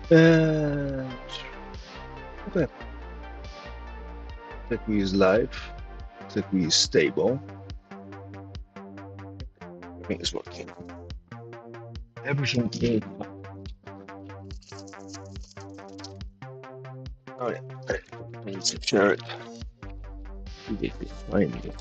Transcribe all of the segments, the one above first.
And okay, that we is live, that we is stable. Everything is working. Everything is. Oh yeah, okay. Let's share it. Finally.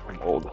I'm old.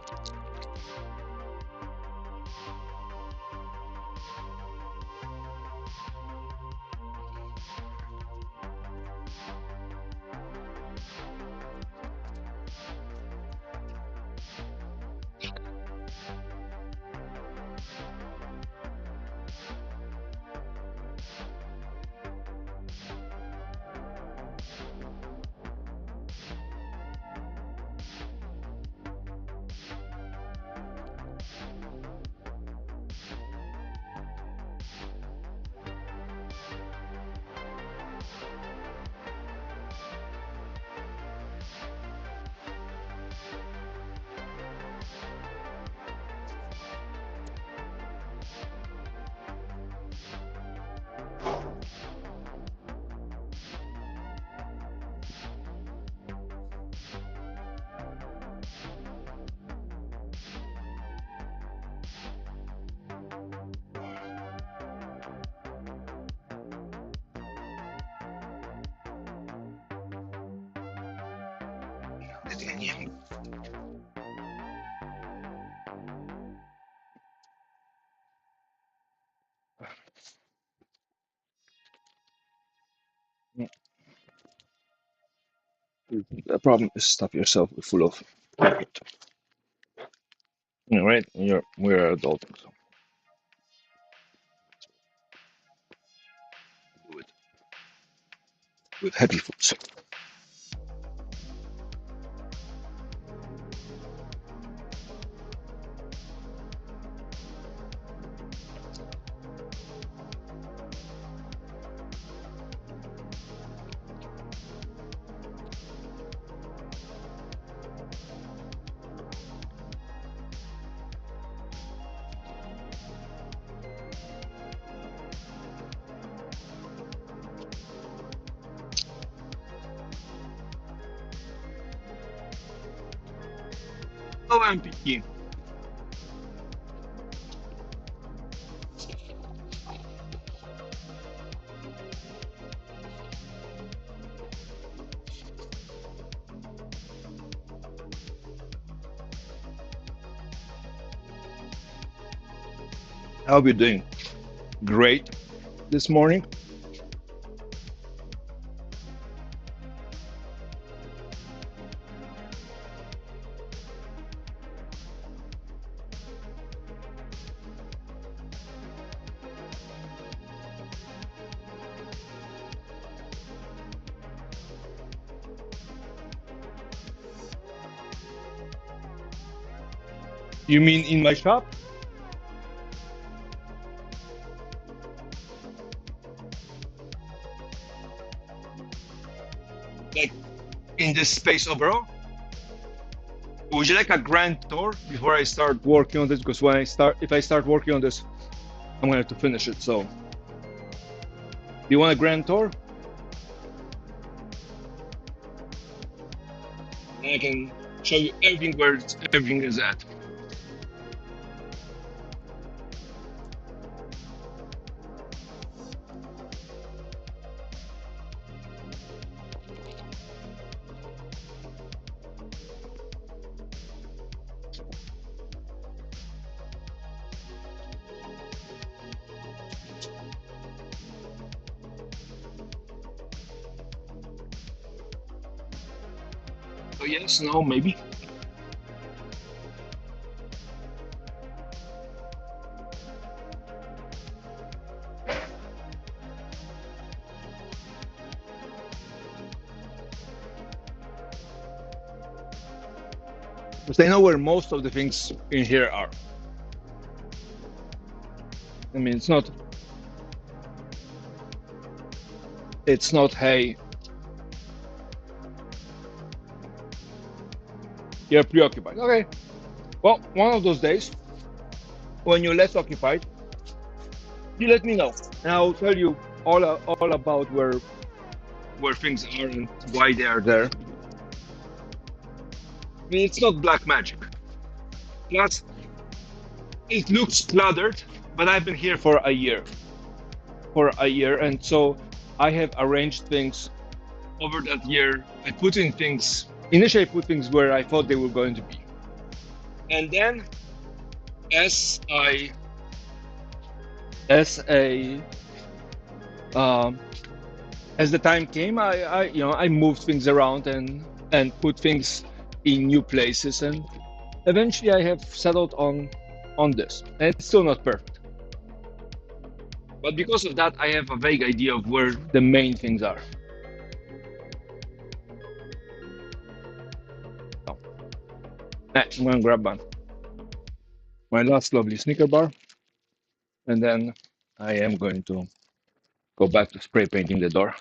The problem is stuff yourself full of carrot. Right? We're adulting, so do it with happy foods. Oh, I'm picky. How are you doing? Great this morning. You mean in my shop? Like in this space overall? Would you like a grand tour before I start working on this? Because if I start working on this, I'm gonna have to finish it. So, do you want a grand tour? And I can show you everything where everything is at. So yes, no, maybe. Because I know where most of the things in here are. I mean, it's not. It's not, hey, you're preoccupied. Okay, well, one of those days when you're less occupied, you let me know, and I'll tell you all about where things are and why they are there. I mean, it's not black magic. Plus, it looks cluttered, but I've been here for a year, and so I have arranged things over that year. I put in things initially. I put things where I thought they were going to be, and then as I as a um, as the time came, I moved things around and put things in new places, and eventually I have settled on this. And it's still not perfect, but because of that, I have a vague idea of where the main things are. So, next, I'm gonna grab my last lovely Snicker bar, and then I am going to go back to spray painting the door.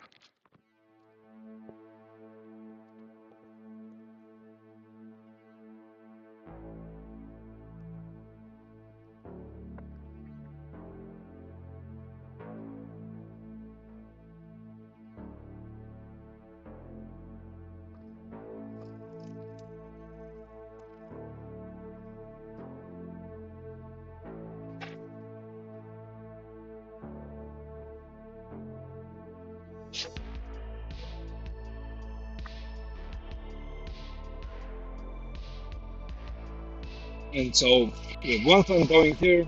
And so, with one thing going here,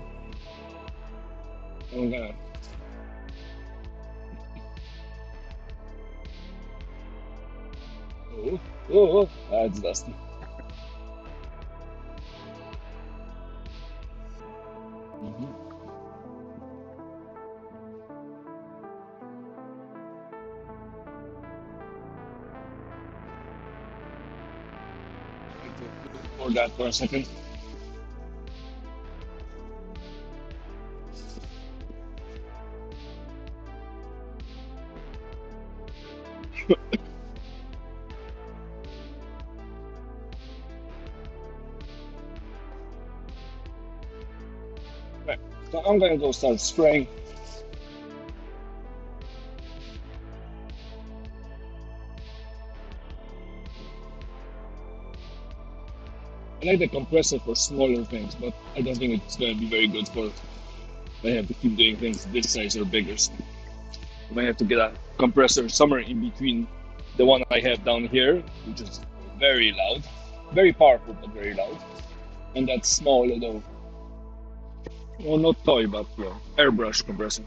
I'm gonna. Oh, that's dusty. Mhm. For that for a second. Right. So I'm gonna go start spraying. I like the compressor for smaller things, but I don't think it's gonna be very good for if I have to keep doing things this size or bigger. So I might have to get a compressor somewhere in between the one I have down here, which is very loud, very powerful but very loud, and that small little, well, not toy but airbrush compressor.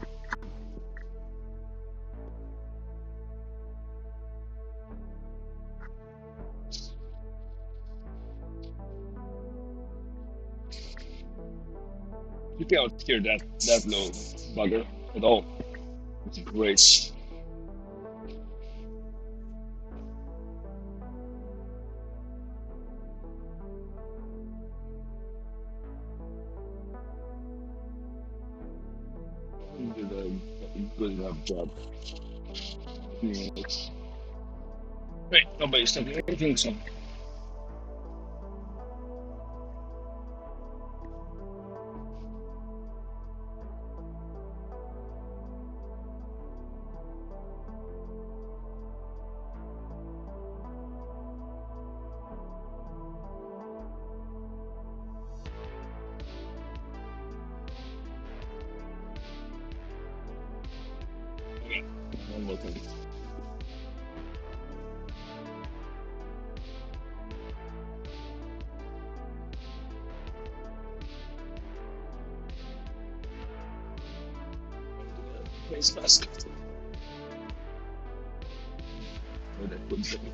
You cannot hear that low bugger at all. It's great. You did a good enough job. Yes. Wait, nobody's talking anything, so okay. One more thing. Face mask. Oh, that couldn't fit me.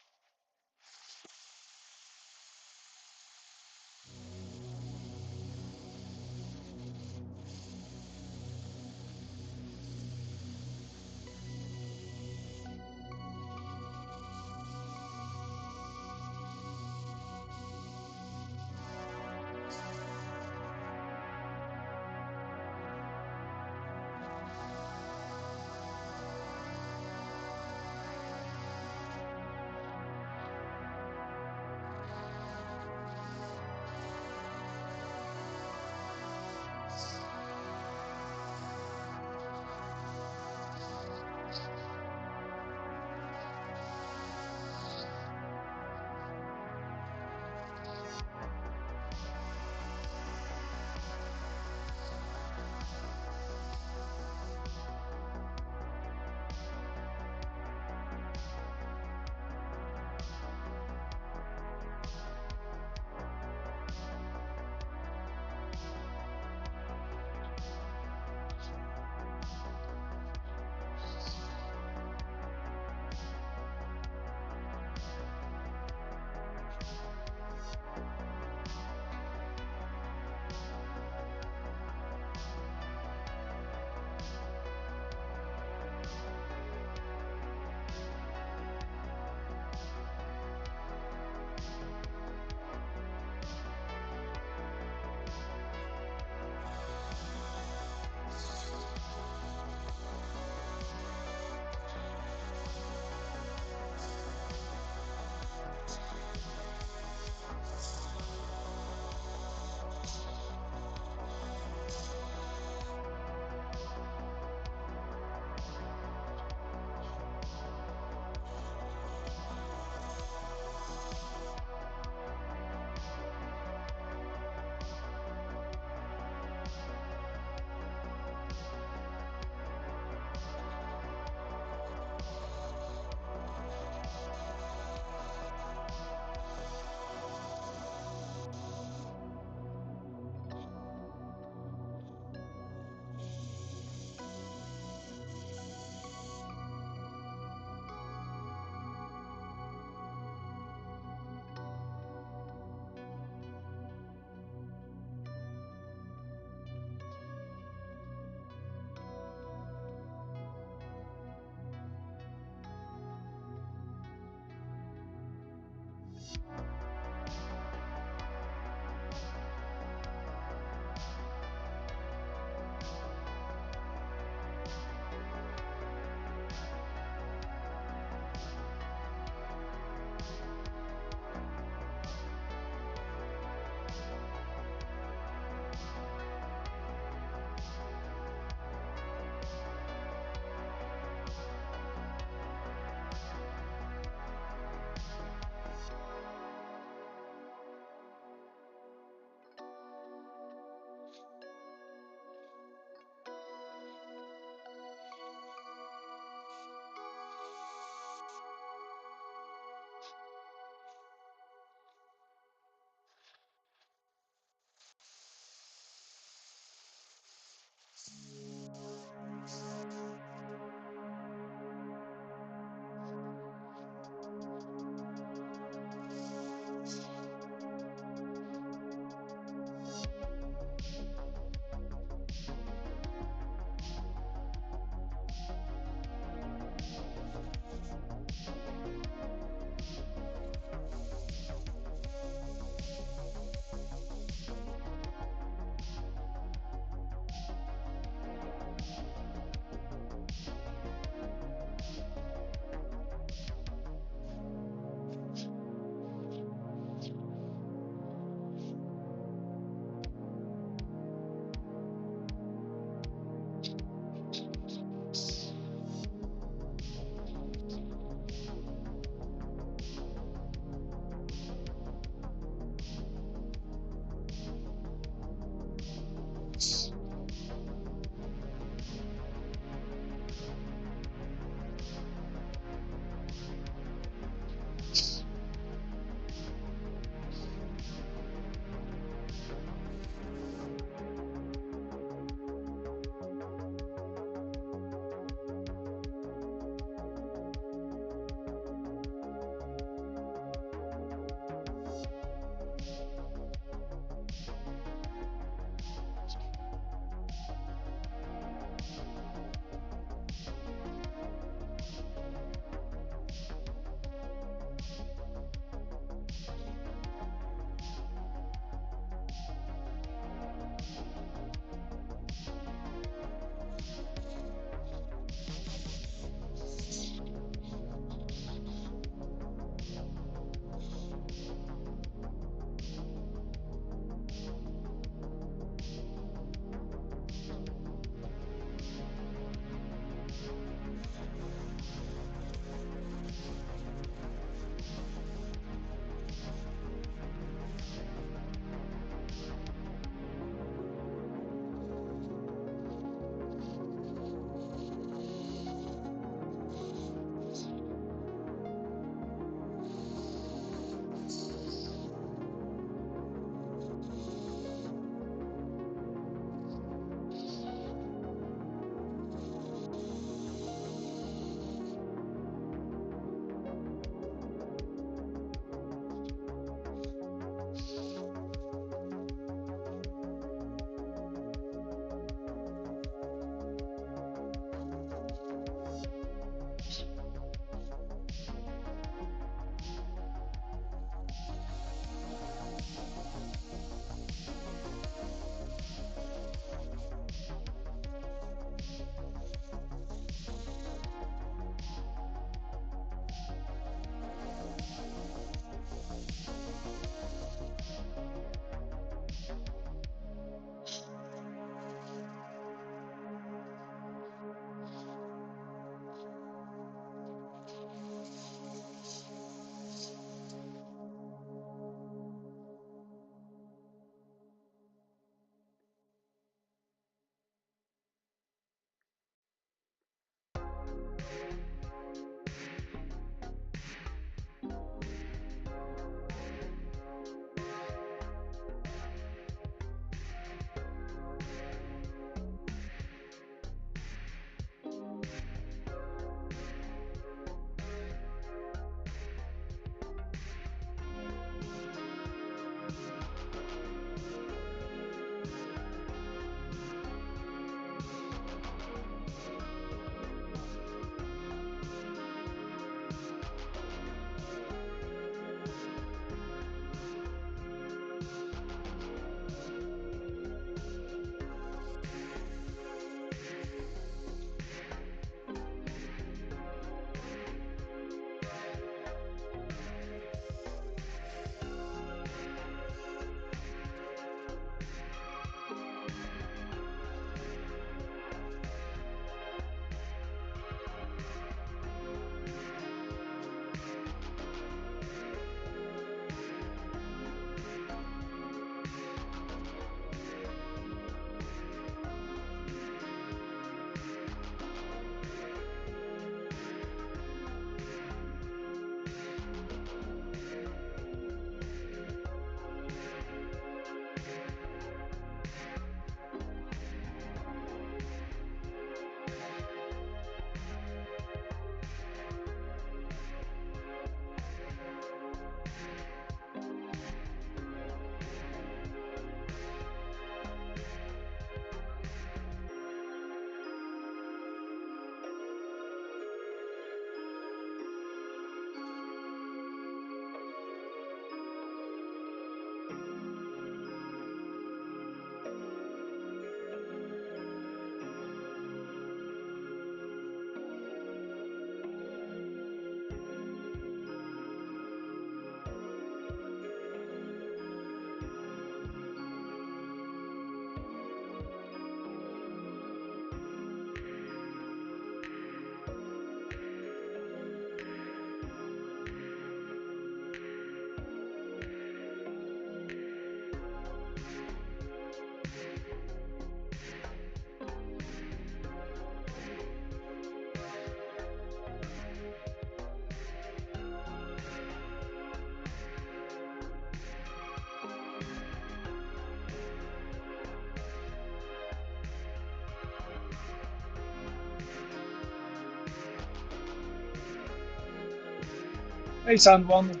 Hey, Sandwan,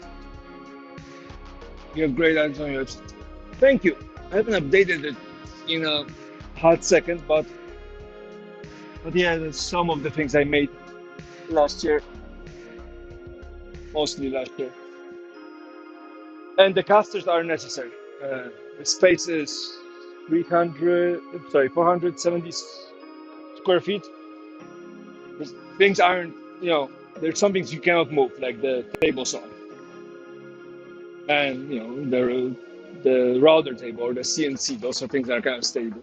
you have great eyes on yours. Thank you. I haven't updated it in a hot second, but yeah, that's some of the things I made last year, mostly last year. And the casters are necessary. The space is 470 square feet. Things aren't, there's some things you cannot move, like the table saw and, the router table or the CNC. Those are things that are kind of stable.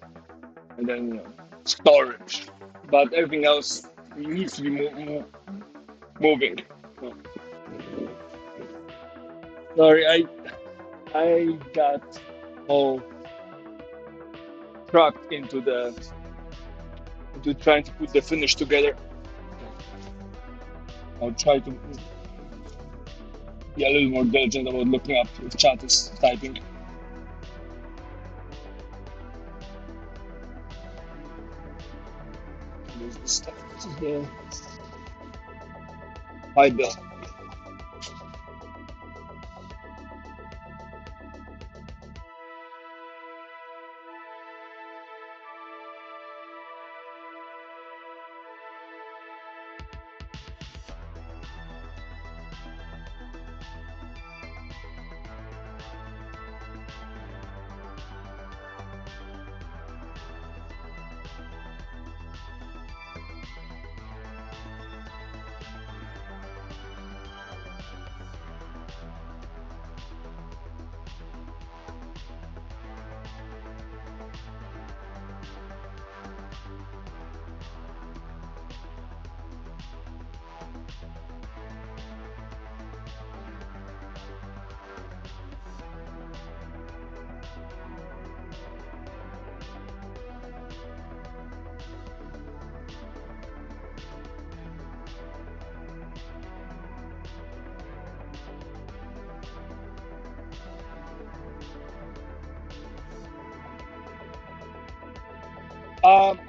And then, storage. But everything else needs to be moving. Oh, sorry, I got all trucked into trying to put the finish together. I'll try to be a little more diligent about looking up if chat is typing. There's this stuff. This is the high bill.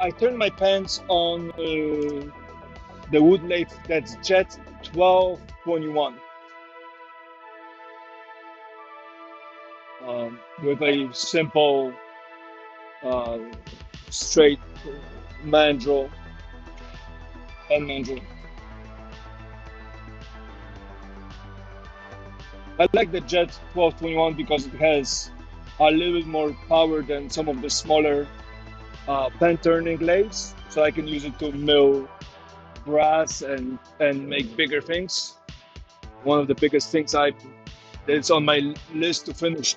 I turned my pants on the wood lathe that's Jet 1221 with a simple uh, straight mandrel and mandrel. I like the Jet 1221 because it has a little bit more power than some of the smaller pen turning lathes, so I can use it to mill brass and make bigger things. One of the biggest things that's on my list to finish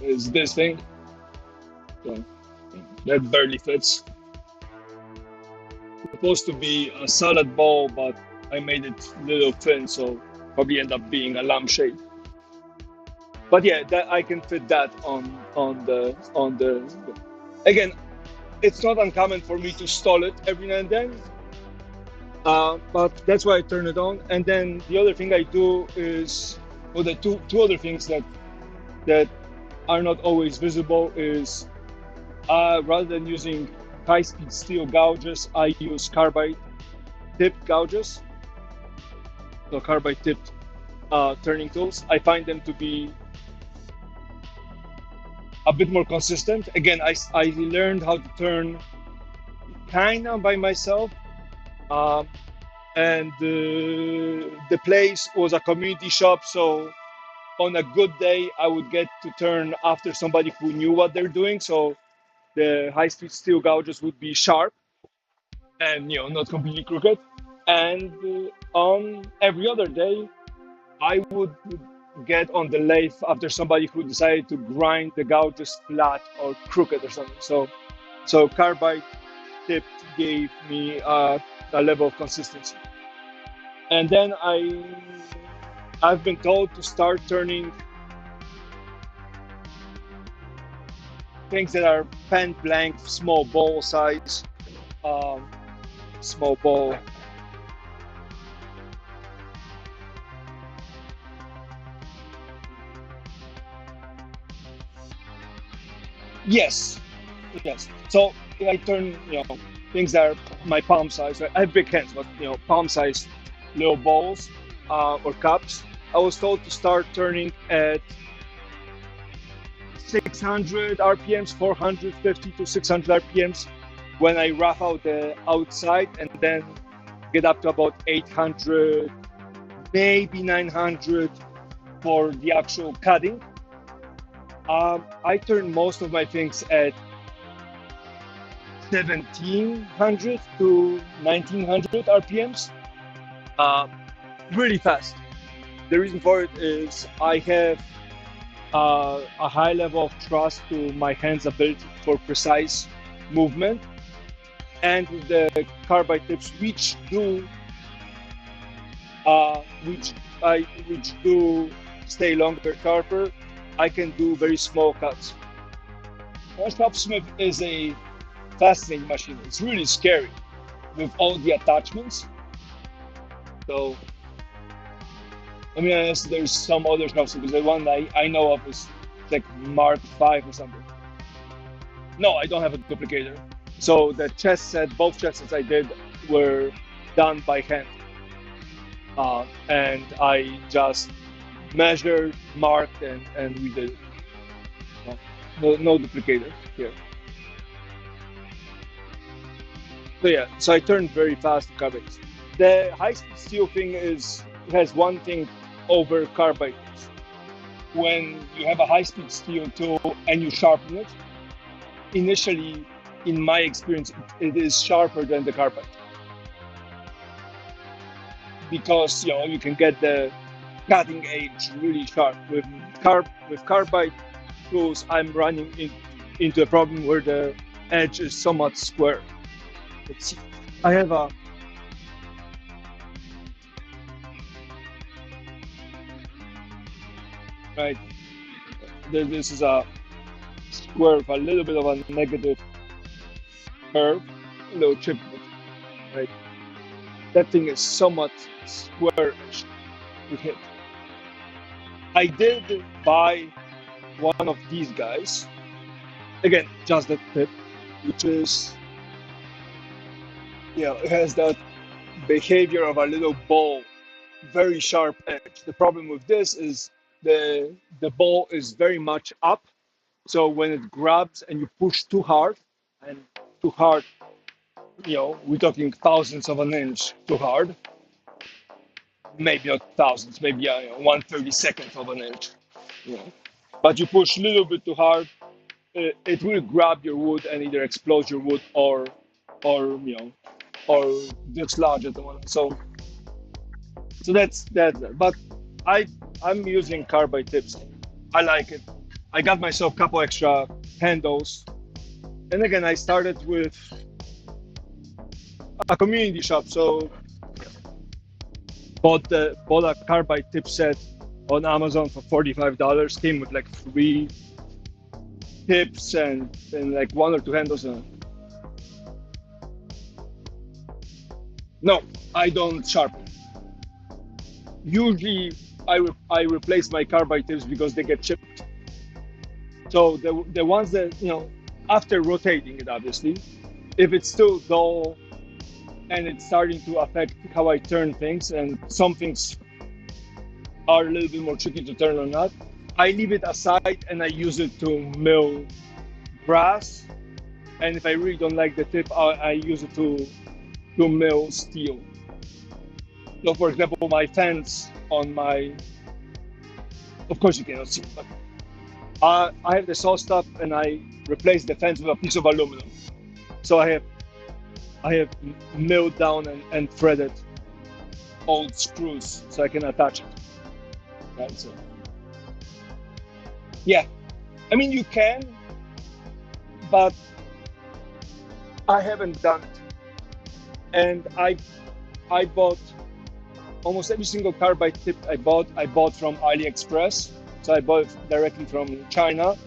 is this thing. So, that barely fits. It's supposed to be a solid ball, but I made it a little thin, so probably end up being a lampshade. But yeah, that I can fit that on the. Again, it's not uncommon for me to stall it every now and then, but that's why I turn it on. And then the other thing I do is, well, the two other things that are not always visible is rather than using high-speed steel gouges, I use carbide tipped gouges. So carbide tipped turning tools. I find them to be a bit more consistent. Again, I learned how to turn kind of by myself. Um, and the place was a community shop, so on a good day I would get to turn after somebody who knew what they're doing, so the high-speed steel gouges would be sharp and not completely crooked. And on every other day I would get on the lathe after somebody who decided to grind the gouges flat or crooked or something. So carbide tipped gave me a level of consistency. And then I've been told to start turning things that are pen blank, small ball size, um, small ball. Yes, Yes. So if I turn, things that are my palm size. Right? I have big hands, but palm size little balls or cups. I was told to start turning at 600 RPMs, 450 to 600 RPMs when I rough out the outside, and then get up to about 800, maybe 900 for the actual cutting. I turn most of my things at 1700 to 1900 RPMs, uh, really fast. The reason for it is I have a high level of trust to my hand's ability for precise movement, and with the carbide tips, which do stay longer sharper, I can do very small cuts. Smith is a fascinating machine. It's really scary with all the attachments. So, I mean, unless there's some other shops, because the one I know of is like Mark 5 or something. No, I don't have a duplicator. So the both chess sets I did were done by hand. And I just measured, marked, and we did it. No duplicator here. So yeah, so I turned very fast to carbide. The high-speed steel thing has one thing over carbide. When you have a high-speed steel tool and you sharpen it, initially, in my experience, it is sharper than the carbide, because you can get the cutting edge really sharp. With carbide tools, I'm running into a problem where the edge is somewhat square. Let's see. I have a right. This is a square with a little bit of a negative curve, a little chip, right? That thing is somewhat squarish to hit. I did buy one of these guys. Again, just the tip, which is, it has that behavior of a little ball, very sharp edge. The problem with this is the ball is very much up. So when it grabs and you push too hard, and too hard, we're talking thousandths of an inch too hard, maybe not thousands, maybe 1/32 of an inch. You know. But you push a little bit too hard, it will grab your wood and either explode your wood or or dislodge it. So that's that. But I'm using carbide tips. I like it. I got myself a couple extra handles, and again I started with a community shop, so bought a carbide tip set on Amazon for $45. Came with like 3 tips and like 1 or 2 handles. No, I don't sharpen. Usually, I replace my carbide tips because they get chipped. So the ones that after rotating it, obviously, if it's still dull and it's starting to affect how I turn things, and some things are a little bit more tricky to turn or not, I leave it aside and I use it to mill brass. And if I really don't like the tip, I use it to mill steel. So, for example, my fence on my, of course you cannot see, but I have the saw stop and I replace the fence with a piece of aluminum. So I have milled down and threaded old screws so I can attach it. Right, so yeah, I mean you can, but I haven't done it. And I bought almost every single carbide tip I bought from AliExpress. So I bought it directly from China,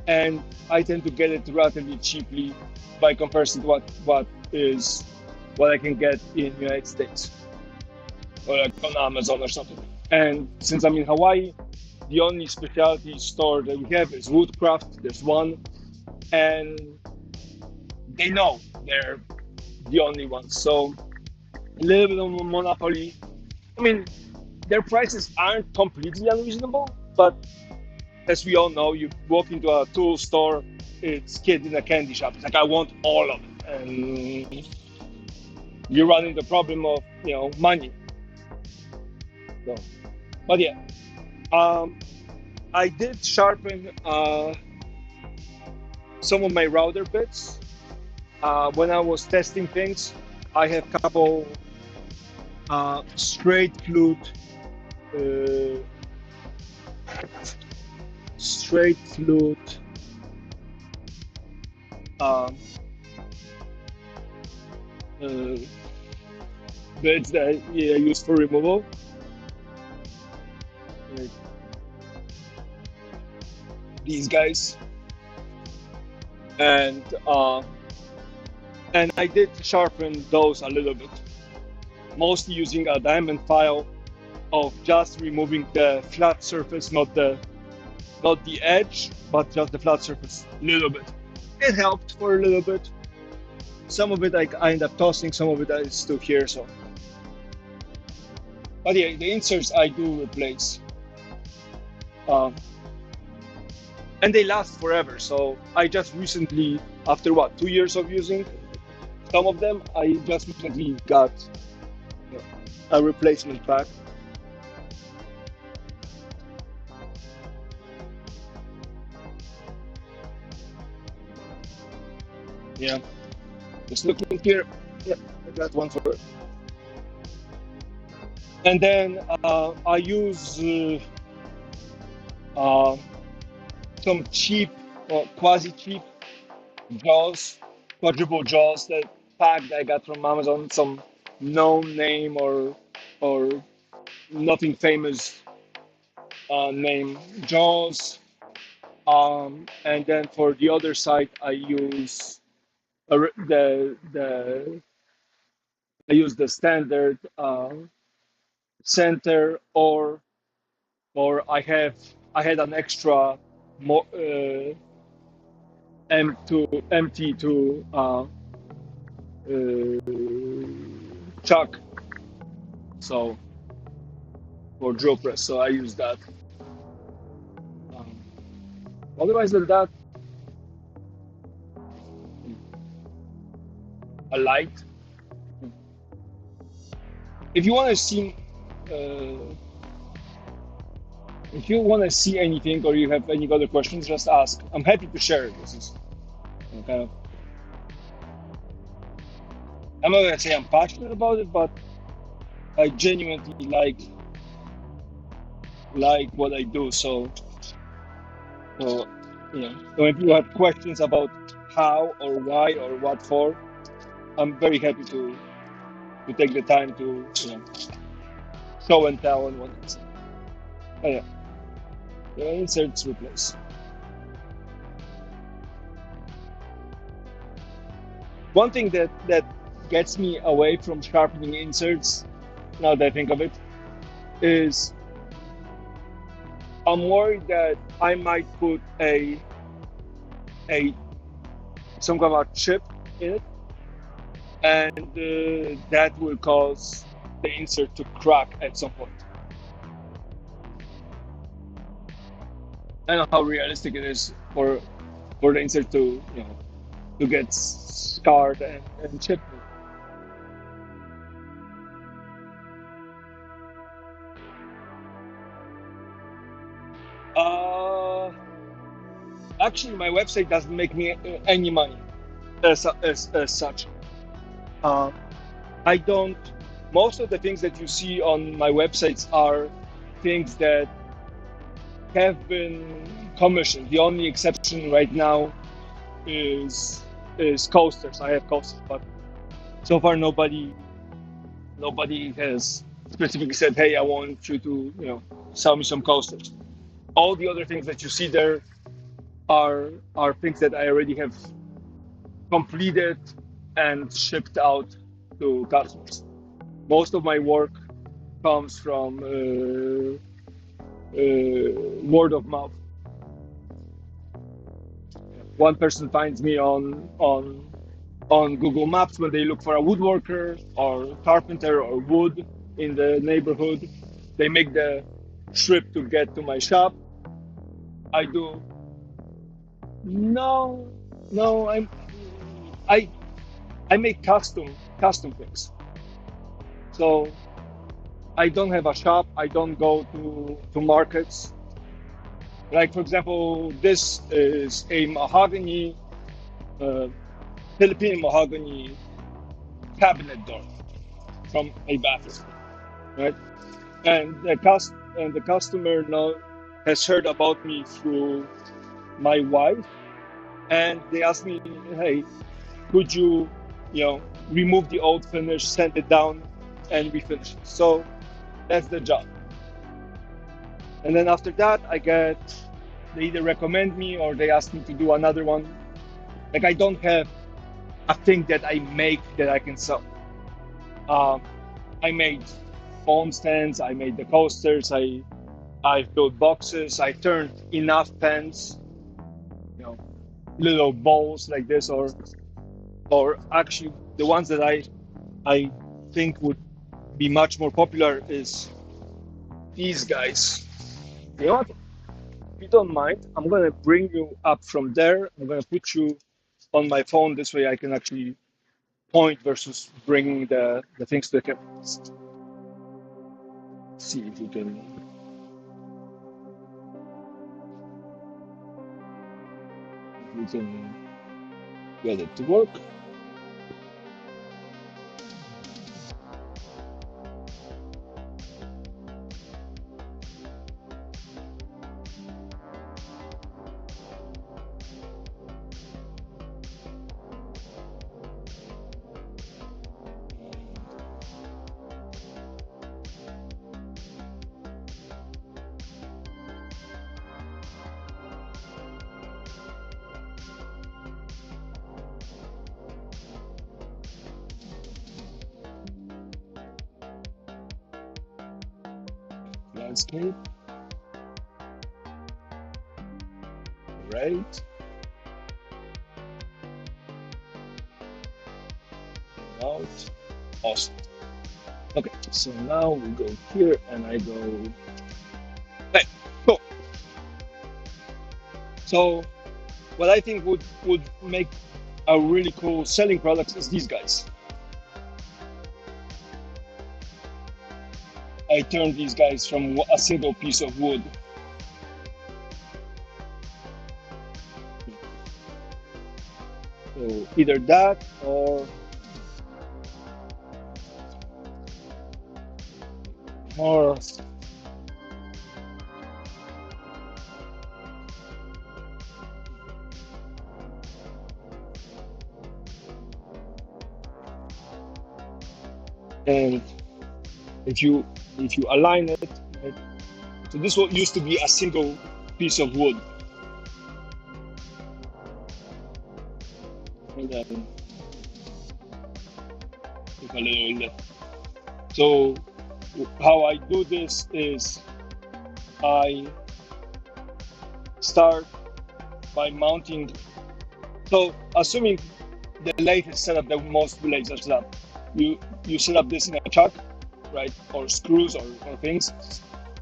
and I tend to get it relatively cheaply by comparison to what I can get in the United States or like on Amazon or something. And since I'm in Hawaii, the only specialty store that we have is Woodcraft. There's one, and they know they're the only ones. So a little bit of a monopoly. I mean, their prices aren't completely unreasonable, but as we all know, you walk into a tool store, it's kid in a candy shop. It's like I want all of it, and you run into the problem of money. So, but yeah, um, I did sharpen some of my router bits when I was testing things. I have a couple straight flute, uh, straight flute um, uh, bits that I use for removal. Like these guys, and I did sharpen those a little bit, mostly using a diamond file of just removing the flat surface, not the edge, but just the flat surface a little bit. It helped for a little bit. Some of it I end up tossing, some of it is still here. So, but yeah, the inserts I do replace, um, and they last forever. So I just recently, after 2 years of using some of them, I just recently got a replacement pack. Yeah, just looking here. Yeah, I got one for it. And then I use uh, some cheap, quasi cheap jaws, quadruple jaws, that pack that I got from Amazon, some known name or nothing famous name jaws. And then for the other side, I use the I use the standard center, or I had an extra empty to chuck, so for drill press. So I use that. Um, Otherwise than that, a light. If you want to see, uh, if you want to see anything or you have any other questions, just ask. I'm happy to share it. This is kind of. I'm not gonna say I'm passionate about it, but I genuinely like what I do. So so when people have questions about how or why or what for, I'm very happy to take the time to show and tell on what it's. Oh, yeah, inserts replace. One thing that gets me away from sharpening inserts, now that I think of it, is I'm worried that I might put a some kind of a chip in it, and that will cause the insert to crack at some point. I don't know how realistic it is for the insert to get scarred and chipped. Uh, Actually, my website doesn't make me any money as such. Uh, I don't. Most of the things that you see on my websites are things that have been commissioned. The only exception right now is coasters. I have coasters, but so far nobody has specifically said, "Hey, I want you to sell me some coasters." All the other things that you see there are things that I already have completed and shipped out to customers. Most of my work comes from word of mouth. One person finds me on on Google Maps when they look for a woodworker or carpenter or wood in the neighborhood. They make the trip to get to my shop. I do. No, no, I I make custom things. So I don't have a shop. I don't go to markets. Like for example, this is a mahogany, uh, Philippine mahogany cabinet door from a bathroom, right? And the customer now has heard about me through my wife, and they asked me, "Hey, could you know, remove the old finish, sand it down, and refinish it?" So that's the job. And then after that, they either recommend me or they ask me to do another one. Like I don't have a thing that I make that I can sell. Um, I made phone stands, I made the coasters, I've built boxes, I turned enough pens, you know, little bowls like this, or actually the ones that I think would be much more popular is these guys. You know what? If you don't mind, I'm gonna bring you up from there. I'm gonna put you on my phone. This way I can actually point versus bringing the things to the camera. Let's see if we can get it to work. Landscape, right? Out. Awesome. Okay, so now we go here and I go. Hey, cool. So what I think would make a really cool selling product is these guys. I turned these guys from a single piece of wood. So either that or more. And if you align it, right? So this what used to be a single piece of wood, and then take a little lift. So how I do this is I start by mounting. So assuming the lathe is set up, the most lathes are set up. You set up this in a chuck, right, or screws or things.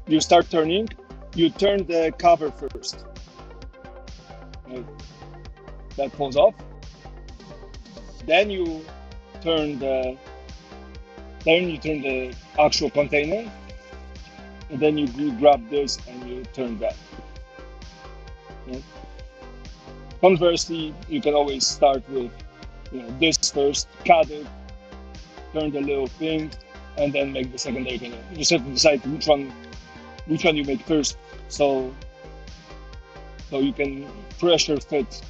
You start turning. You turn the cover first. Right? That falls off. Then turn the you turn the actual container, and then you grab this and you turn that. Right? Conversely, you can always start with this first, cut it, turn the little thing, and then make the secondary container. You just have to decide which one you make first, so you can pressure fit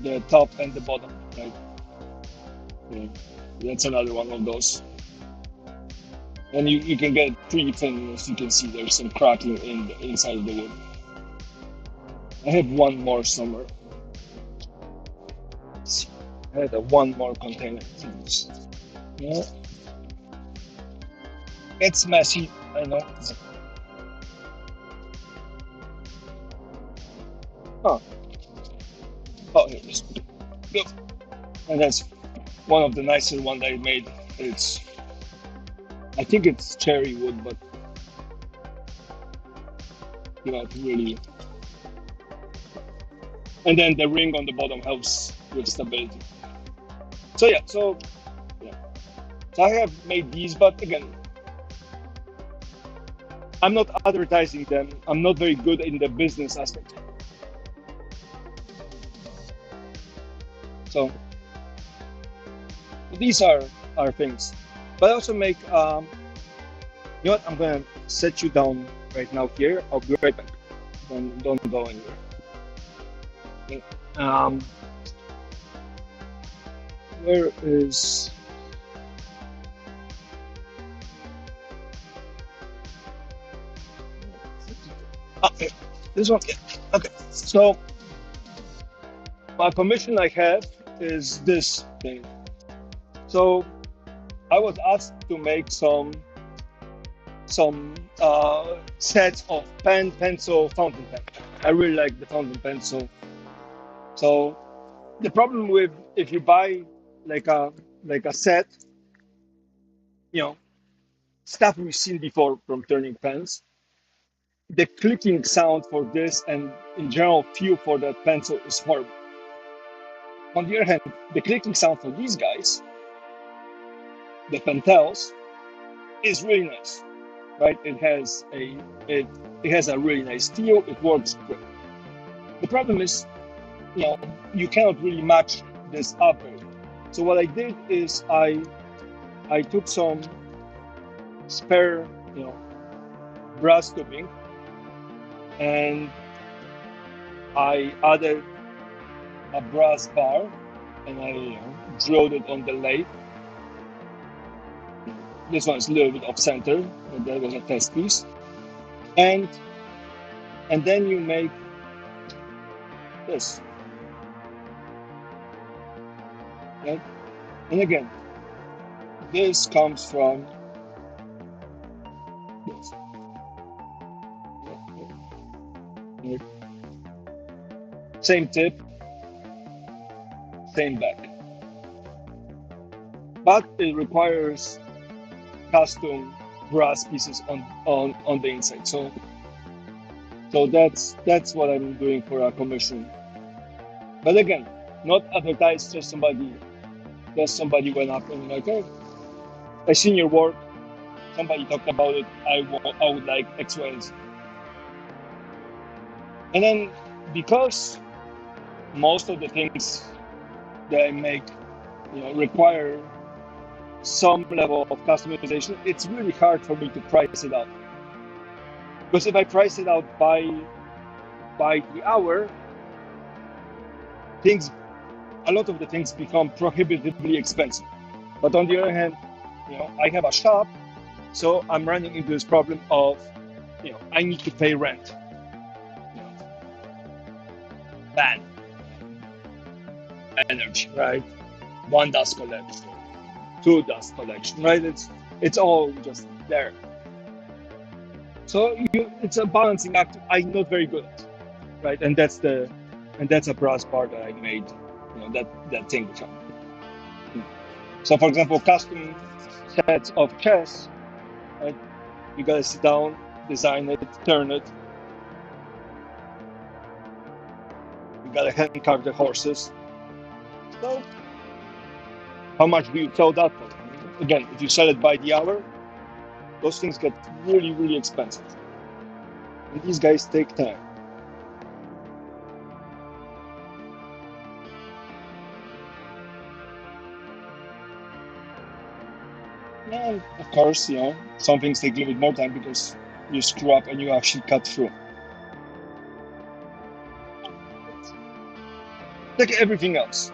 the top and the bottom, right? Yeah. That's another one of those. And you can get pretty thin, as you can see there's some cracking in the inside of the wood. I have one more somewhere. I had one more container. Yeah. It's messy, I know. Huh. Oh, here it is. Go. and that's one of the nicer one that I made. It's I think it's cherry wood, but it really. And then the ring on the bottom helps with stability. So yeah. So I have made these, but again, I'm not advertising them. I'm not very good in the business aspect. So these are things. But I also make. You know what? I'm gonna set you down right now here. I'll be right back. Don't go anywhere. Okay. Where is? Okay, this one. Yeah. Okay. So my commission I have is this thing. So I was asked to make some sets of pen, pencil, fountain pen. I really like the fountain pen. So the problem with if you buy like a set, you know, stuff we've seen before from turning pens, the clicking sound for this and in general feel for that pencil is horrible. On the other hand, the clicking sound for these guys, the Pentels, is really nice, right? It, it has a really nice feel. It works great. The problem is, you cannot really match this up very well. So what I did is I took some spare, brass tubing, and I added a brass bar, and I drilled it on the lathe. This one is a little bit off center, but that was a test piece. And then you make this. Right? And again, this comes from this. Same tip, same back. But it requires custom brass pieces on the inside. So that's what I'm doing for a commission. But again, not advertised, just somebody went up and like, oh, I seen your work, somebody talked about it, I would like X, Y, and Z. And then because most of the things that I make require some level of customization, it's really hard for me to price it out. Because if I price it out by the hour, a lot of the things become prohibitively expensive. But on the other hand, I have a shop, so I'm running into this problem of, I need to pay rent. Bad energy, right? One dust collection, two dust collection, right? It's all just there. So it's a balancing act. I'm not very good at, right? And that's a brass bar that I made, that thing from. So for example, custom sets of chess, right? You gotta sit down, design it, turn it. You gotta hand carve the horses. So how much do you sell that for? Again, if you sell it by the hour, those things get really, really expensive. And these guys take time. And of course, some things take a little bit more time because you screw up and you actually cut through. Like everything else.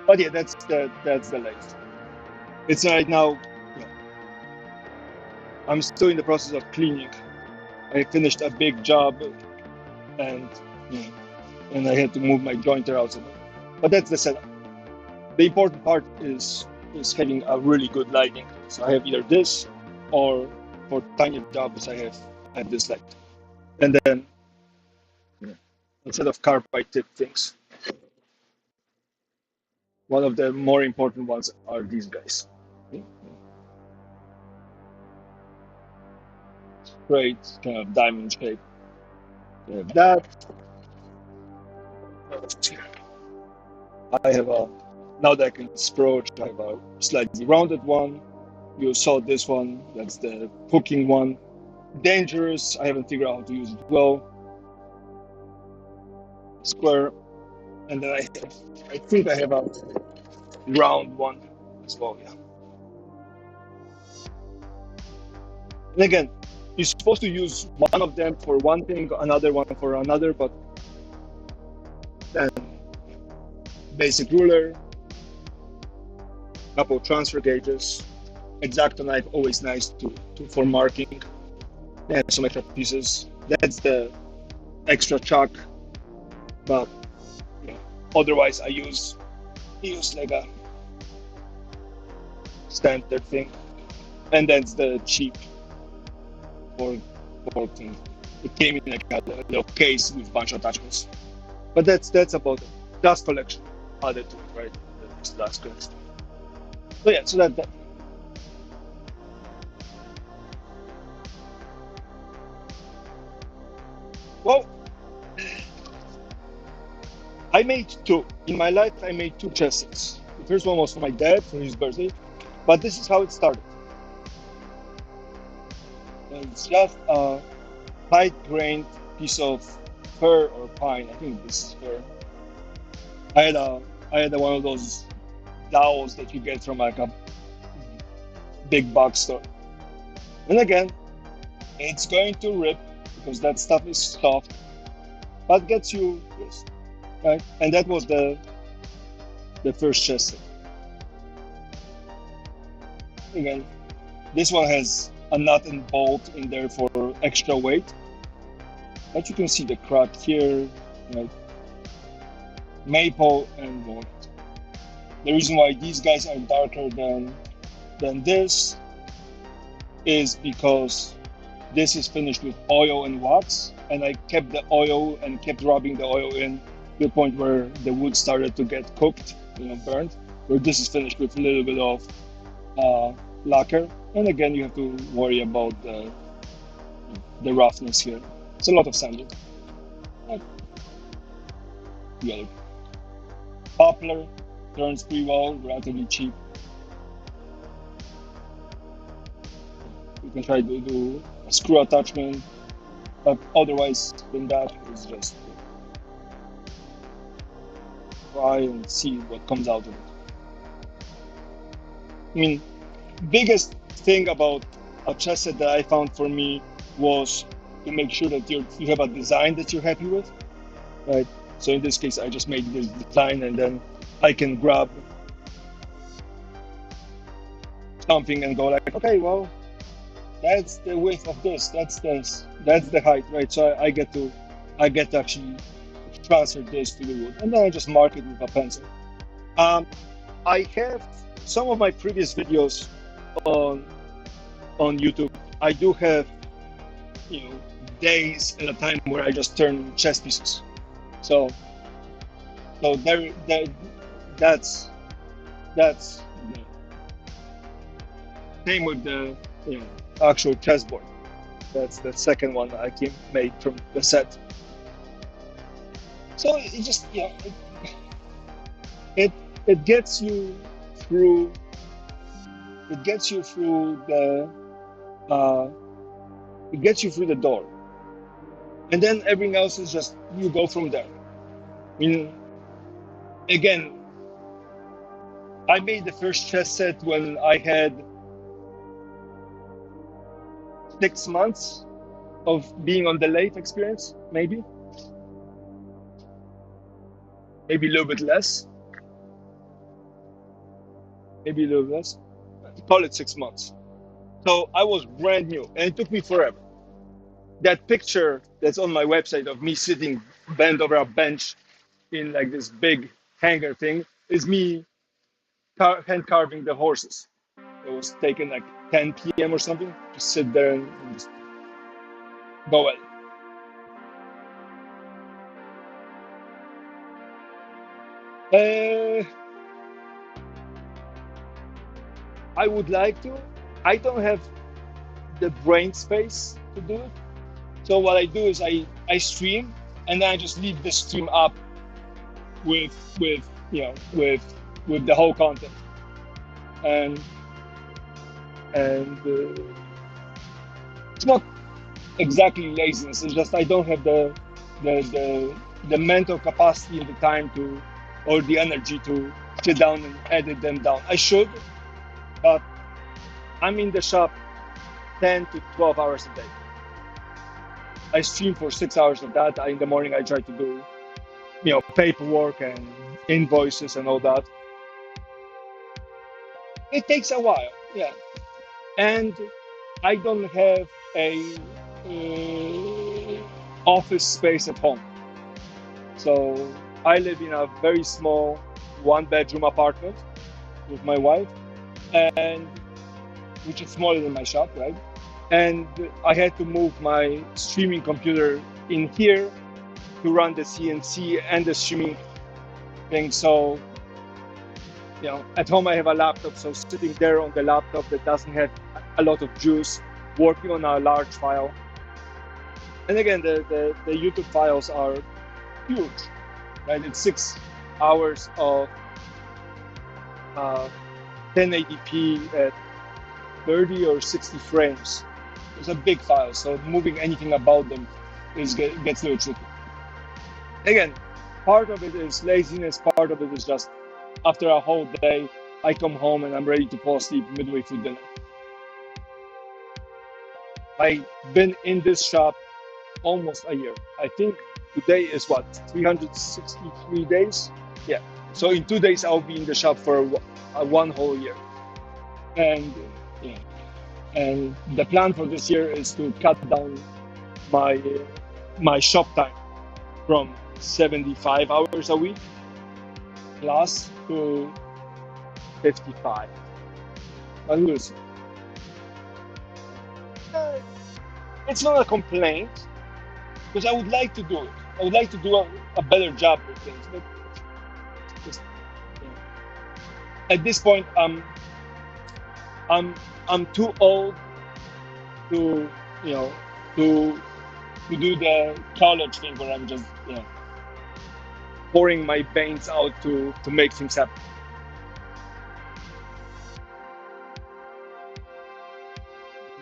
But yeah, that's the lathe. It's right now. I'm still in the process of cleaning. I finished a big job, and I had to move my jointer out. But that's the setup. The important part is having a really good lighting. So I have either this, or for tiny jobs I have this light. And then instead of carbide tip things. One of the more important ones are these guys. Great kind of diamond shape. We have that. What else is here? I have a now that I can approach. I have a slightly rounded one. You saw this one. That's the hooking one. Dangerous. I haven't figured out how to use it well. Square, and then I think I have a round one as well. Yeah. And again, you're supposed to use one of them for one thing, another one for another, but then basic ruler, couple transfer gauges, exacto knife, always nice to for marking. And some extra pieces. That's the extra chalk, but you know, otherwise I use like a standard thing, and that's the cheap for thing. It came in like a little case with a bunch of attachments. But that's about it. Dust collection added to it, right? That's dust collection. So yeah, so that well, I made two in my life. I made two chess sets. The first one was for my dad for his birthday, but this is how it started. And it's just a tight-grained piece of fir or pine. I think this is fir. I had a one of those dowels that you get from like a big box store. And again, it's going to rip because that stuff is soft, but gets you this, right? And that was the first chess set. Again, this one has a nut and bolt in there for extra weight, but you can see the crack here, right? Maple and walnut. The reason why these guys are darker than this is because this is finished with oil and wax, and I kept the oil and kept rubbing the oil in to the point where the wood started to get cooked, burned. Where this is finished with a little bit of lacquer, and again you have to worry about the roughness here. It's a lot of sanding. The other poplar turns pretty well, relatively cheap. You can try to do a screw attachment, but otherwise than that is just try and see what comes out of it. I mean, biggest thing about a chess set that I found for me was to make sure that you have a design that you're happy with, right? So in this case, I just made this design, and then I can grab something and go like, okay, well, that's the width of this, that's the height, right? So I get to actually transfer this to the wood, and then I just mark it with a pencil. Um, I have some of my previous videos on YouTube. I do have you know days at a time where I just turn chess pieces. So there that's that's the same with the actual chessboard. That's the second one I came made from the set. So it just it it gets you through the uh, it gets you through the door, and then everything else is just you go from there. I mean, again, I made the first chess set when I had 6 months of being on the late experience, maybe a little bit less, maybe a little less. Call it 6 months. So I was brand new, and it took me forever. That picture that's on my website of me sitting bent over a bench in like this big hangar thing is me hand carving the horses. It was taken like 10 p.m. or something. Just sit there and just go well. Uh, I would like to. I don't have the brain space to do it. So what I do is I stream and then I just leave the stream up with with the whole content and and it's not exactly laziness. It's just I don't have the the the mental capacity and the time to or the energy to sit down and edit them down. I should, but I'm in the shop 10 to 12 hours a day. I stream for 6 hours of that. In the morning, I try to do paperwork and invoices and all that. It takes a while, yeah. And I don't have a office space at home, so I live in a very small one-bedroom apartment with my wife, and which is smaller than my shop, right? And I had to move my streaming computer in here to run the CNC and the streaming thing. So, at home I have a laptop, so sitting there on the laptop that doesn't have a lot of juice, working on a large file. And again, the YouTube files are huge, right? It's 6 hours of 1080p at 30 or 60 frames. It's a big file, so moving anything about them gets a little tricky. Again, part of it is laziness, part of it is just after a whole day, I come home and I'm ready to fall asleep midway through dinner. I've been in this shop almost a year. I think today is what, 363 days? Yeah. So in 2 days, I'll be in the shop for one whole year. And yeah. And the plan for this year is to cut down my shop time from 75 hours a week plus to 55. But we'll see. It's not a complaint because I would like to do it. I would like to do a better job with things, but just, at this point, I'm too old to to do the college thing where I'm just pouring my veins out to make things happen.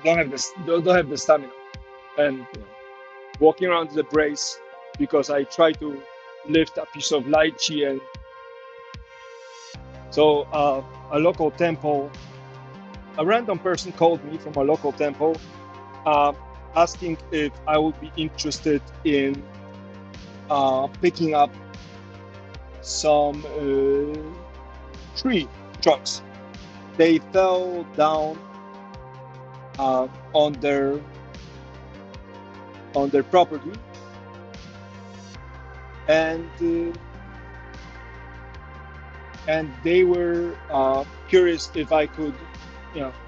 Don't have the stamina, and walking around the brace because I try to lift a piece of lychee, and so a local temple. A random person called me from a local temple asking if I would be interested in picking up some tree trunks. They fell down on their property, and they were curious if I could,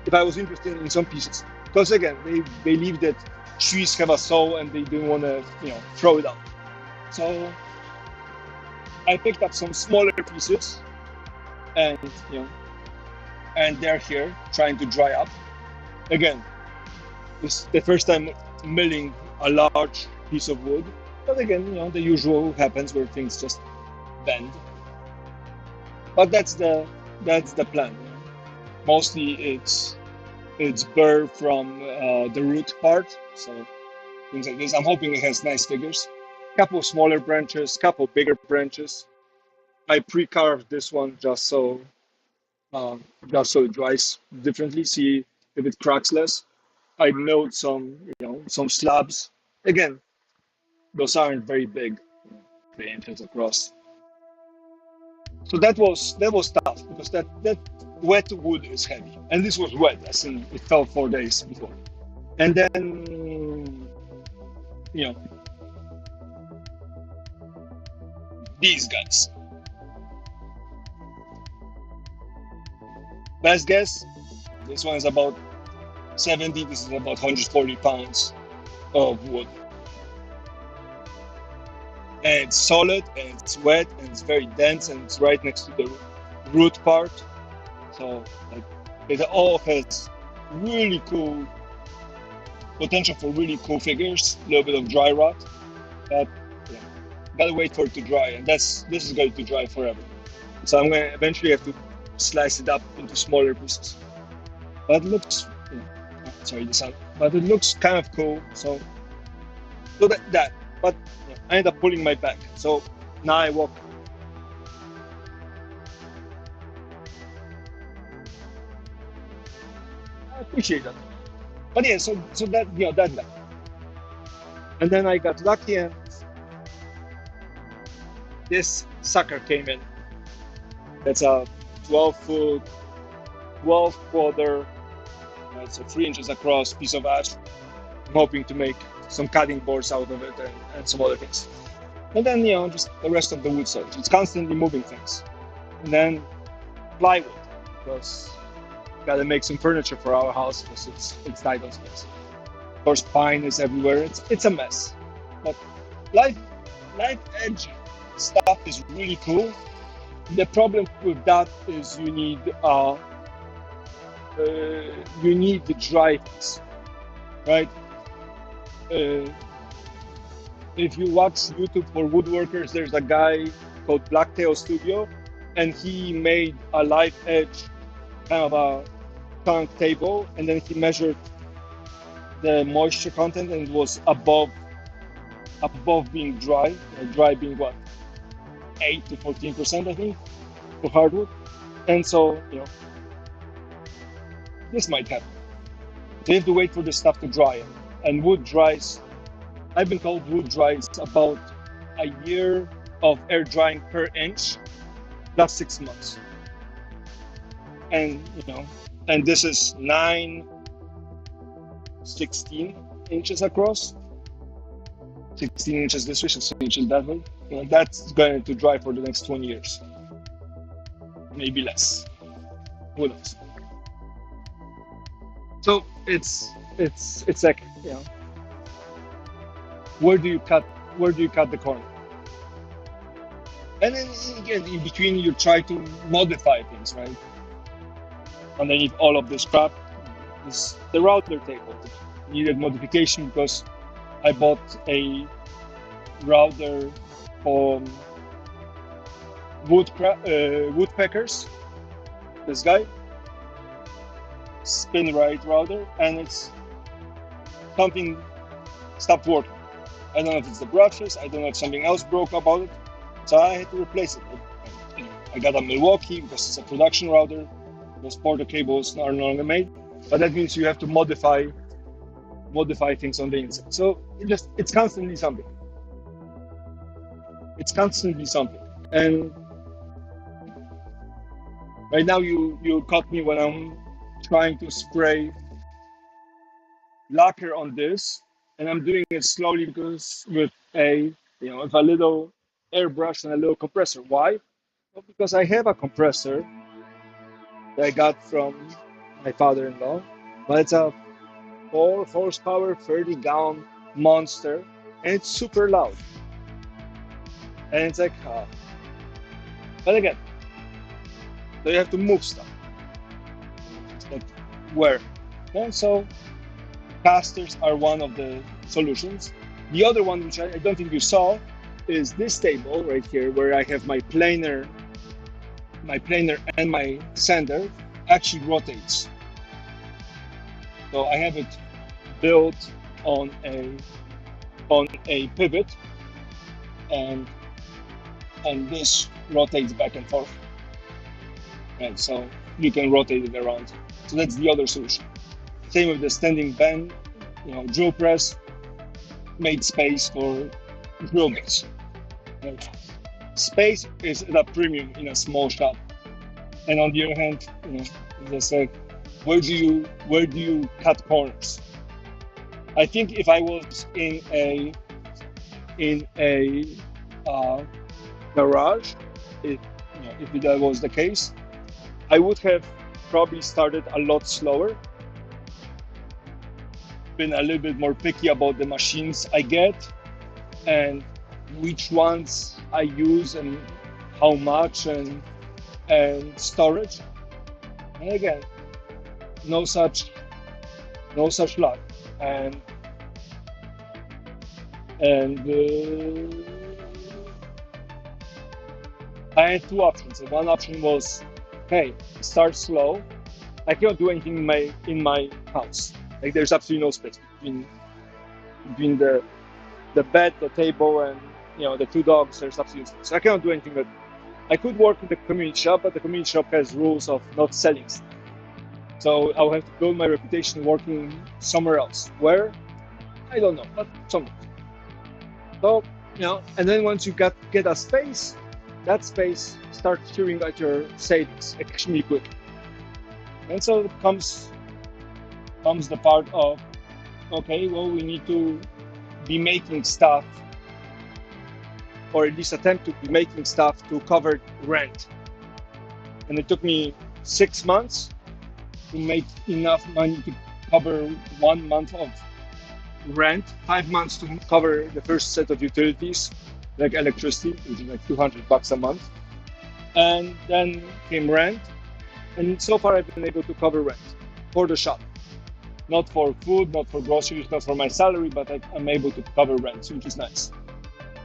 if I was interested in some pieces. Because again, they believe that trees have a soul and they didn't want to, throw it out. So I picked up some smaller pieces, and and they're here trying to dry up. Again, this is the first time milling a large piece of wood, but again, the usual happens where things just bend. But that's the plan. Mostly it's burr from the root part, so things like this. I'm hoping it has nice figures. Couple smaller branches, couple bigger branches. I pre-carved this one just so it dries differently. See if it cracks less. I milled some slabs. Again, those aren't very big, 3 inches across. So that was tough because that wet wood is heavy, and this was wet, as in it fell 4 days before. And then these guys. Best guess, this one is about 70. This is about 140 pounds of wood. And it's solid, and it's wet, and it's very dense, and it's right next to the root part. So, like, It all has really cool potential for really cool figures. A little bit of dry rot, but yeah, gotta wait for it to dry, and this is going to dry forever. So I'm gonna eventually have to slice it up into smaller pieces. But it looks, sorry, the sound. But it looks kind of cool. So that. But I ended up pulling my back. So now I walk. I appreciate that. But yeah, so that that. And then I got lucky, and this sucker came in. That's a 12-foot, 12-quarter, so 3 inches across piece of ash. I'm hoping to make some cutting boards out of it and some other things. And then, just the rest of the wood storage. It's constantly moving things. And then plywood, because gotta make some furniture for our house because it's tight on space. Of course, pine is everywhere. It's a mess. But life edge stuff is really cool. The problem with that is you need the drivers, right? If you watch YouTube for woodworkers, there's a guy called Blacktail Studio, and he made a live edge kind of a trunk table, and then he measured the moisture content, and it was above being dry. Dry being what, 8 to 14%, I think, for hardwood. And so this might happen. So you have to wait for the stuff to dry, and wood dries. I've been told wood dries about a year of air drying per inch, plus 6 months. And and this is 16 inches across, 16 inches this way, 16 inches that way. That's going to dry for the next 20 years, maybe less. Who knows? So it's like where do you cut the corner? And then again, in between, you try to modify things, right? Underneath all of this crap is the router table. It needed modification because I bought a router from woodpeckers. This guy, spin right router, and it's something stopped working. I don't know if it's the brushes. I don't know if something else broke about it. So I had to replace it. I got a Milwaukee because it's a production router. Those porter cables are no longer made, but that means you have to modify things on the inside. So it's constantly something. It's constantly something. And right now you caught me when I'm trying to spray lacquer on this, and I'm doing it slowly because with a little airbrush and a little compressor. Why? Well, because I have a compressor that I got from my father-in-law, but it's a 4 horsepower, 30-gallon monster, and it's super loud. And it's like, but again, so you have to move stuff. Like where? And so casters are one of the solutions. The other one, which I don't think you saw, is this table right here, where I have my planer and my sander actually rotates. So I have it built on a pivot, and this rotates back and forth, and so you can rotate it around. So that's the other solution. Same with the standing bend, drill press made space for drill bits. Space is at a premium in a small shop, and on the other hand, as I said, where do you cut corners? I think if I was in a garage, if that was the case, I would have probably started a lot slower, been a little bit more picky about the machines I get and which ones I use and how much and storage. And again, no such luck. And I had two options. And one option was, hey, start slow. I cannot do anything in my house. Like there's absolutely no space between the bed, the table, and the two dogs. There's absolutely no space. So I cannot do anything. But I could work in the community shop, but the community shop has rules of not selling stuff. So I'll have to build my reputation working somewhere else. Where? I don't know, but somewhere. So and then once you get a space, that space starts chewing at your savings extremely quick. And so comes the part of, okay, well, we need to be making stuff, or at least attempt to be making stuff to cover rent. And it took me 6 months to make enough money to cover 1 month of rent, 5 months to cover the first set of utilities, like electricity, which is like $200 a month. And then came rent. And so far I've been able to cover rent for the shop. Not for food, not for groceries, not for my salary, but I'm able to cover rent, which is nice.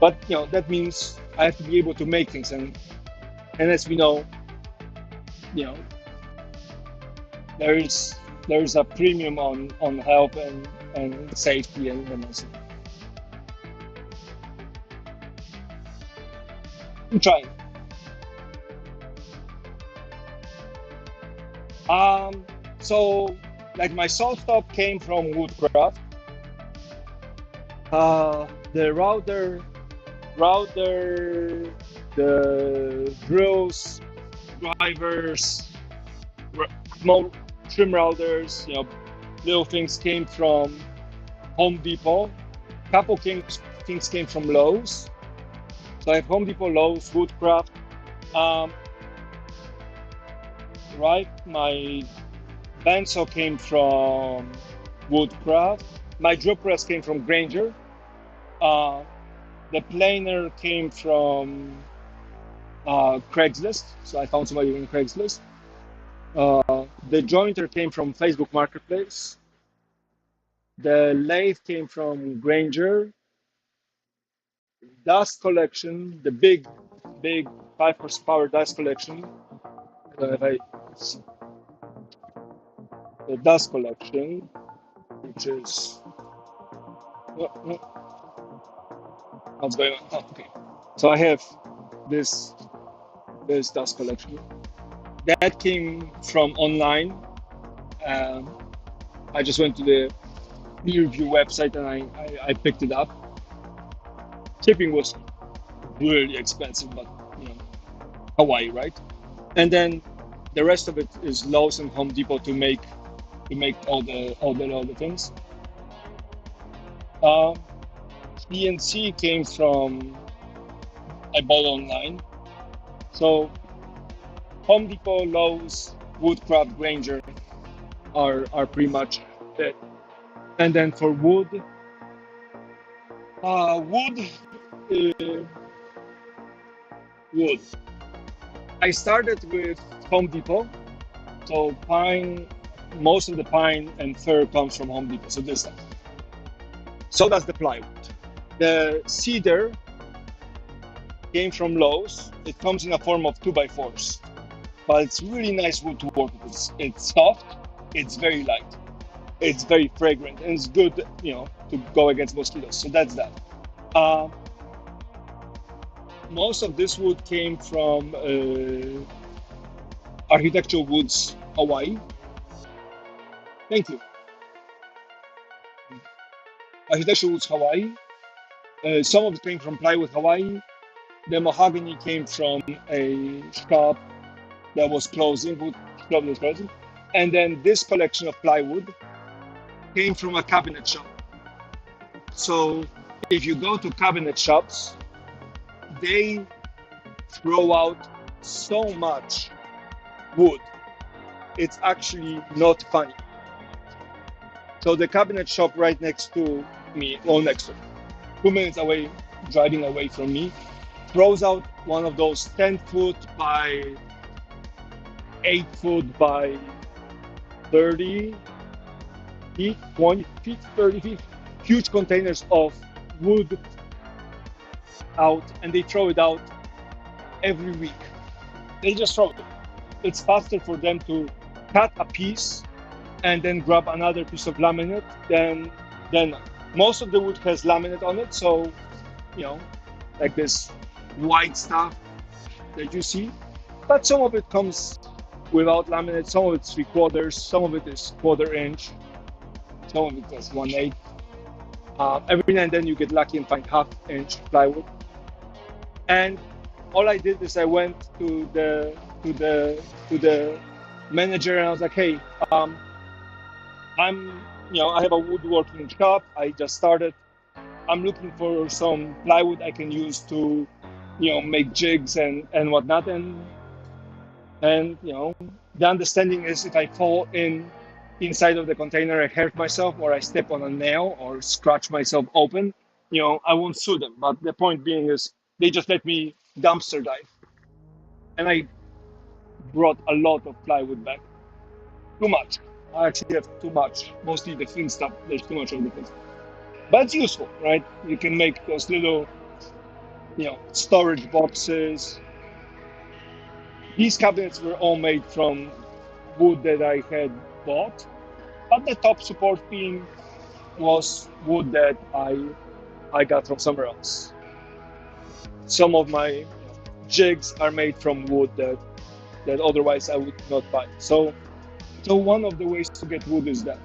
But that means I have to be able to make things, and as we know, there's a premium on health and safety and also. I'm trying. So like my salt stop came from Woodcraft. The router, the drills, drivers, small trim routers, little things came from Home Depot. Couple things came from Lowe's. So I have Home Depot, Lowe's, Woodcraft. Right, my bandsaw came from Woodcraft. My drill press came from Grainger. The planer came from Craigslist. So I found somebody on Craigslist. The jointer came from Facebook Marketplace. The lathe came from Grainger. Dust collection, the big 5 horsepower dust collection. The dust collection, which is what's going on? Oh, okay. So I have this dust collection that came from online. I just went to the peer review website and I picked it up. Shipping was really expensive, but Hawaii, right? And then the rest of it is Lowe's and Home Depot to make all the things. CNC came from, I bought online. So Home Depot, Lowe's, Woodcraft, Grainger are pretty much it. And then for wood, wood. I started with Home Depot. So pine, most of the pine and fir comes from Home Depot. So this stuff. So does the plywood. The cedar came from Lowe's. It comes in a form of 2x4s, but it's really nice wood to work with. It's soft. It's very light. It's very fragrant, and it's good, to go against mosquitoes. So that's that. Most of this wood came from Architectural Woods, Hawaii. Thank you. Architectural Woods, Hawaii. Some of it came from Plywood, Hawaii. The mahogany came from a shop that was closing, and then this collection of plywood came from a cabinet shop. So if you go to cabinet shops, they throw out so much wood. It's actually not funny. So the cabinet shop right next to me, 2 minutes away, driving away from me, throws out one of those 10 foot by 8 foot by 30 feet, 20 feet, 30 feet, huge containers of wood out, and they throw it out every week. They just throw it. It's faster for them to cut a piece and then grab another piece of laminate than most of the wood has laminate on it. So, you know, like this white stuff that you see, but some of it comes without laminate. Some of it's 3/4, some of it is 1/4 inch, some of it is 1/8. Every now and then you get lucky and find 1/2 inch plywood. And all I did is I went to the manager and I was like, hey, I have a woodworking shop. I just started. I'm looking for some plywood I can use to, make jigs and whatnot. And the understanding is if I fall inside of the container, I hurt myself, or I step on a nail or scratch myself open, I won't sue them. But the point being is they just let me dumpster dive, and I brought a lot of plywood back. Too much. I actually have too much. Mostly the thin stuff. There's too much of the thin stuff. But it's useful, right? You can make those little, storage boxes. These cabinets were all made from wood that I had bought, but the top support beam was wood that I got from somewhere else. Some of my jigs are made from wood that otherwise I would not buy. So one of the ways to get wood is that.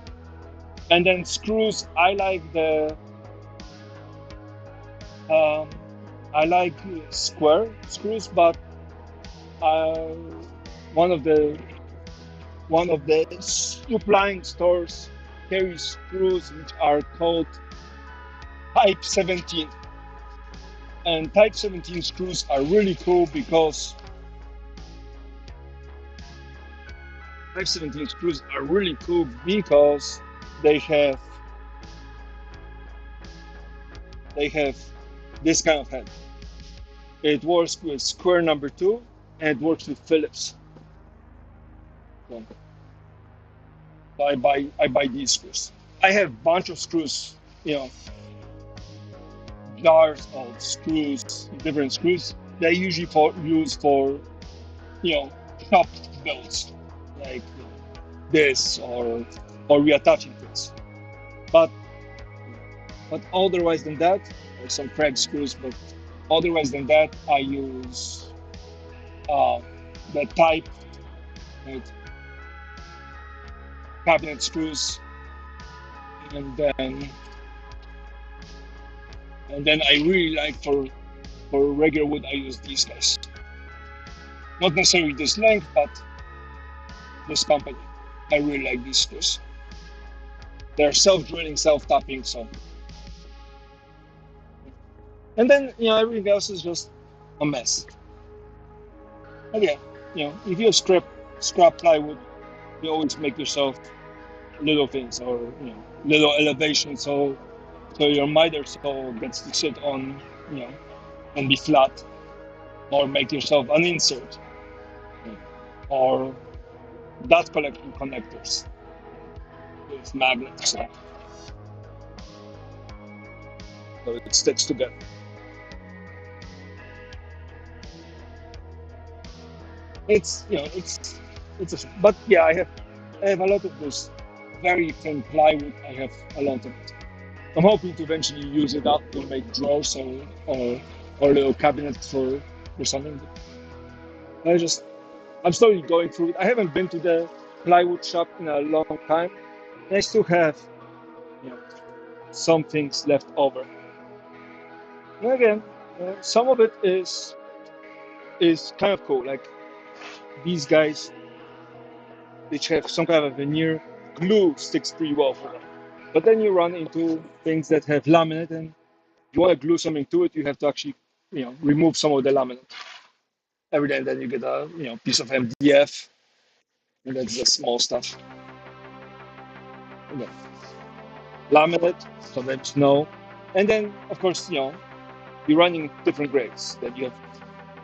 And then screws, I like square screws, but one of the supplying stores carries screws which are called Type 17. And Type 17 screws are really cool because they have this kind of head. It works with square number 2 and it works with Phillips. So I buy these screws. I have a bunch of screws, jars of screws, different screws that I usually use for, shop builds, like this or reattaching things. But otherwise than that, there's some Craig screws, but otherwise than that, I use the Type, right, cabinet screws, and then I really like for regular wood, I use these guys. Not necessarily this length, but this company. I really like these screws. They're self-drilling, self-tapping, so. And then, everything else is just a mess. But yeah, if you have scrap plywood, you always make yourself little things, or, little elevations, so your miter saw gets to sit on, and be flat, or make yourself an insert, or dust collection connectors with magnets, so it sticks together. But yeah, I have a lot of this very thin plywood. I have a lot of it. I'm hoping to eventually use it up to make drawers or little cabinets for something. I'm slowly going through it. I haven't been to the plywood shop in a long time. And I still have, some things left over. And again, some of it is kind of cool. Like these guys, which have some kind of veneer, glue sticks pretty well for them. But then you run into things that have laminate, and you want to glue something to it, you have to actually, remove some of the laminate. Every now and then you get a, piece of MDF, and that's the small stuff. Okay. Laminate, sometimes no. And then, of course, you're running different grades. That you have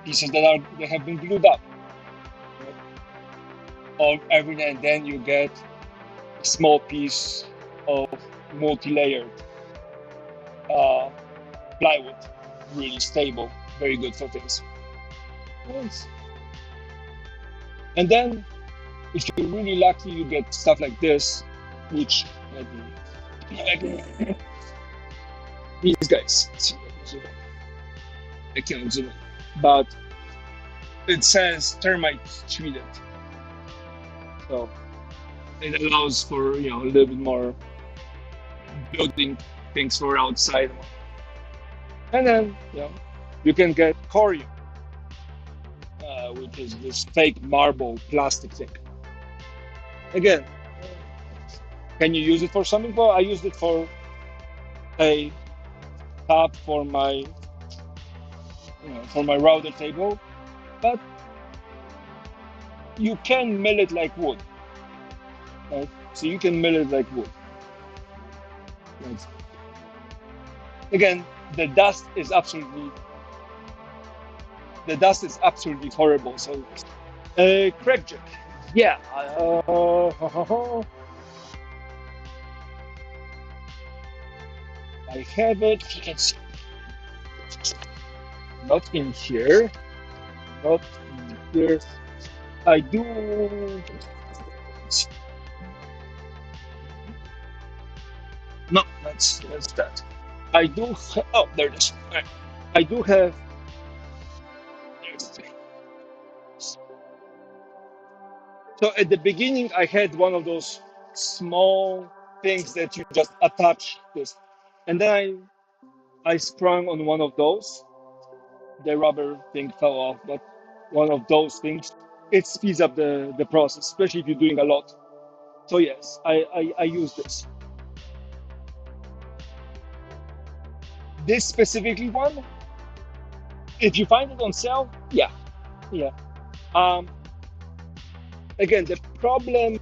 pieces that have been glued up. Right? Or every now and then you get small piece of multi-layered uh, plywood, really stable, very good for things. Nice. And then, if you're really lucky, you get stuff like this, which these guys. I can't zoom in, but it says termite treated, so it allows for a little bit more building things for outside. And then you can get corium, which is this fake marble plastic thing. Again, can you use it for something? Well, I used it for a top for my router table, but you can mill it like wood, right? So you can mill it like wood. Right. Again, the dust is absolutely horrible. So, Craig Jack, yeah. I have it. You can see. Not in here. Not in here. I do. No, that's that. I do. Oh, there it is. Right. I do have. So at the beginning, I had one of those small things that you just attach this, and then I sprung on one of those. The rubber thing fell off, but one of those things, it speeds up the process, especially if you're doing a lot. So yes, I use this. This specifically one, if you find it on sale, yeah. Again, the problem.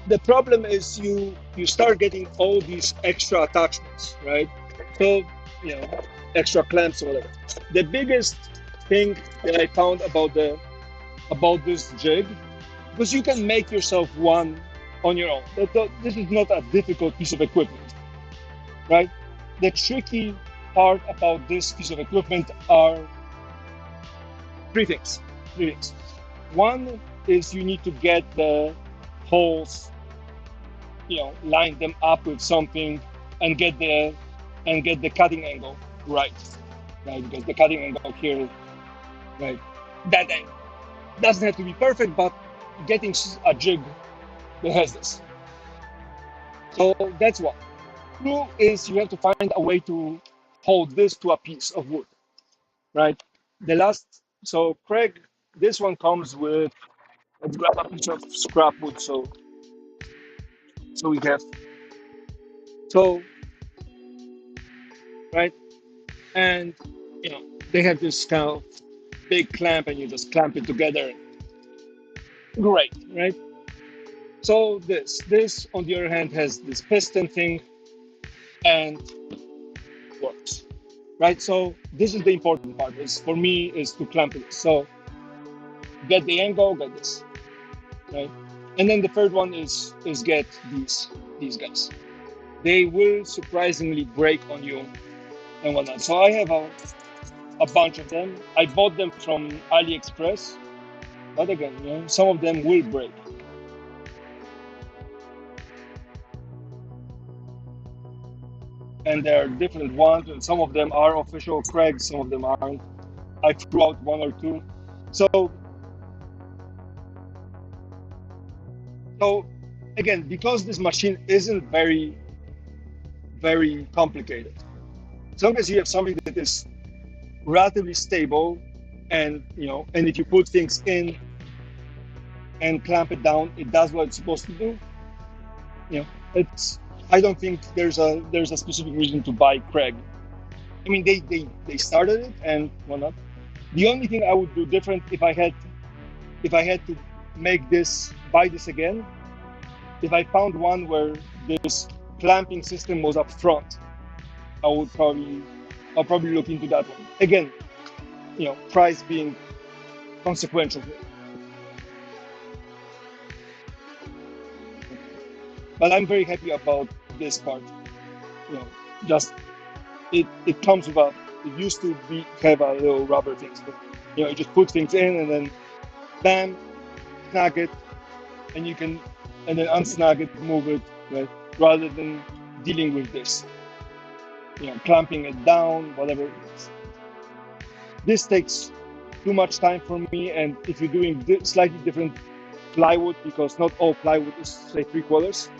The problem is you start getting all these extra attachments, right? So extra clamps or whatever. The biggest thing that I found about this jig, because you can make yourself one on your own. This is not a difficult piece of equipment, right? The tricky part about this piece of equipment are three things. One is you need to get the holes, line them up with something and get the cutting angle right? Because the cutting angle here, right, that angle doesn't have to be perfect, but getting a jig that has this. So that's one. Two is you have to find a way to hold this to a piece of wood, right? So Craig, this one comes with, let's grab a piece of scrap wood so we have, so, right? And, they have this kind of big clamp and you just clamp it together. Great, right? So this on the other hand has this piston thing and works, right? So this is the important part. For me is to clamp it. So get the angle, get this, right? And then the third one is get these guys. They will surprisingly break on you and whatnot. So I have a bunch of them. I bought them from AliExpress, but again, some of them will break. And there are different ones, and some of them are official Craig, some of them aren't. I threw out one or two. So again, because this machine isn't very, very complicated, as long as you have something that is relatively stable, and and if you put things in and clamp it down, it does what it's supposed to do. I don't think there's a specific reason to buy Craig. I mean, they started it and whatnot. The only thing I would do different if I had to buy this again, if I found one where this clamping system was up front, I'll probably look into that one. Again, price being consequential. But I'm very happy about this part. You know, just it comes with a. It used to be have a little rubber things, but you just put things in and then bam, snag it, and you can and then unsnag it, move it, right? Rather than dealing with this, clamping it down, whatever it is. This takes too much time for me, and if you're doing slightly different plywood, because not all plywood is say 3/4.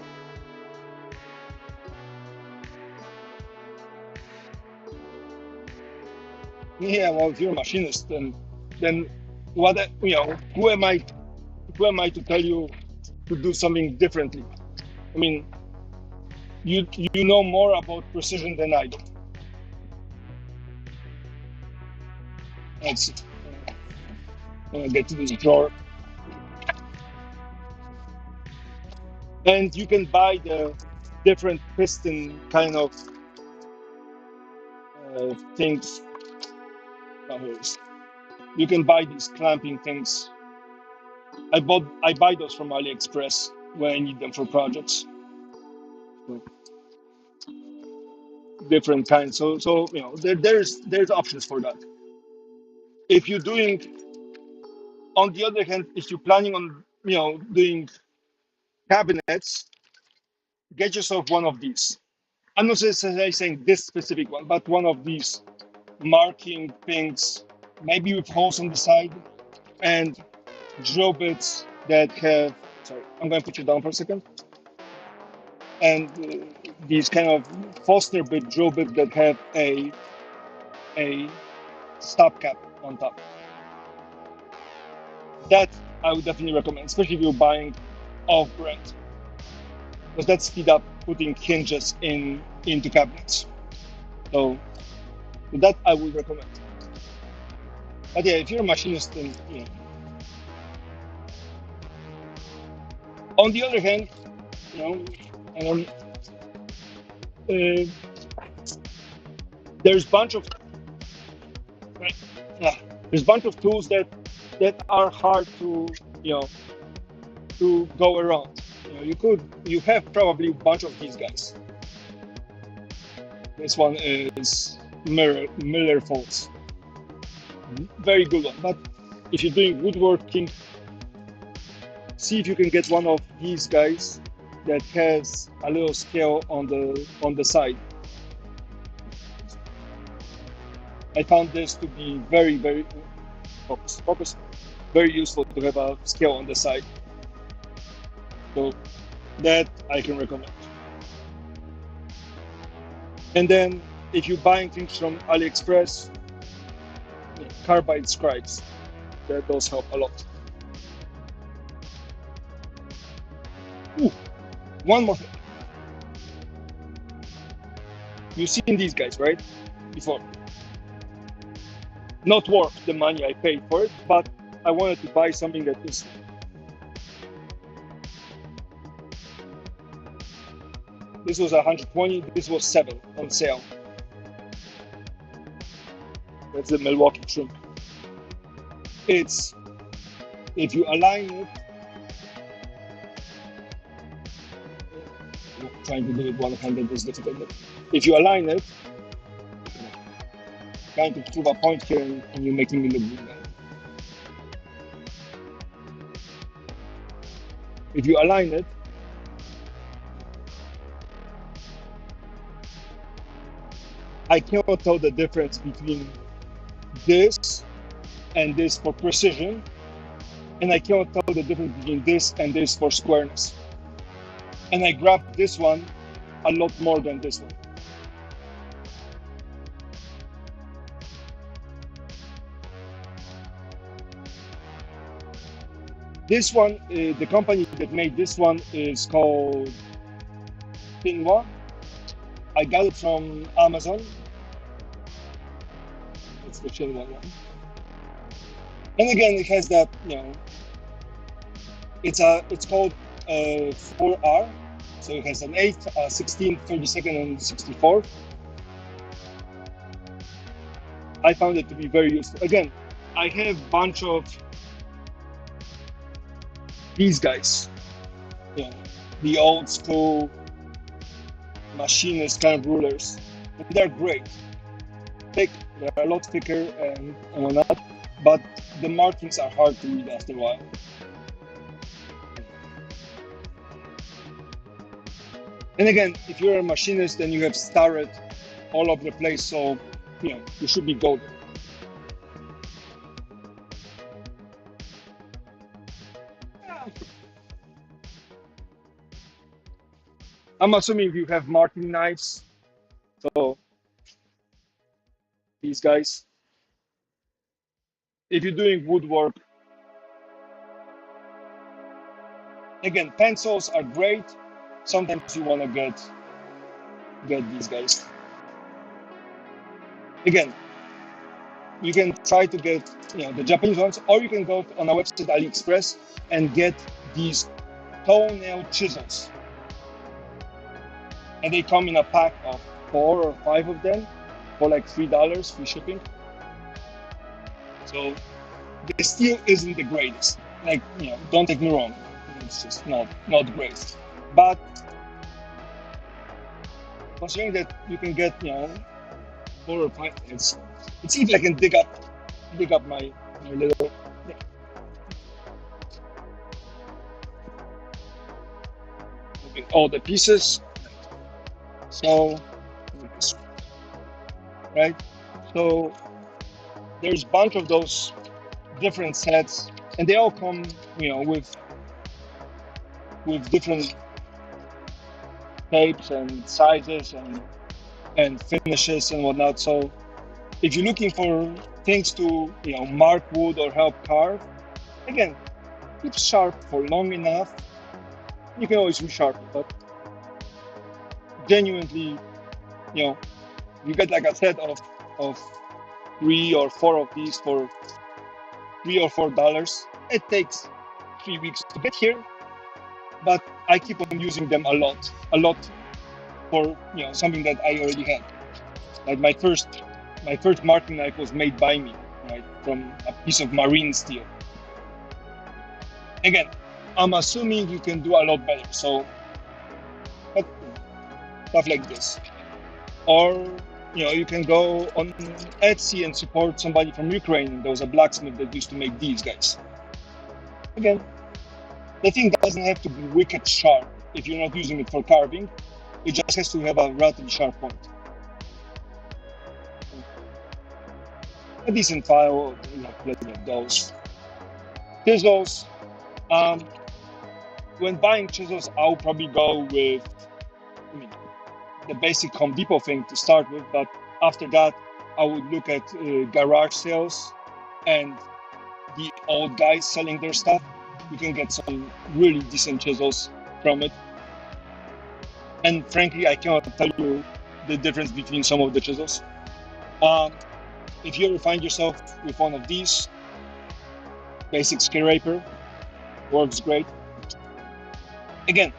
Yeah, well, if you're a machinist, then what who am I? Who am I to tell you to do something differently? I mean, you know more about precision than I do. Let's see. I'm gonna get to this drawer, and you can buy the different piston kind of things. Oh, here it is. You can buy these clamping things. I buy those from AliExpress when I need them for projects. Different kinds. So there's options for that. If you're doing, on the other hand, if you're planning on doing cabinets, get yourself one of these. I'm not necessarily saying this specific one, but one of these marking things, maybe with holes on the side and drill bits that have. Sorry, I'm going to put you down for a second. And these kind of Foster bit drill bits that have a stop cap on top. That I would definitely recommend, especially if you're buying off-brand, because that speed up putting hinges into cabinets. So that I would recommend. But yeah, if you're a machinist, then On the other hand, um, there's bunch of tools that are hard to to go around. You have probably a bunch of these guys. This one is Miller Folds. Very good one. But if you're doing woodworking, see if you can get one of these guys that has a little scale on the side. I found this to be very, very very useful to have a scale on the side. So that I can recommend. And then if you're buying things from AliExpress, carbide scribes, that does help a lot. Ooh, one more thing. You've seen these guys, right? Before. Not worth the money I paid for it, but I wanted to buy something that is. This was 120, this was 7 on sale. That's the Milwaukee trim. It's, if you align it, trying to do it one-handed is difficult, but if you align it, trying to prove a point here and you're making me look good. If you align it, I cannot tell the difference between this and this for precision, and I cannot tell the difference between this and this for squareness. And I grabbed this one a lot more than this one. This one, the company that made this one is called Pinwa. I got it from Amazon. It's the Shinwa one. And again, it has that, it's called 4R. So it has an 8, 16, 32nd, and 64. I found it to be very useful. Again, I have a bunch of these guys, you know, the old school machinist kind of rulers. They're great. Thick, they're a lot thicker and whatnot, but the markings are hard to read after a while. And again, if you're a machinist and you have starred all over the place, so you should be golden. I'm assuming you have marking knives, so these guys. If you're doing woodwork, again, pencils are great. Sometimes you want to get these guys. Again, you can try to get the Japanese ones, or you can go on a website AliExpress and get these toenail chisels, and they come in a pack of 4 or 5 of them for like $3 free shipping. So the steel isn't the greatest. Like, don't take me wrong, it's just not great. But considering that you can get 4 or 5, it's even I can dig up my little. All the pieces. So, right? So there's a bunch of those different sets, and they all come, with different shapes and sizes and finishes and whatnot. So if you're looking for things to, mark wood or help carve, again, keep sharp for long enough. You can always resharpen, but genuinely, you get like a set of 3 or 4 of these for $3 or $4. It takes 3 weeks to get here, but I keep on using them a lot for something that I already had. Like my first marking knife was made by me, right, from a piece of marine steel. Again, I'm assuming you can do a lot better. So, but stuff like this, or you can go on Etsy and support somebody from Ukraine. There was a blacksmith that used to make these guys. Again, the thing doesn't have to be wicked sharp if you're not using it for carving. It just has to have a relatively sharp point. A decent file, plenty of those. Chisels. When buying chisels, I'll probably go with the basic Home Depot thing to start with, but after that, I would look at garage sales and the old guys selling their stuff. You can get some really decent chisels from it. And frankly, I cannot tell you the difference between some of the chisels. If you ever find yourself with one of these, basic scraper works great. Again,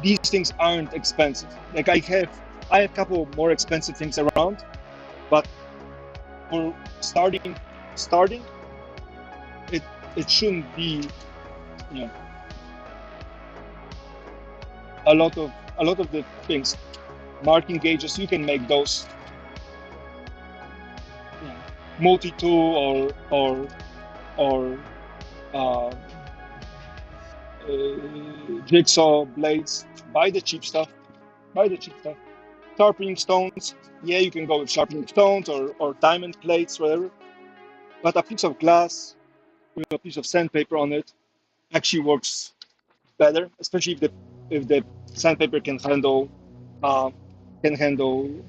these things aren't expensive. Like I have a couple more expensive things around, but for starting, it shouldn't be, a lot of the things. Marking gauges, you can make those, multi-tool or jigsaw blades. Buy the cheap stuff. Sharpening stones, yeah, you can go with sharpening stones or diamond plates, whatever. But a piece of glass with a piece of sandpaper on it actually works better, especially if the sandpaper can handle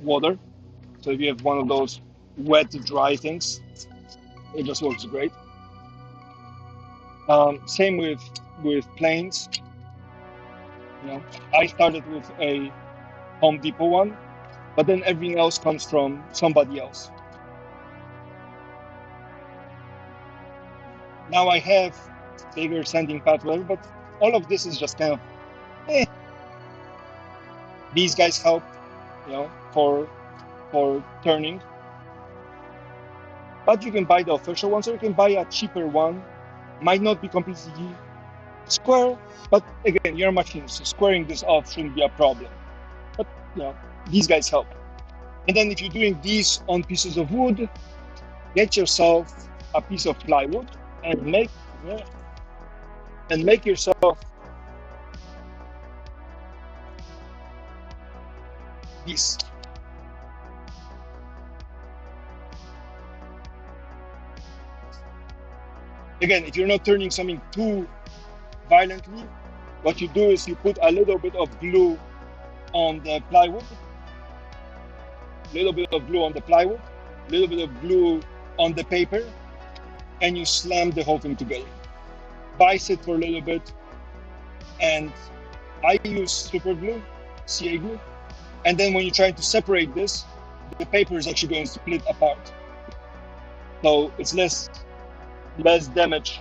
water. So if you have one of those wet dry things, it just works great. Same with planes. I started with a Home Depot one, but then everything else comes from somebody else. Now I have bigger sanding pad, whatever, but all of this is just kind of, These guys help, for turning. But you can buy the official ones, or you can buy a cheaper one. Might not be completely Square, but again, you're a machinist, so squaring this off shouldn't be a problem. But you know, these guys help. And then if you're doing these on pieces of wood, get yourself a piece of plywood and make yourself these. Again, if you're not turning something too violently, what you do is you put a little bit of glue on the plywood, a little bit of glue on the plywood, a little bit of glue on the paper, and you slam the whole thing together. Bice it for a little bit, and I use super glue, CA glue, and then when you're trying to separate this, the paper is actually going to split apart. So it's less damage,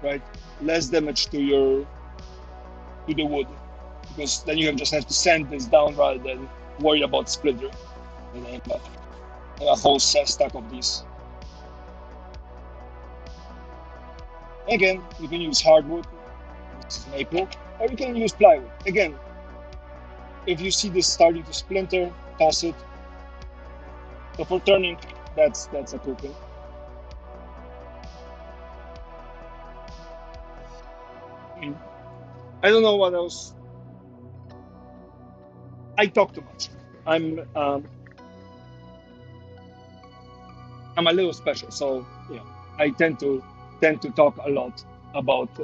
right? Less damage to the wood, because then you just have to sand this down rather than worry about splitter. And I have a whole stack of these. Again, you can use hardwood, this is maple, or you can use plywood. Again, if you see this starting to splinter, toss it. So for turning, that's a cool thing. I don't know what else. I talk too much. I'm a little special, so yeah, I tend to talk a lot about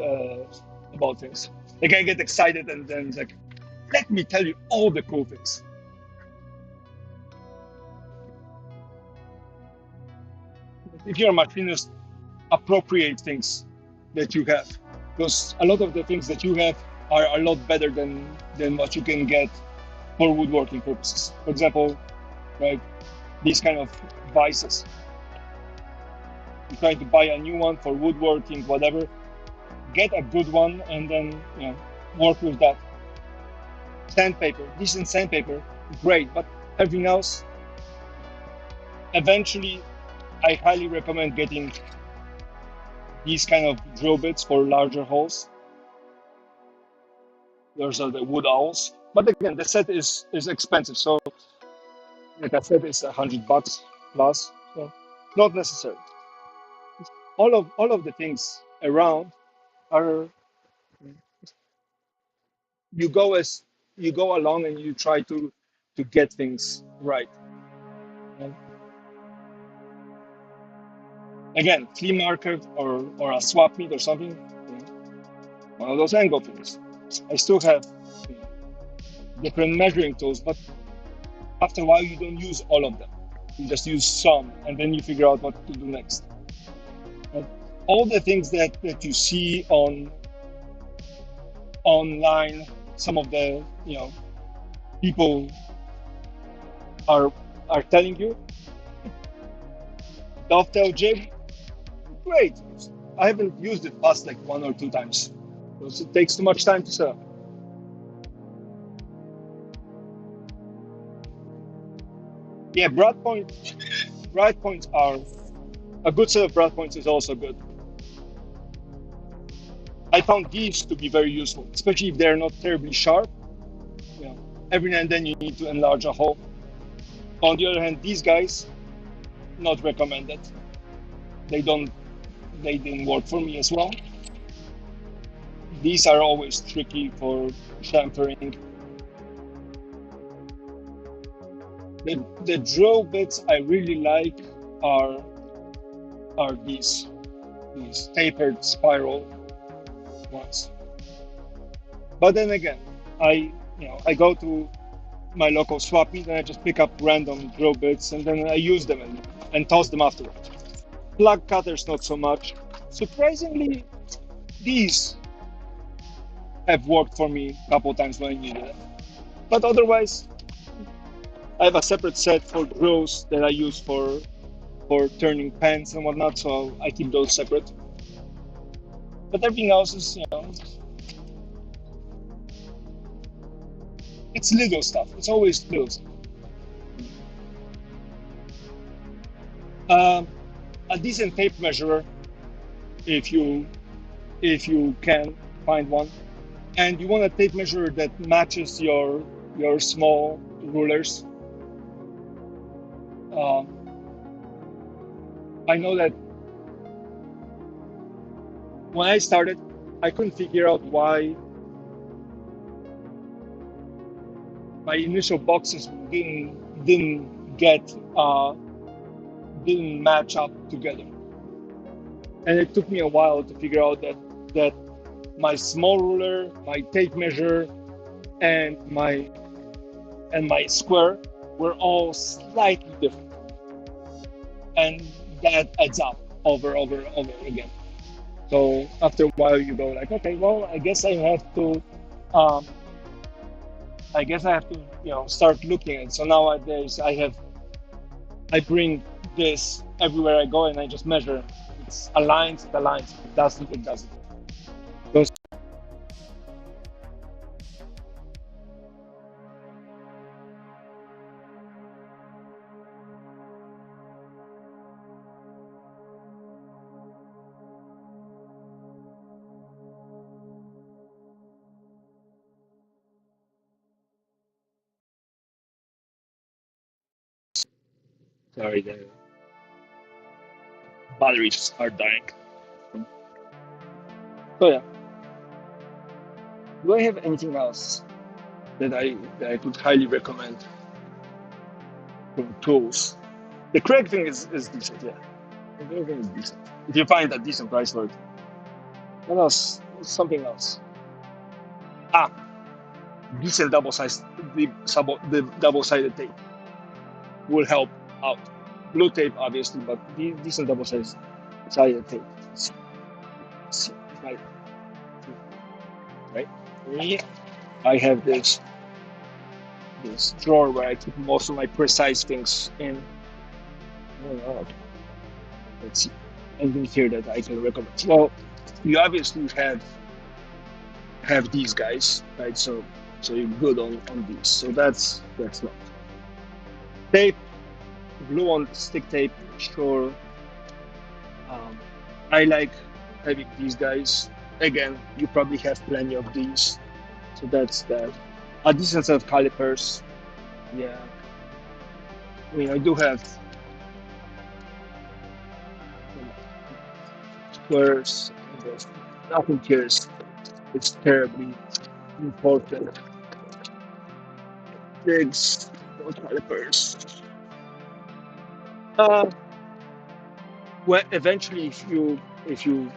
things. Like I get excited and then it's like, let me tell you all the cool things. If you're a machinist, appropriate things that you have, because a lot of the things that you have are a lot better than what you can get for woodworking purposes. For example, right, these kind of vices. You're trying to buy a new one for woodworking, whatever. Get a good one and then work with that. Sandpaper, decent sandpaper, great, but everything else, eventually, I highly recommend getting these kind of drill bits for larger holes. Those are the wood owls. But again, the set is expensive. So, like I said, it's $100 plus. So, not necessary. All of the things around are you go along and you try to get things right. And again, flea market or a swap meet or something, one of those angle things. I still have different measuring tools, but after a while you don't use all of them. You just use some, and then you figure out what to do next. And all the things that you see online, some of the people are telling you, dovetail jig, great. I haven't used it past like 1 or 2 times because it takes too much time to set up. Yeah, brad points are a good set of brad points is also good. I found these to be very useful, especially if they're not terribly sharp. Every now and then you need to enlarge a hole. On the other hand, these guys, not recommended. They didn't work for me as well. These are always tricky for chamfering. The drill bits I really like are these tapered spiral ones. But then again, I go to my local swap meet and I just pick up random drill bits and then I use them and toss them afterwards. Plug cutters, not so much. Surprisingly, these have worked for me a couple times when I needed them. But otherwise, I have a separate set for drills that I use for turning pens and whatnot, so I keep those separate. But everything else is, it's little stuff. It's always little stuff. A decent tape measure, if you can, find one, and you want a tape measure that matches your small rulers. Um, I know that when I started, I couldn't figure out why my initial boxes didn't get didn't match up together, and it took me a while to figure out that my small ruler, my tape measure, and my square were all slightly different, and that adds up over again. So after a while, you go like, okay, well, um, I guess I have to, start looking at it. So nowadays, I bring this everywhere I go, and I just measure. It's aligns, it aligns. If it doesn't, it doesn't. Those, sorry, the batteries are dying. So yeah, do I have anything else that I could highly recommend from tools? The Craig thing is decent, yeah. The Craig thing is decent. If you find a decent price for it. What else? Something else. Ah, decent the double-sided tape will help out. Blue tape, obviously, but decent double-sided tape. Let's see. Right. Right. Yeah. I have this drawer where I keep most of my precise things in. Oh, let's see. Anything here that I can recommend? Well, you obviously have these guys, right? So you're good on these. So that's not tape. Glue on stick tape, sure. Um, I like having these guys. Again, you probably have plenty of these, so that's that. A decent set of calipers, yeah. I mean, I do have some squares. But nothing here is terribly important. Jigs, no calipers. Uh, well, eventually, if you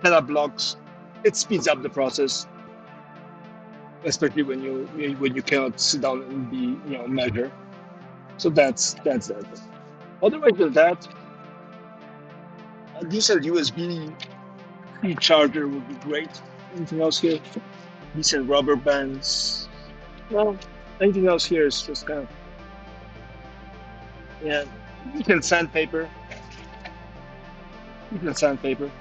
set up blocks, it speeds up the process, especially when you cannot sit down and be measure. So that's that. Otherwise than that, a decent USB-C charger would be great. Anything else here? Decent rubber bands. Well, anything else here is just kind of yeah. You can sandpaper. You can sandpaper.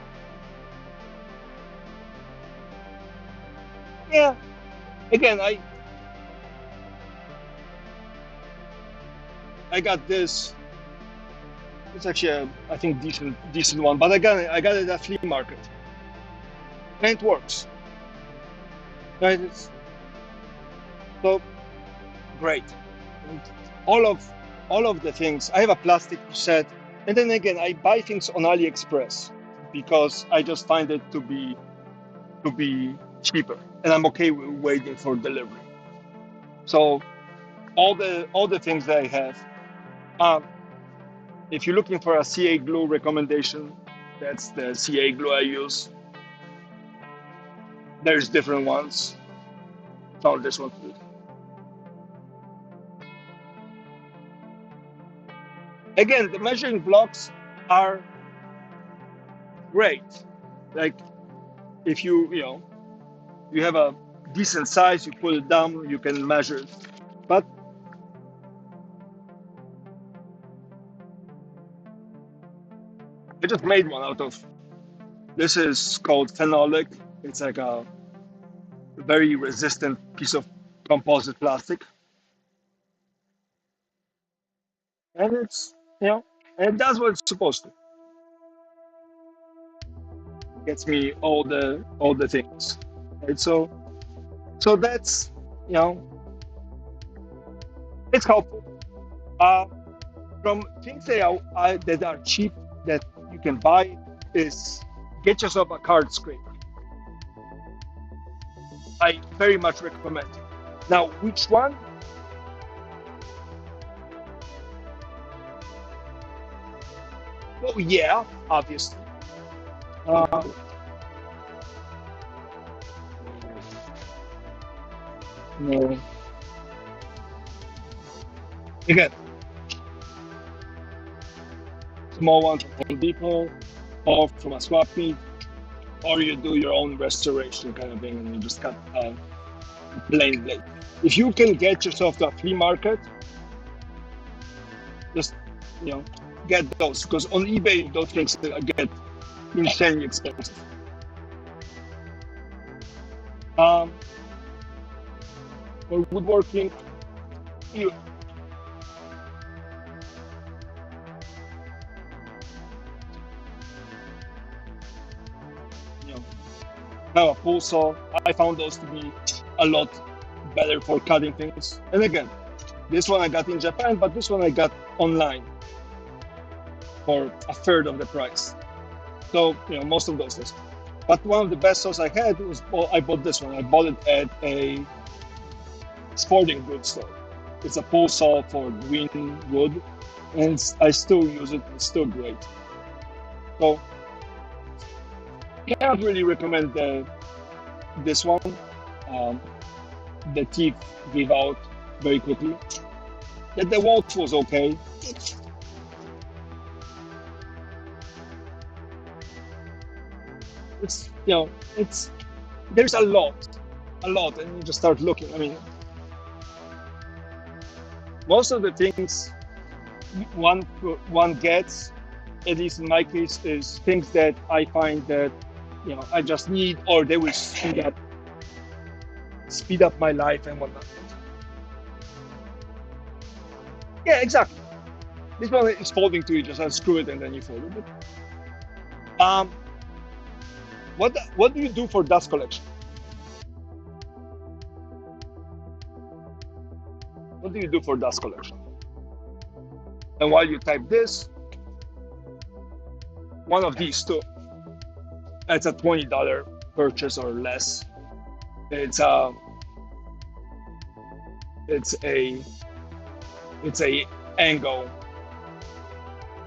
Yeah. Again, I got this. It's actually I think decent one, but I got it at flea market, and it works. Right? It's so great. And all of all of the things. I have a plastic set, and then again, I buy things on AliExpress because I just find it to be cheaper, and I'm okay with waiting for delivery. So all the things that I have. Um, if you're looking for a CA glue recommendation, that's the CA glue I use. There's different ones. Found this one too. Again, the measuring blocks are great. Like if you have a decent size, you put it down, you can measure it. But I just made one out of this is called phenolic. It's like a very resistant piece of composite plastic, and and it does what it's supposed to. gets me all the things. Right? So that's, you know, it's helpful. Uh, from things that are cheap that you can buy is get yourself a card scraper. I very much recommend. Now, which one? Oh yeah, obviously. Uh, no. Again, small one from Home Depot, or from a swap meet, or you do your own restoration kind of thing, and you just cut a plain blade. If you can get yourself to a flea market, just, you know, get those, because on eBay those things get insanely expensive. Um, for woodworking, you you know have a pull saw. I found those to be a lot better for cutting things. And again, this one I got in Japan, but this one I got online for a third of the price. So, most of those things. But one of the best saws I had was, well, I bought this one. I bought it at a sporting goods store. It's a pull saw for green wood, and I still use it. It's still great. So, can't really recommend this one. Um, the teeth give out very quickly. The watch was okay. It's there's a lot, and you just start looking. I mean, most of the things one gets, at least in my case, is things that I find that I just need, or they will speed up my life and whatnot. Yeah, exactly. This one is folding too. You just unscrew it and then you fold it. What do you do for dust collection? What do you do for dust collection? And while you type this, one of these two. It's a $20 purchase or less. It's a it's a angle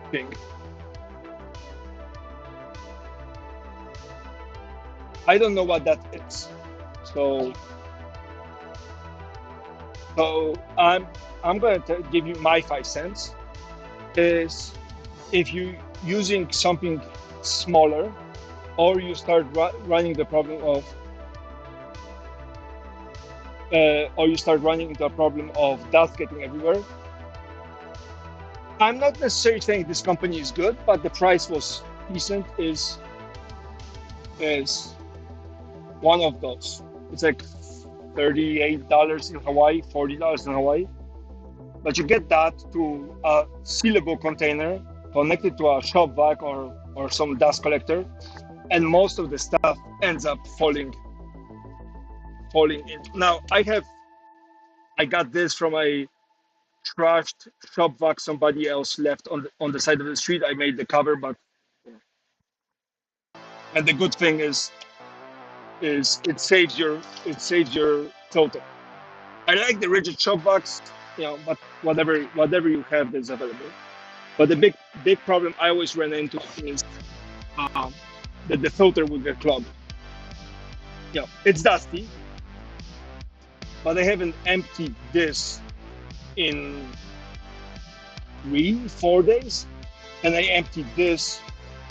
thing. I don't know what that is. So I'm going to give you my 5 cents. Is if you using something smaller, or you start running the problem of, or you start running into a problem of dust getting everywhere. I'm not necessarily saying this company is good, but the price was decent. Is one of those. It's like $38 in Hawaii, $40 in Hawaii. But you get that to a sealable container connected to a shop vac or some dust collector, and most of the stuff ends up falling in. Now I got this from a trashed shop vac somebody else left on the side of the street. I made the cover, and the good thing is it saves your total. I like the rigid shop vacs, but whatever you have that's available. But the big problem I always ran into is that the filter would get clogged. It's dusty, but I haven't emptied this in 3-4 days, and I emptied this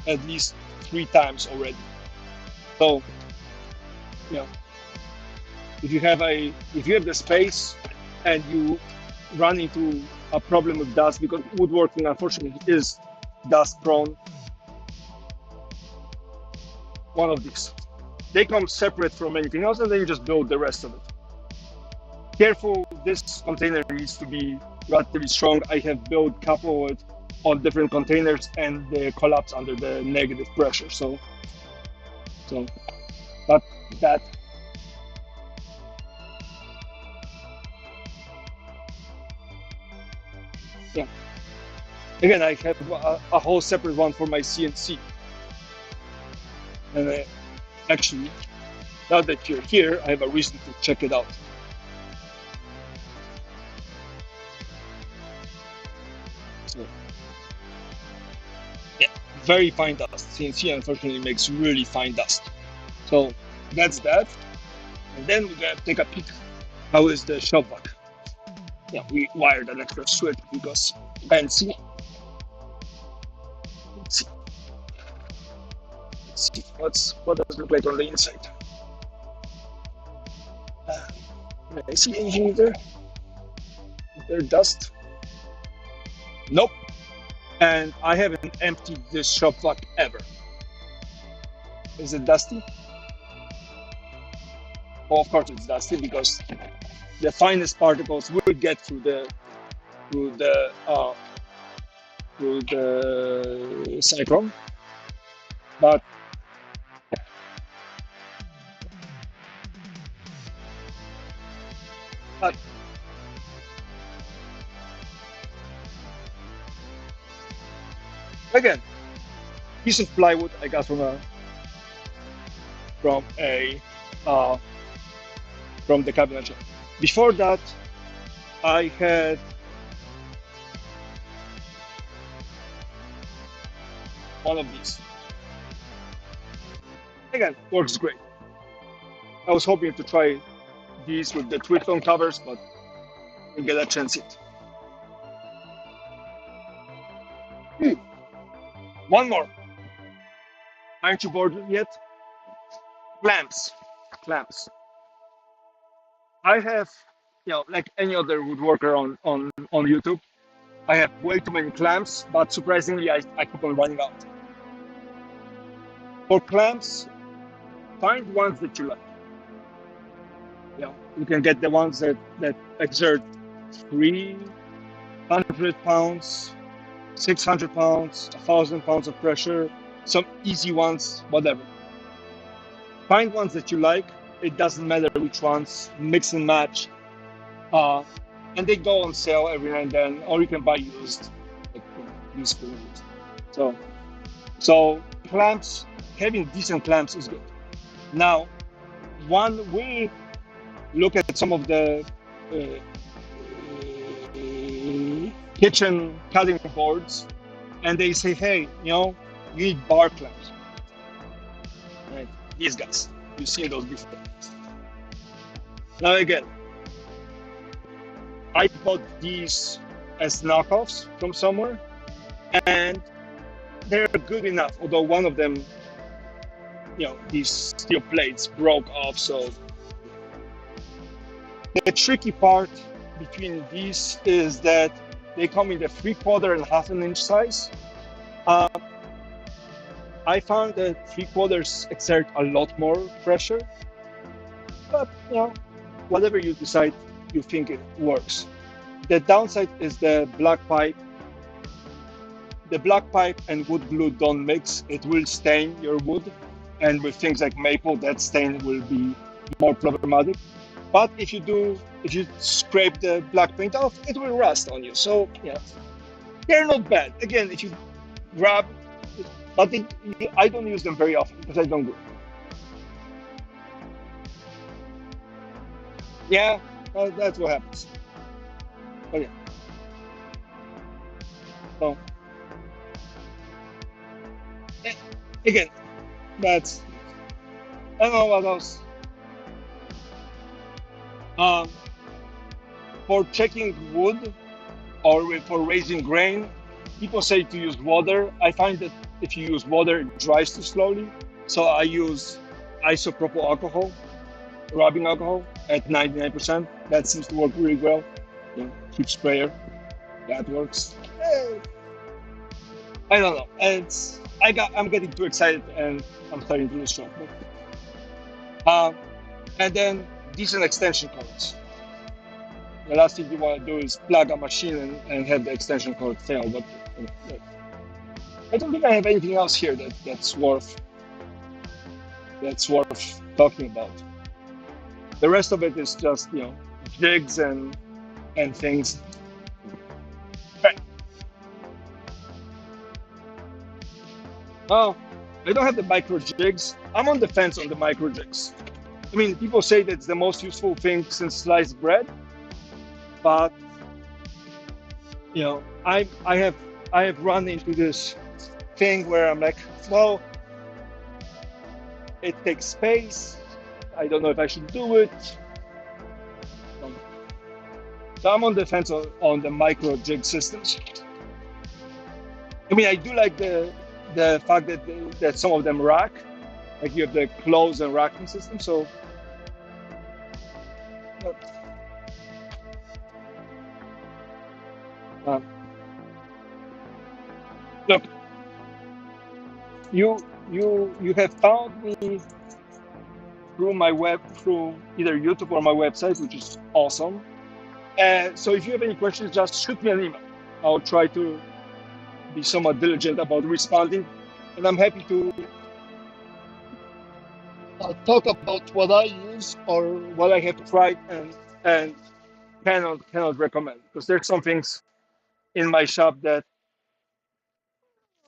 at least 3 times already. So, if you have the space and you run into a problem with dust, because woodworking unfortunately is dust prone, one of these. They come separate from anything else, and then you just build the rest of it. Careful, this container needs to be relatively strong. I have built a couple of it on different containers, and they collapse under the negative pressure. So So, but that yeah. Again, I have a whole separate one for my CNC, and actually, now that you're here, I have a reason to check it out. So, yeah, very fine dust. CNC unfortunately makes really fine dust. So that's that. And then we're gonna take a peek. How is the shop vac? Yeah, we wired an extra switch because fancy. Let's see. Let's see. What does it look like on the inside? I see anything there? Is there dust? Nope. And I haven't emptied this shop vac ever. Is it dusty? Well, of course it's dusty because the finest particles will get through the cyclone. But but again, piece of plywood I got from a uh, from the cabinet shop. Before that, I had one of these. Again, works great. I was hoping to try these with the twist on covers, but didn't get a chance yet. One more. Aren't you bored yet? Clamps. Clamps. I have, like any other woodworker on YouTube, I have way too many clamps, but surprisingly, I keep on running out. For clamps, find ones that you like. You can get the ones that exert 300 pounds, 600 pounds, 1,000 pounds of pressure, some easy ones, whatever. Find ones that you like. It doesn't matter which ones, mix and match. And they go on sale every now and then, or you can buy used, like useful ones. So clamps, having decent clamps is good. Now, one we look at some of the kitchen cutting boards, and they say, hey, you need bar clamps. Right? These guys, you've seen those before. Now again, I bought these as knockoffs from somewhere, and they're good enough. Although one of them, these steel plates broke off. So the tricky part between these is that they come in the 3/4 and 1/2 inch size. I found that 3/4 exert a lot more pressure, but whatever you decide, you think it works. The downside is the black pipe. The black pipe and wood glue don't mix. It will stain your wood, and with things like maple, that stain will be more problematic. But if you scrape the black paint off, it will rust on you. So they're not bad. Again, if you grab, but I don't use them very often because I don't glue. Yeah, that's what happens. But yeah. So again, that's I don't know what else. For checking wood or for raising grain, people say to use water. I find that if you use water, it dries too slowly. So I use isopropyl alcohol, rubbing alcohol at 99%. That seems to work really well. Cheap sprayer, that works. I don't know. I'm getting too excited and I'm starting to lose track. And then decent extension cords. The last thing you want to do is plug a machine and have the extension cord fail. But I don't think I have anything else here that's worth that's worth talking about. The rest of it is just, jigs and things. Right. Oh, I don't have the micro jigs. I'm on the fence on the micro jigs. I mean, people say that's the most useful thing since sliced bread, but I have run into this thing where I'm like, well, it takes space. I don't know if I should do it. So I'm on the fence on the micro jig systems. I mean, I do like the fact that some of them rack, like you have the close and racking system. So, uh, look, you have found me through either YouTube or my website, which is awesome. And so, if you have any questions, just shoot me an email. I'll try to be somewhat diligent about responding, and I'm happy to talk about what I use or what I have tried and cannot recommend, because there's some things in my shop that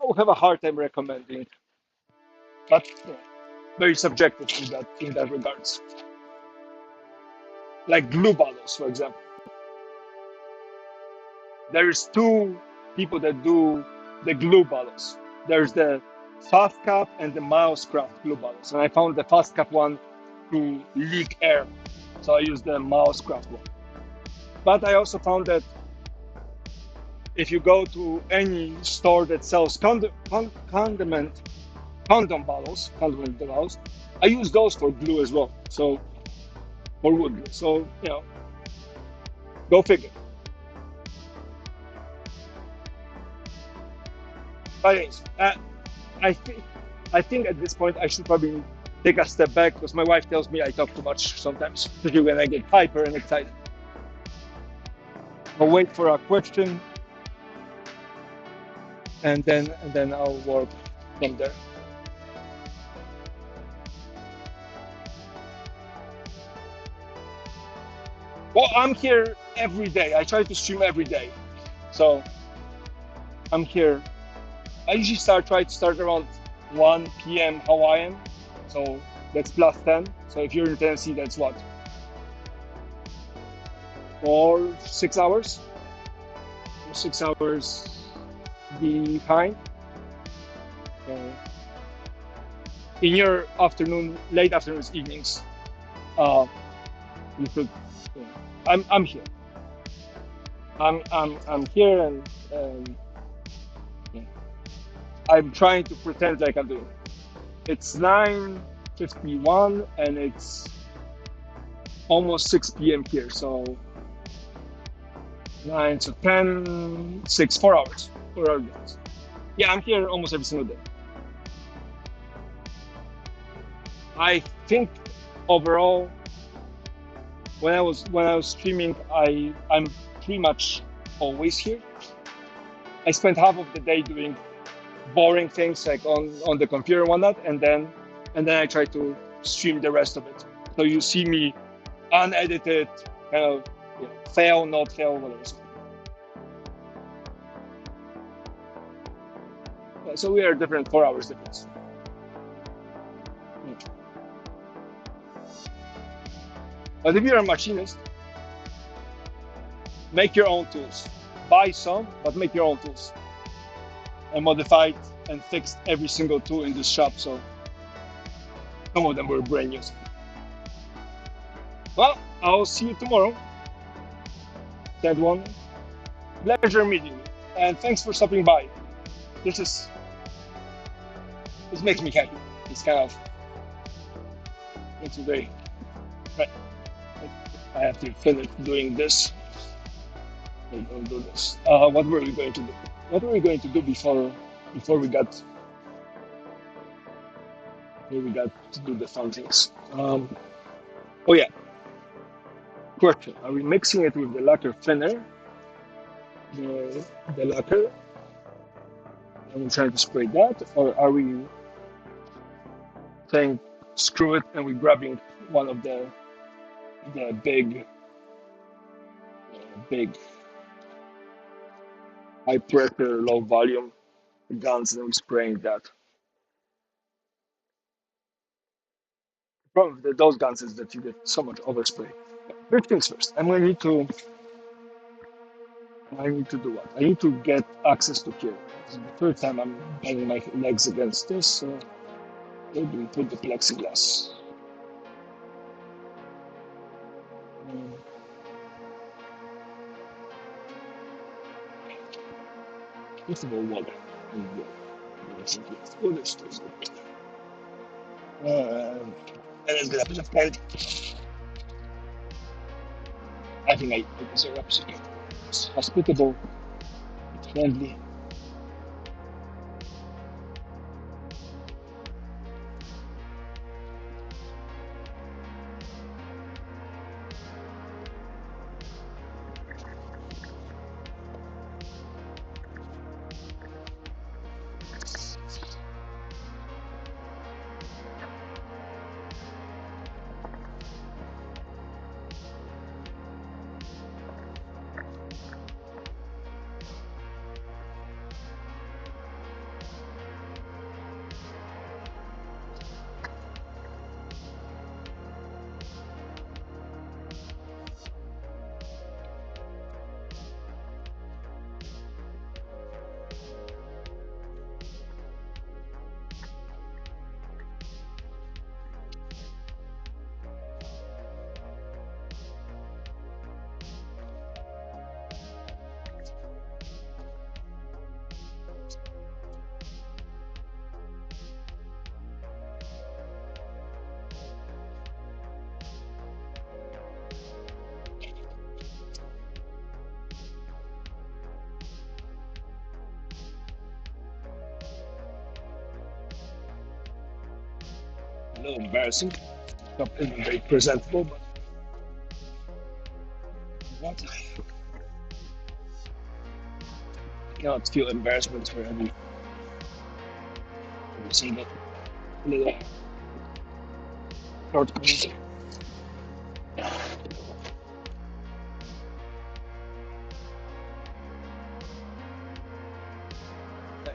I will have a hard time recommending, but very subjective in that regards. Like glue bottles, for example. There's two people that do the glue bottles. There's the fast cap and the mousecraft glue bottles, and I found the fast cap one to leak air, so I use the mousecraft one. But I also found that if you go to any store that sells condom bottles, I use those for glue as well. So for wood glue. So go figure. But anyways, I think at this point I should probably take a step back, because my wife tells me I talk too much sometimes, especially when I get hyper and excited. I'll wait for a question, and then I'll work from there. Well, I'm here every day. I try to stream every day, so I'm here. I usually try to start around 1 p.m. Hawaiian, so that's plus 10. So if you're in Tennessee, that's what, 6 hours, 6 hours behind. In your late afternoons, evenings, you could. I'm here. I'm here, and yeah, I'm trying to pretend like I'm doing it. It's 9:51 and it's almost 6 p.m. here. So 9 to 10, 6, 4 hours. 4 hours. Yeah, I'm here almost every single day. I think overall, when I was streaming, I'm pretty much always here. I spent half of the day doing boring things like on the computer and whatnot, and then I try to stream the rest of it. So you see me unedited, kind of fail, not fail, whatever. So we are different, 4 hours difference. But if you're a machinist, make your own tools. Buy some, but make your own tools. I modified and fixed every single tool in this shop, so some of them were brand new. Well, I'll see you tomorrow. That one. Pleasure meeting you, and thanks for stopping by. This makes me happy. It's kind of makes me very. Right. I have to finish doing this. Don't do this. What were we going to do? What were we going to do before we got to do the fun things? Oh yeah. Question: are we mixing it with the lacquer thinner? The lacquer. Are we trying to spray that, or are we saying screw it, and we're grabbing one of the big high pressure, low volume guns, and we're spraying that. The problem with those guns is that you get so much overspray. First things first, I need to do what? I need to get access to here. This is the third time I'm banging my legs against this, so where do we put the plexiglass? Mm, First of all, water. And yes, water is good. And it's gonna be a plenty. I think I deserve absolutely. It's hospitable, it's friendly. A little embarrassing. Not even very presentable, but what? I cannot feel embarrassment for every single little shortcoming.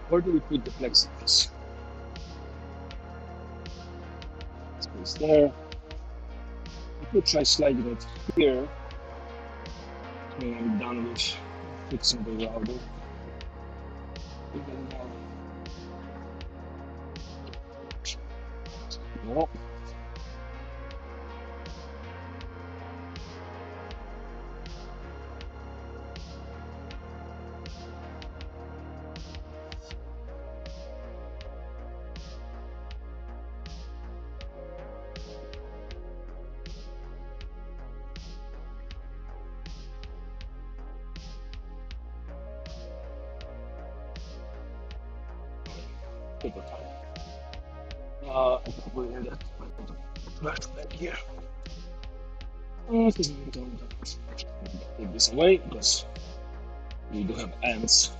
Where do we put the plexiglass? It's there. I could try sliding it here. When I'm done with fixing the router. Even now. No. Take your time. I can put in that left back here. Take this away because we do have ants.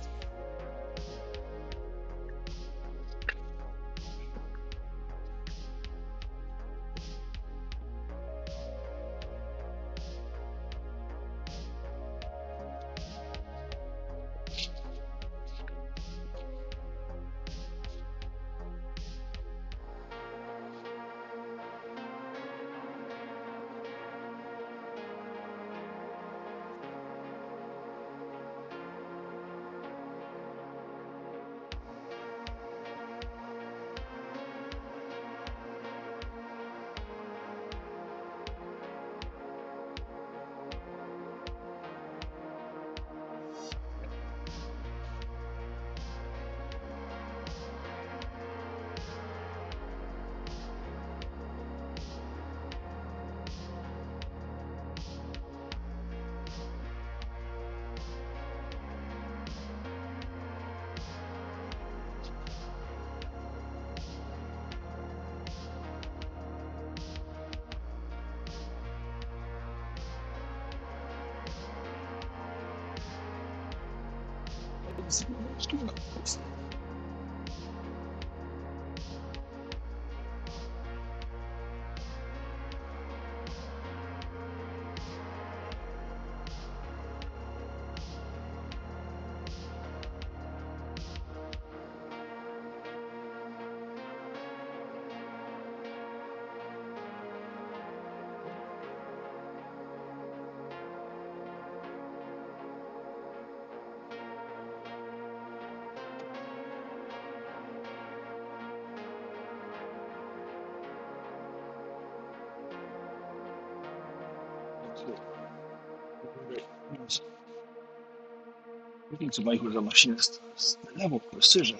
Looking to make with a machinist, the level of precision.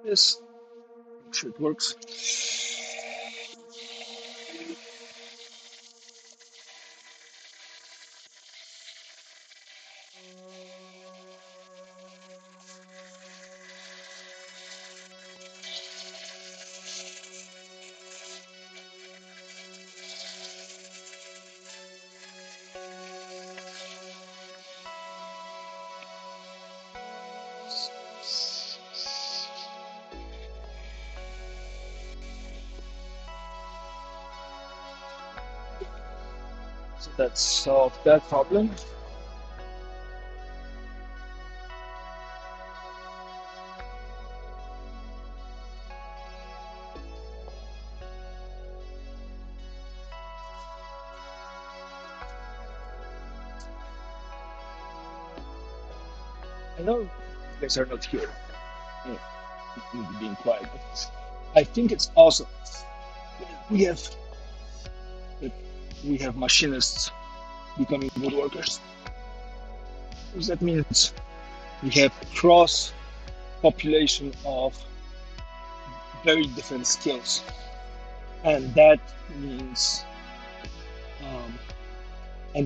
This, make sure it works. So that solved that problem. I know you guys are not here, being quiet, but I think it's awesome. We have we have machinists becoming woodworkers. Because that means we have cross population of very different skills, and um,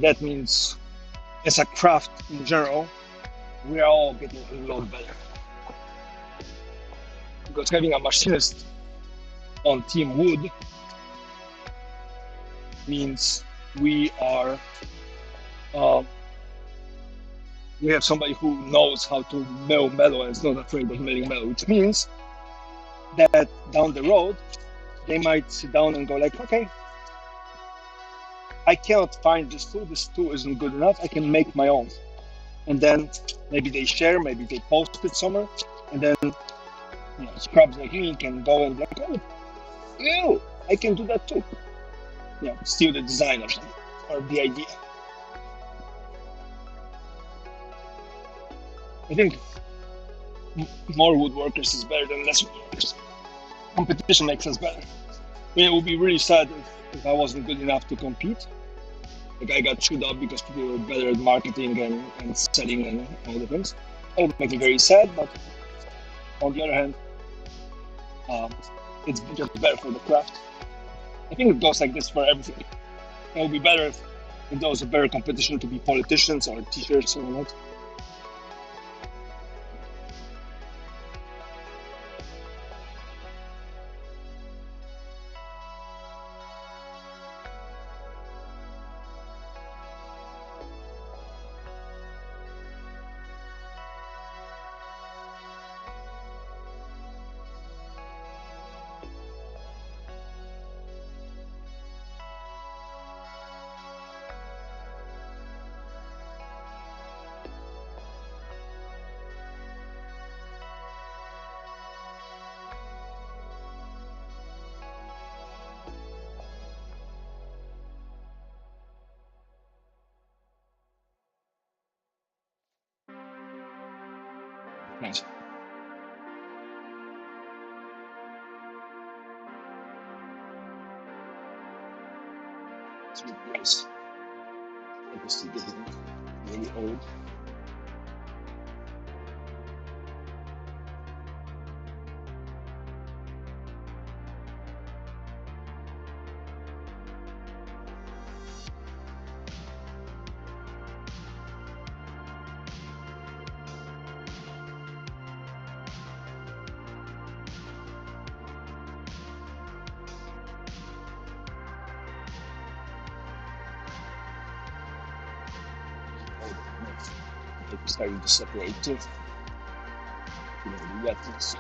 that means as a craft in general, we are all getting a lot better. Because having a machinist on Team Wood means we are we have somebody who knows how to mill metal and is not afraid of milling metal, which means that down the road they might sit down and go like, okay, I cannot find this tool. This tool isn't good enough. I can make my own. And then maybe they share, maybe they post it somewhere, and then scrubs like me can go and be like, oh, ew, I can do that too. Steal the design or something, or the idea. I think more woodworkers is better than less woodworkers. Competition makes us better. I mean, it would be really sad if I wasn't good enough to compete. Like I got chewed up because people were better at marketing and selling and all the things. That would make me very sad, but on the other hand, it's just better for the craft. I think it goes like this for everything. It would be better if there was a better competition to be politicians or teachers or not. Nice. It's really nice. I guess it's getting really old. It's starting to separate too. The wetness.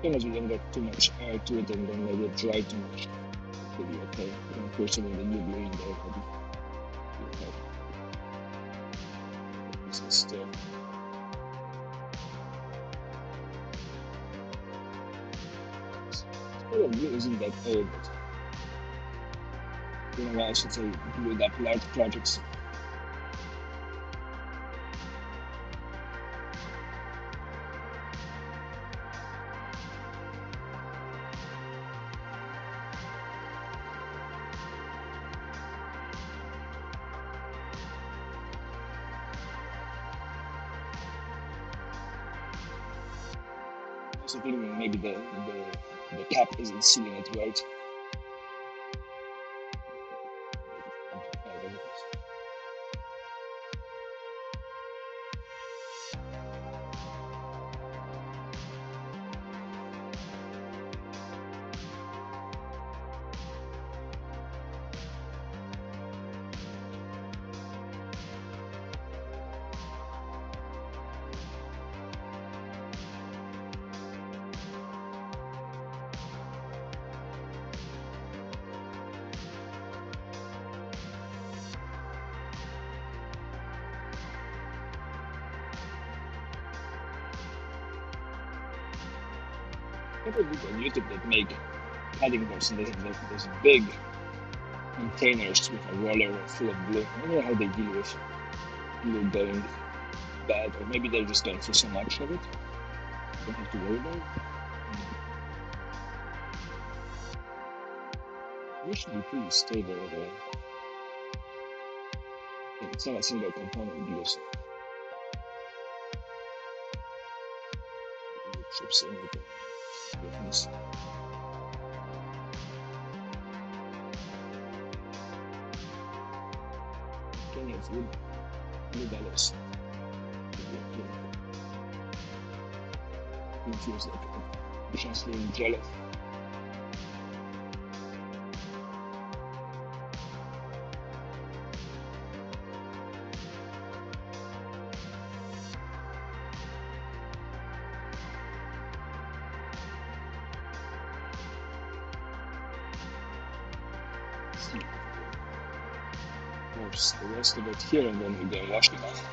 As long as we don't get too much air to it and don't let it dry too much, it'll be okay. And of course, when the new blue in there, it'll be okay. This is still. Well, blue isn't that old, but you know what I should say, blue that large projects. I also think maybe the cap isn't sealing it right. People on YouTube that make padding boards and they have those big containers with a roller full of glue. I don't know how they deal with glue going bad, or maybe they're just going through so much of it. Don't have to worry about it. Usually pretty stable overall. It's not a single component glue, so it chips in with the difference. Plenty of wood, $100. It feels like a translucent jello. Pours the rest of it here and then we go wash it off.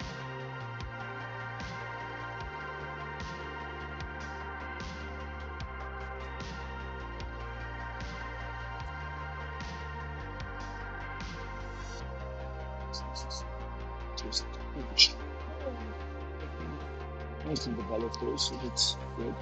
Just push. Most of the ball of those, so it's good.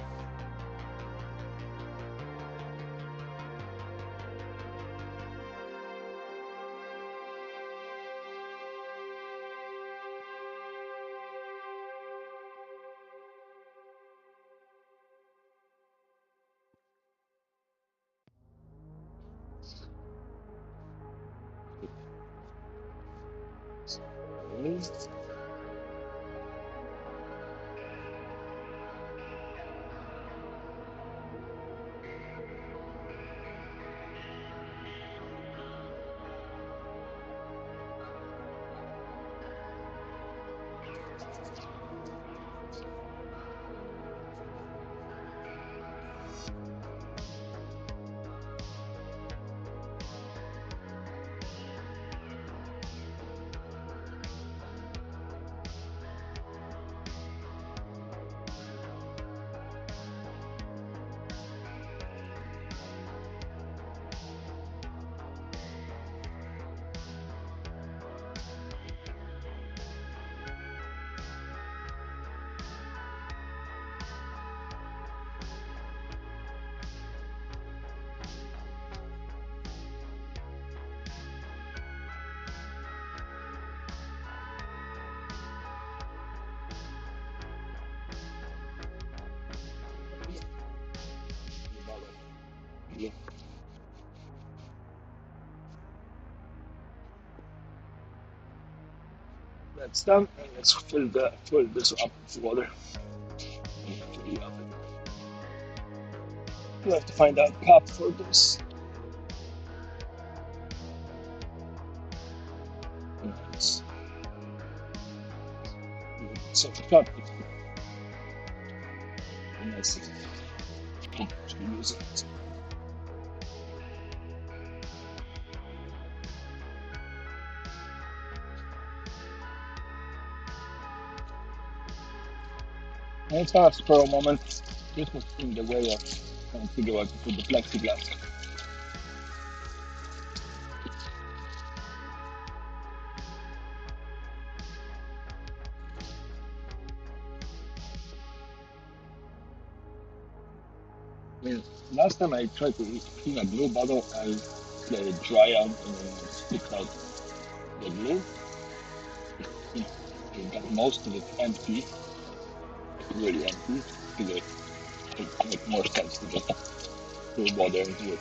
Yeah. That's done, and let's fill this up with water. We'll have to find a cup for this. So the cup. Nice. to use it. And fast for a moment. This was in the way of trying to figure out to put the plexiglass. I mean, last time I tried to clean a glue bottle, I let it dry out and then spit out the glue. You got most of it empty, really empty, because it makes more sense to just pour water into it.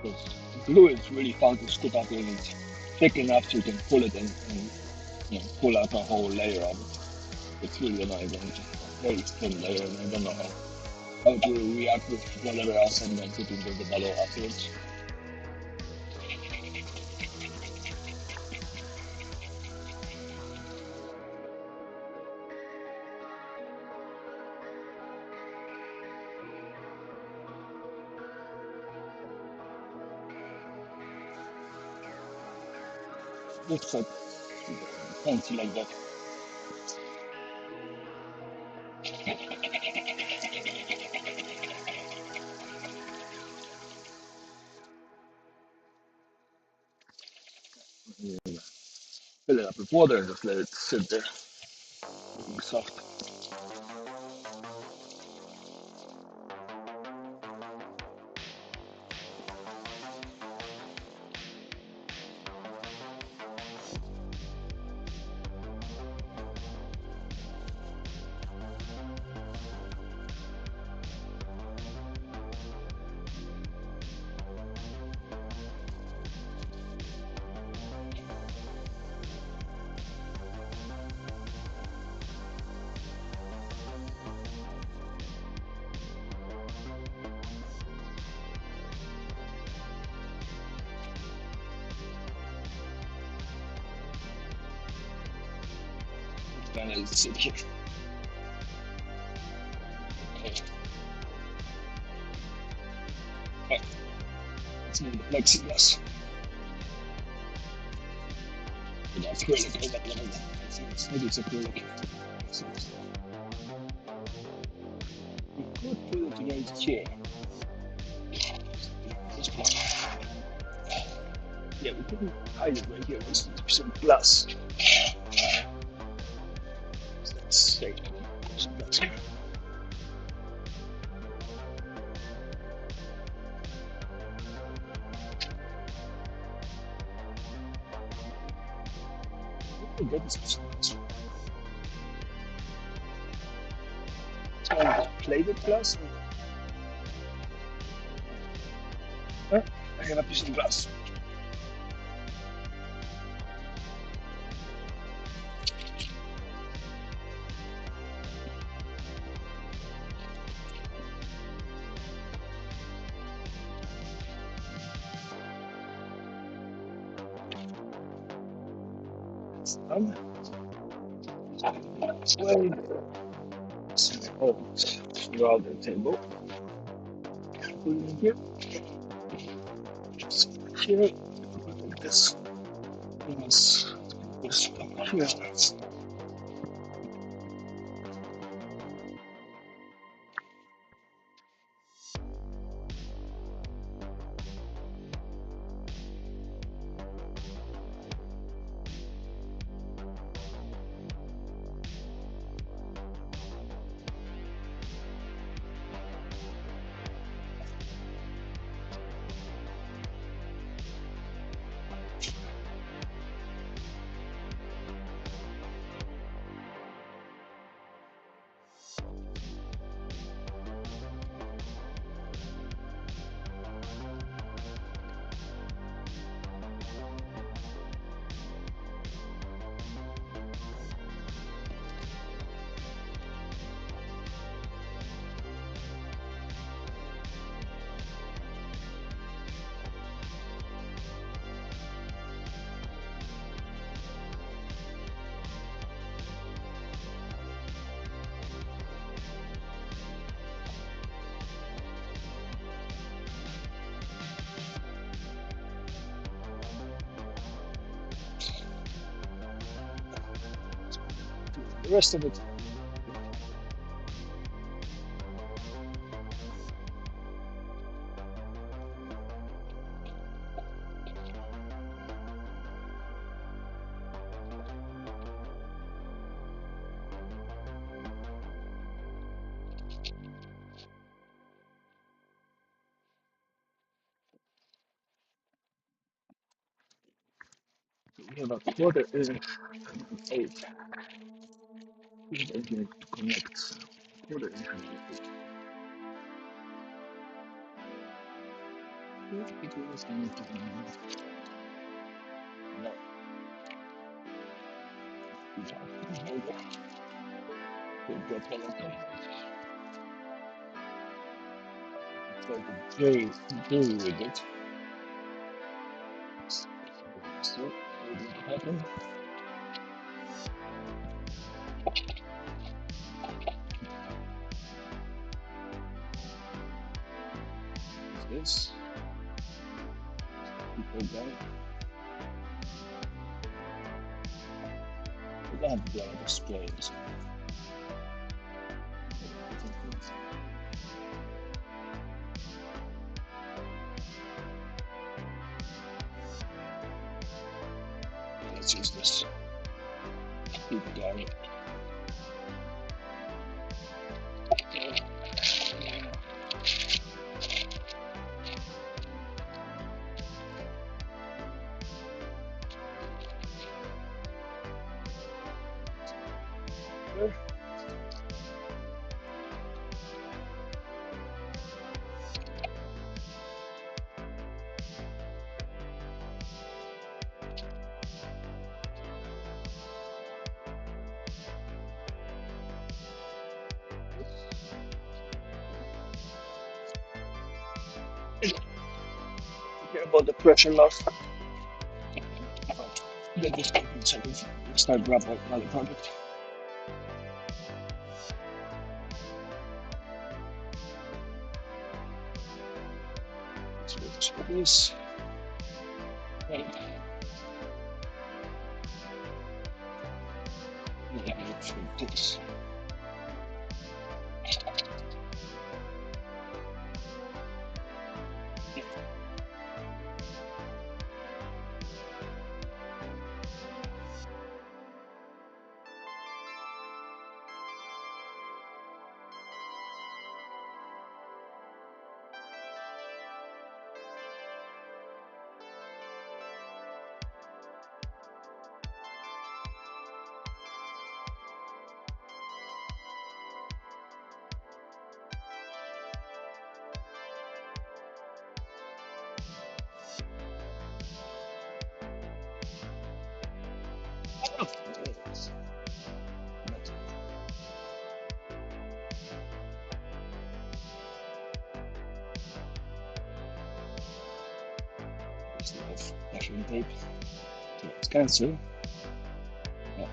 Because glue is really fun to scoop out when it's thick enough so you can pull it and pull out a whole layer of it. It's really annoying when it's a very thin layer and I don't know how it will react with whatever else I'm going to put into the bottle afterwards. Looks like fancy like that. Fill it up with water and just let it sit there, being soft. And let it sit here. Okay. Right. Let's move the plexiglass. That's acrylic. Maybe it's acrylic. We could put it against here. This part. Yeah, we can hide it right here with some glass. That's safe. Some glass here. It's plated glass. I have a piece of glass. Way. Oh, throughout the table. Put it in here. Just here. Like this. This here. The rest of it, we have a quarter inch eight. We are going to connect quarter inch and eight. It was going to be no, we don't have with the pelican. So the J with it. So what will happen is this. We go down. We don't have to be able to display this. Let's use this. Keep going. Care about the pressure loss. Get this taken so we can start grabbing another project. So let's do this. And let's do this. Measuring tape. So let's cancel. Yeah.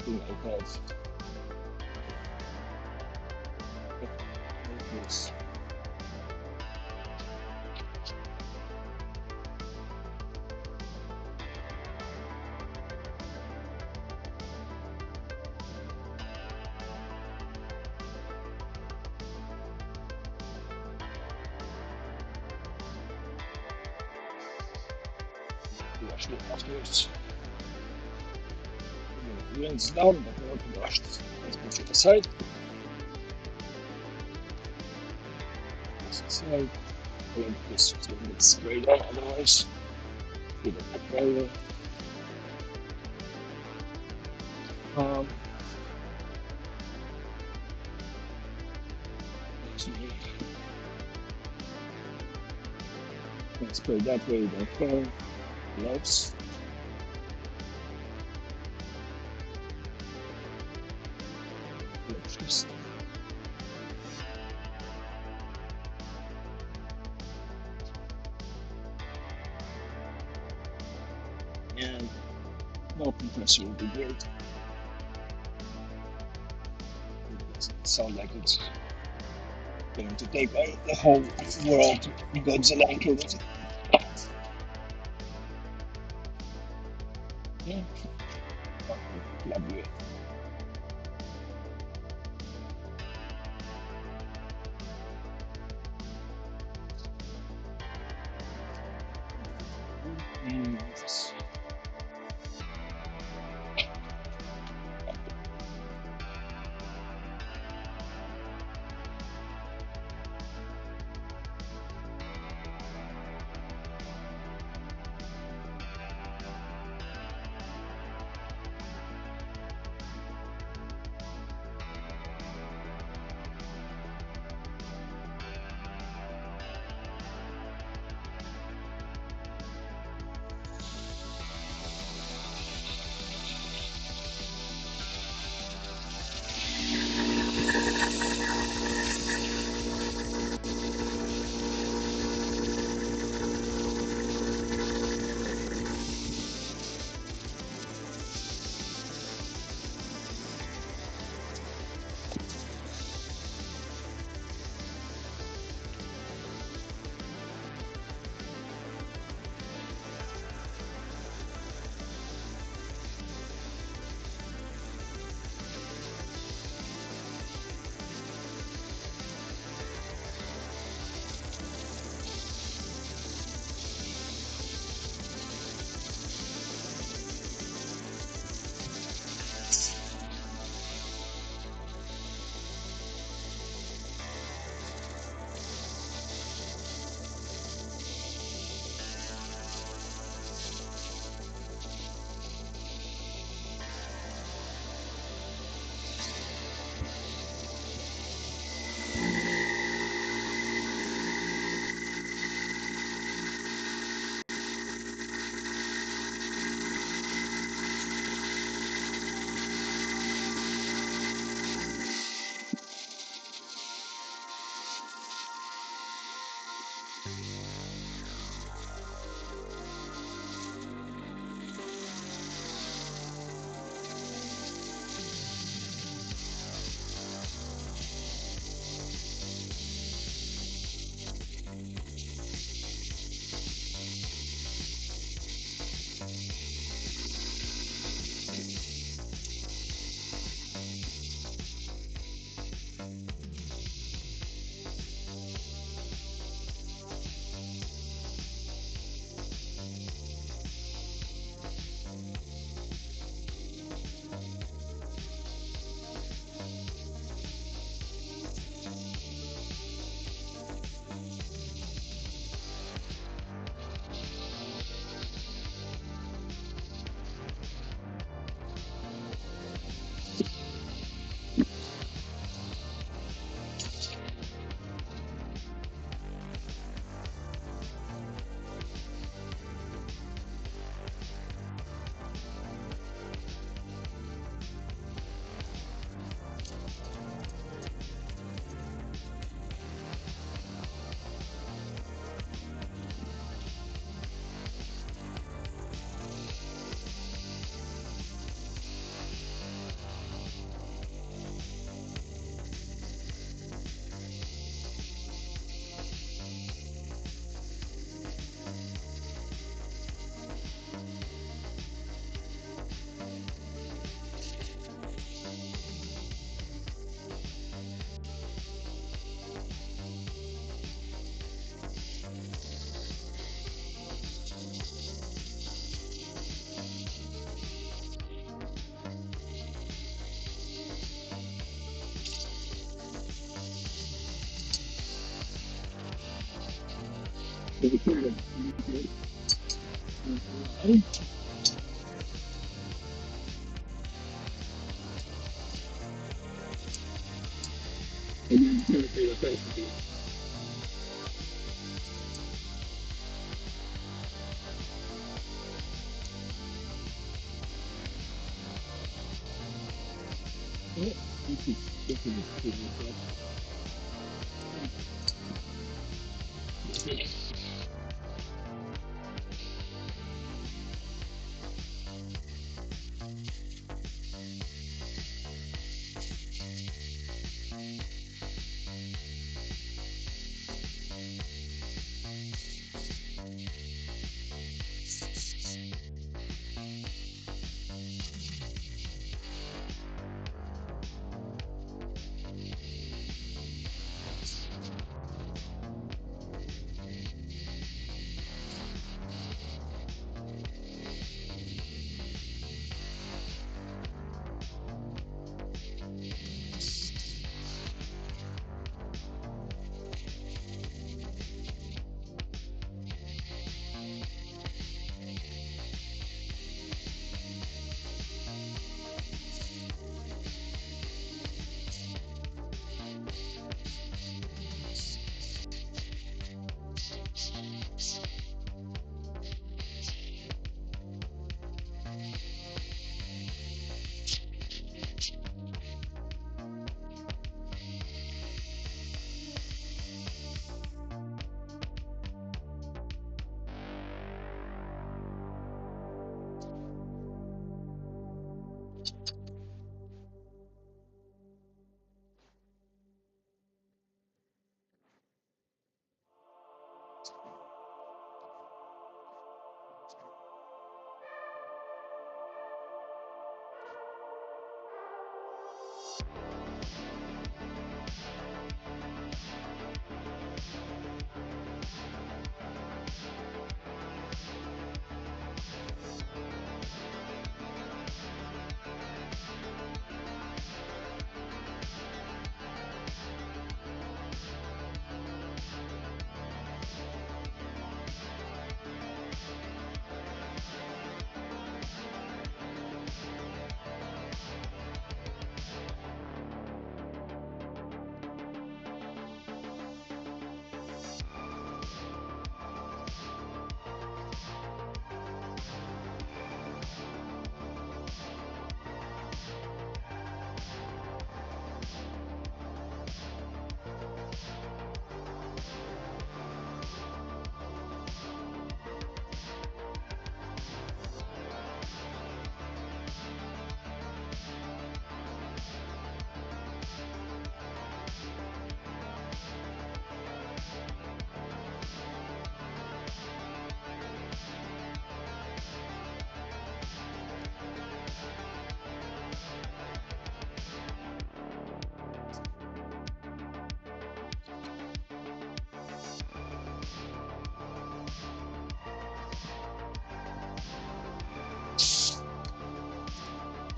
thing I have is actually afterwards. Rinse down, but not washed. Let's push it aside. This aside. Like this, so it's sprayed on, otherwise, you don't have fire. Um, let's spray that way, don't fire. Gloves. Let's just and more compressor would be great. It doesn't sound like it's going to take the whole world to Godzilla and kill it. Yeah. Lovely. Yes.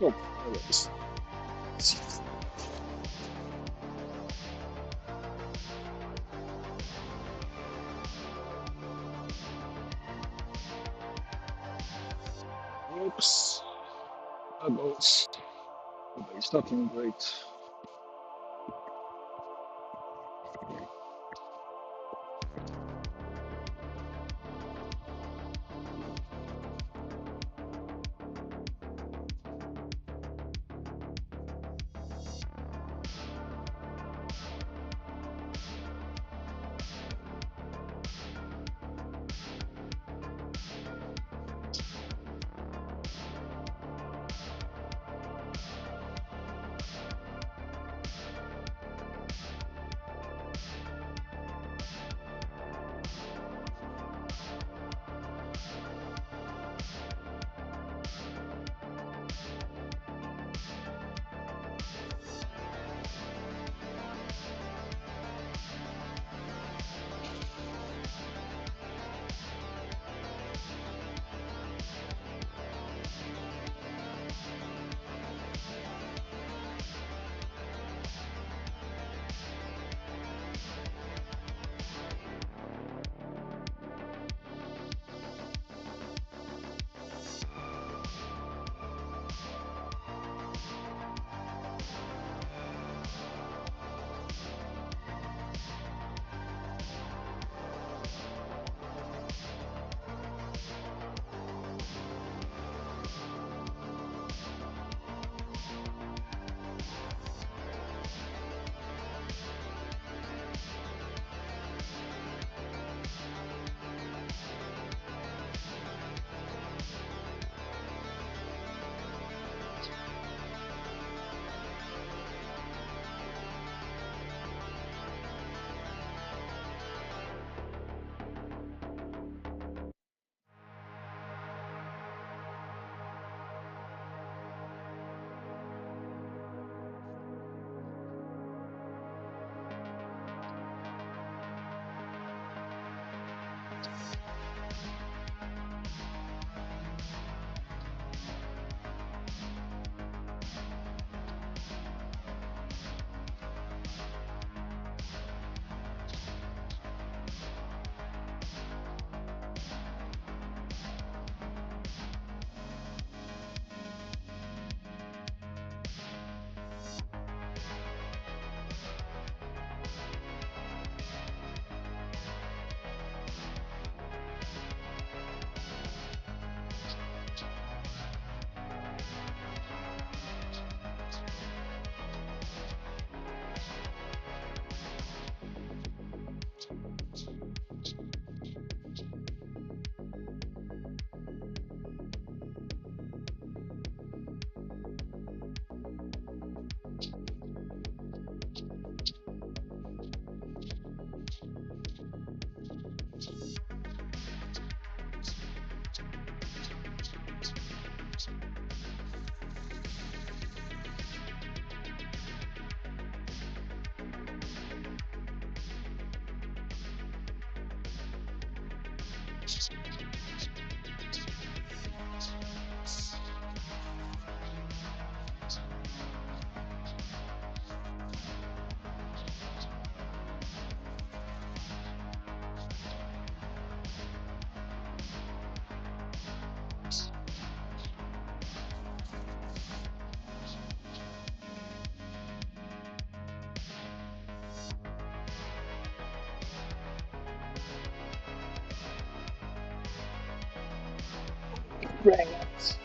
Oh, anyways. Oops. That goes. It's looking great. Very nice.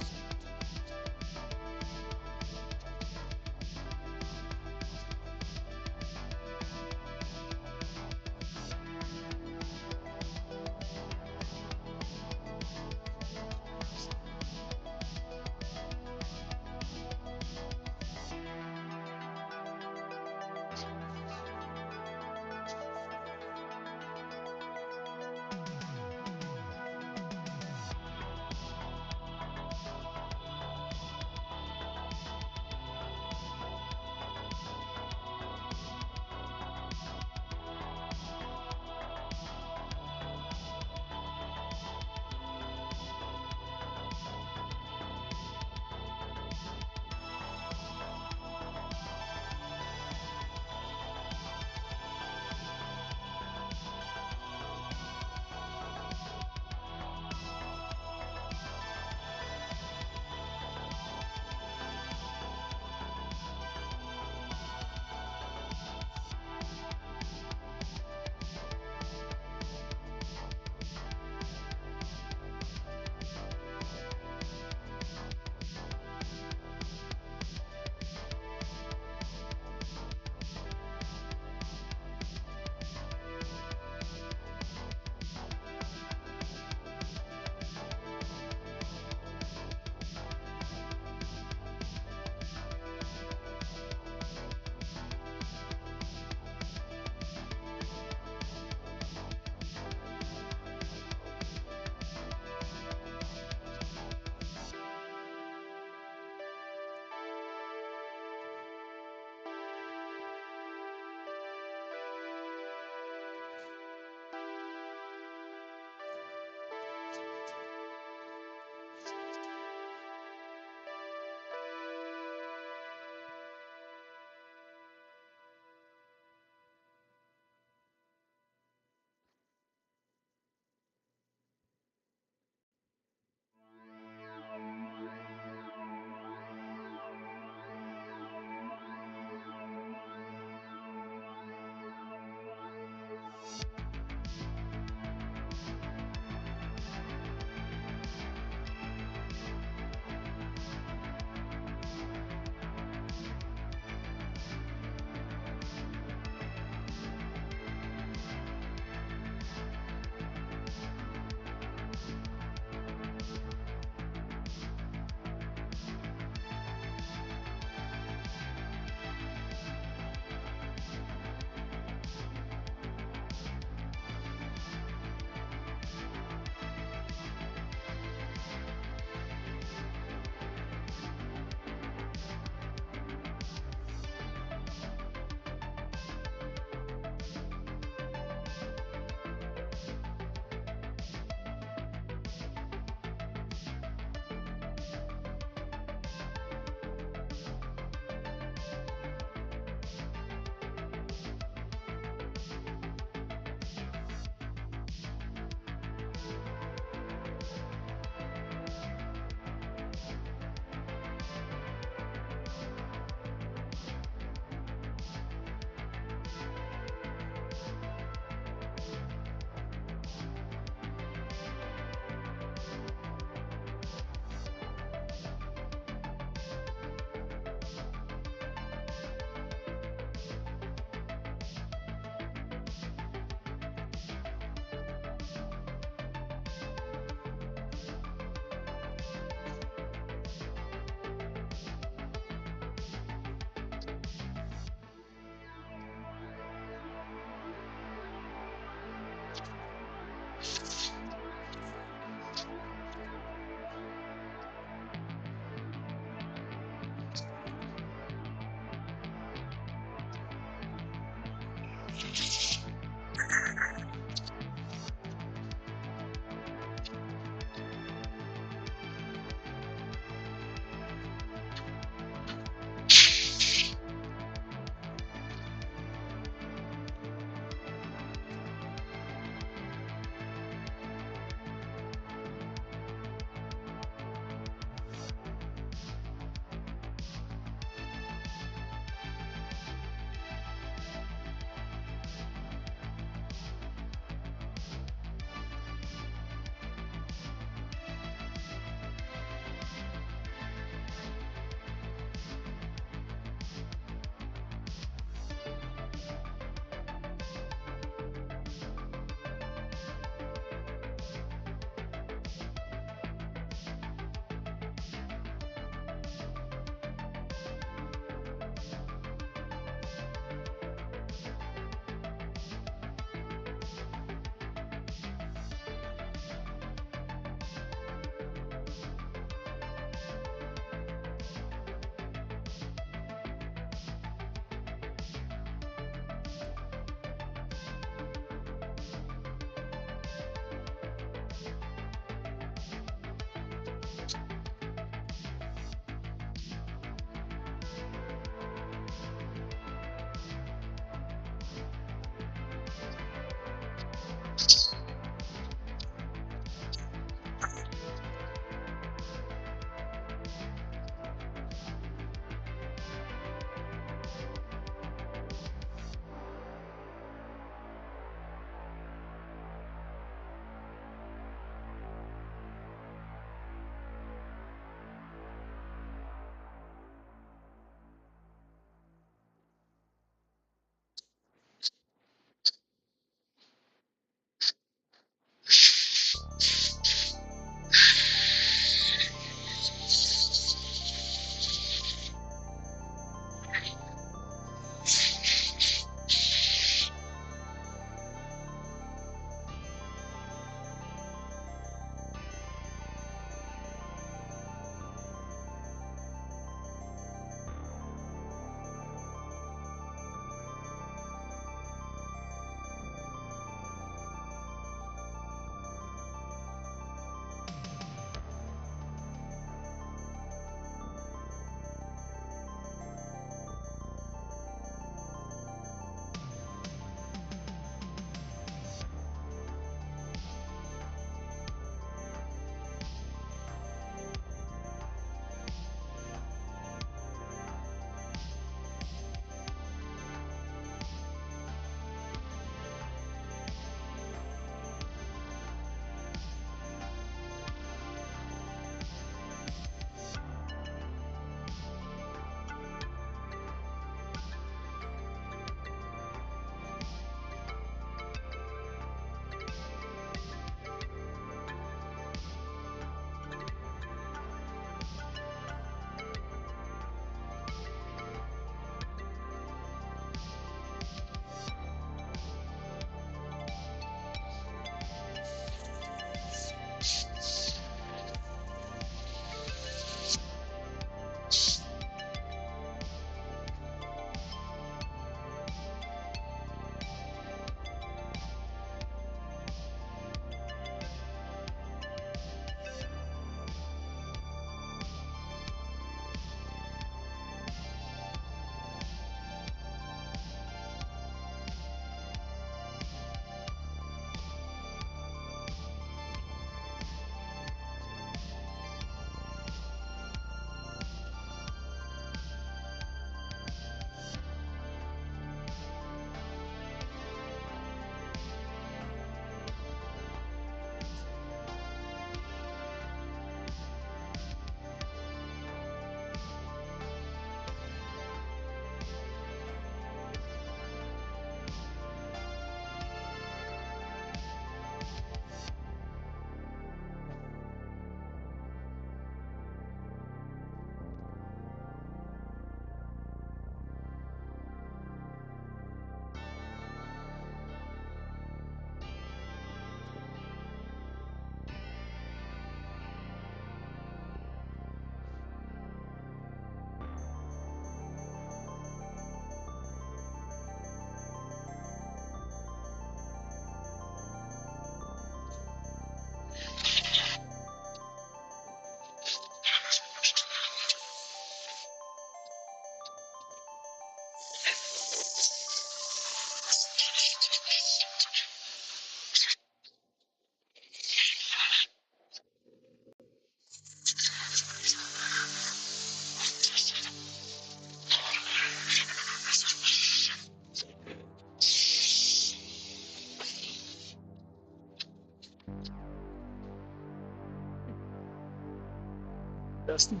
Testing.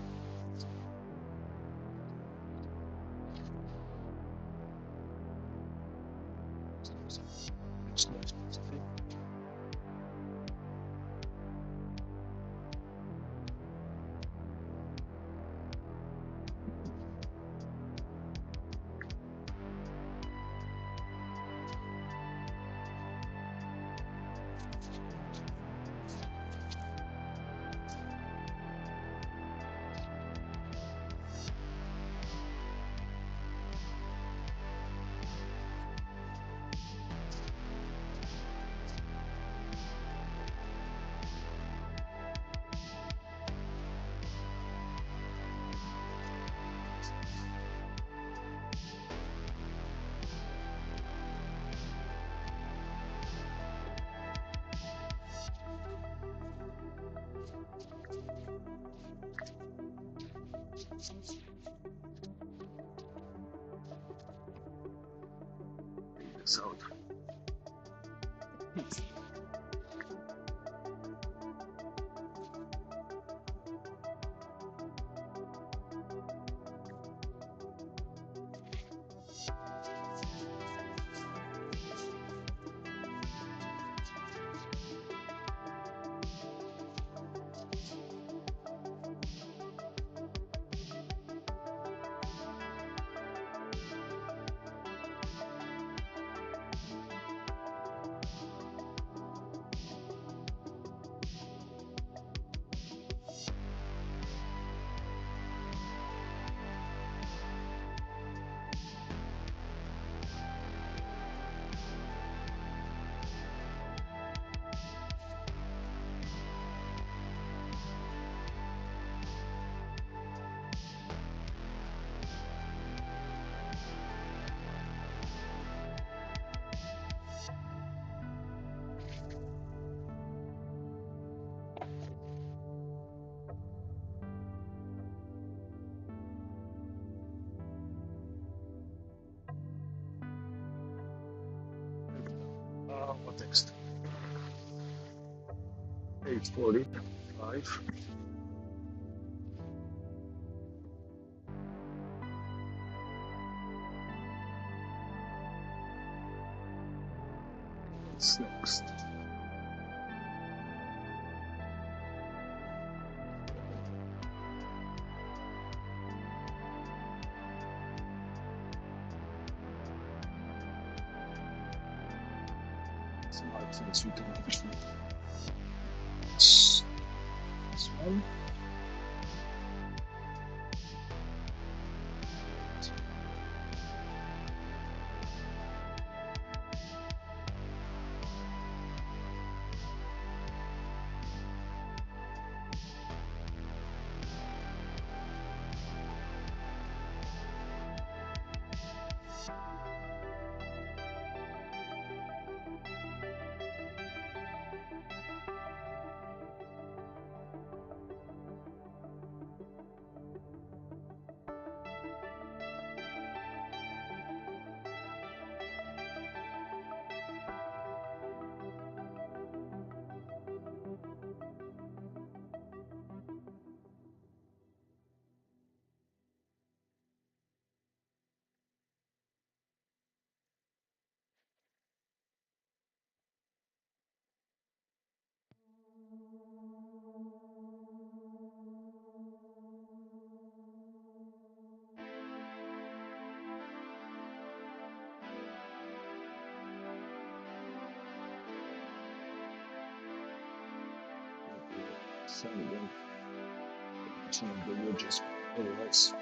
Take this out. What next? 8:45. What's next? Smart things we can actually. This one. Sending some of the widgets. Otherwise,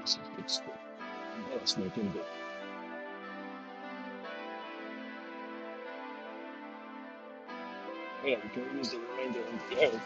this is good stuff. That's making the yeah, we can use the remainder of the air.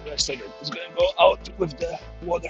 rest of it is gonna go out with the water.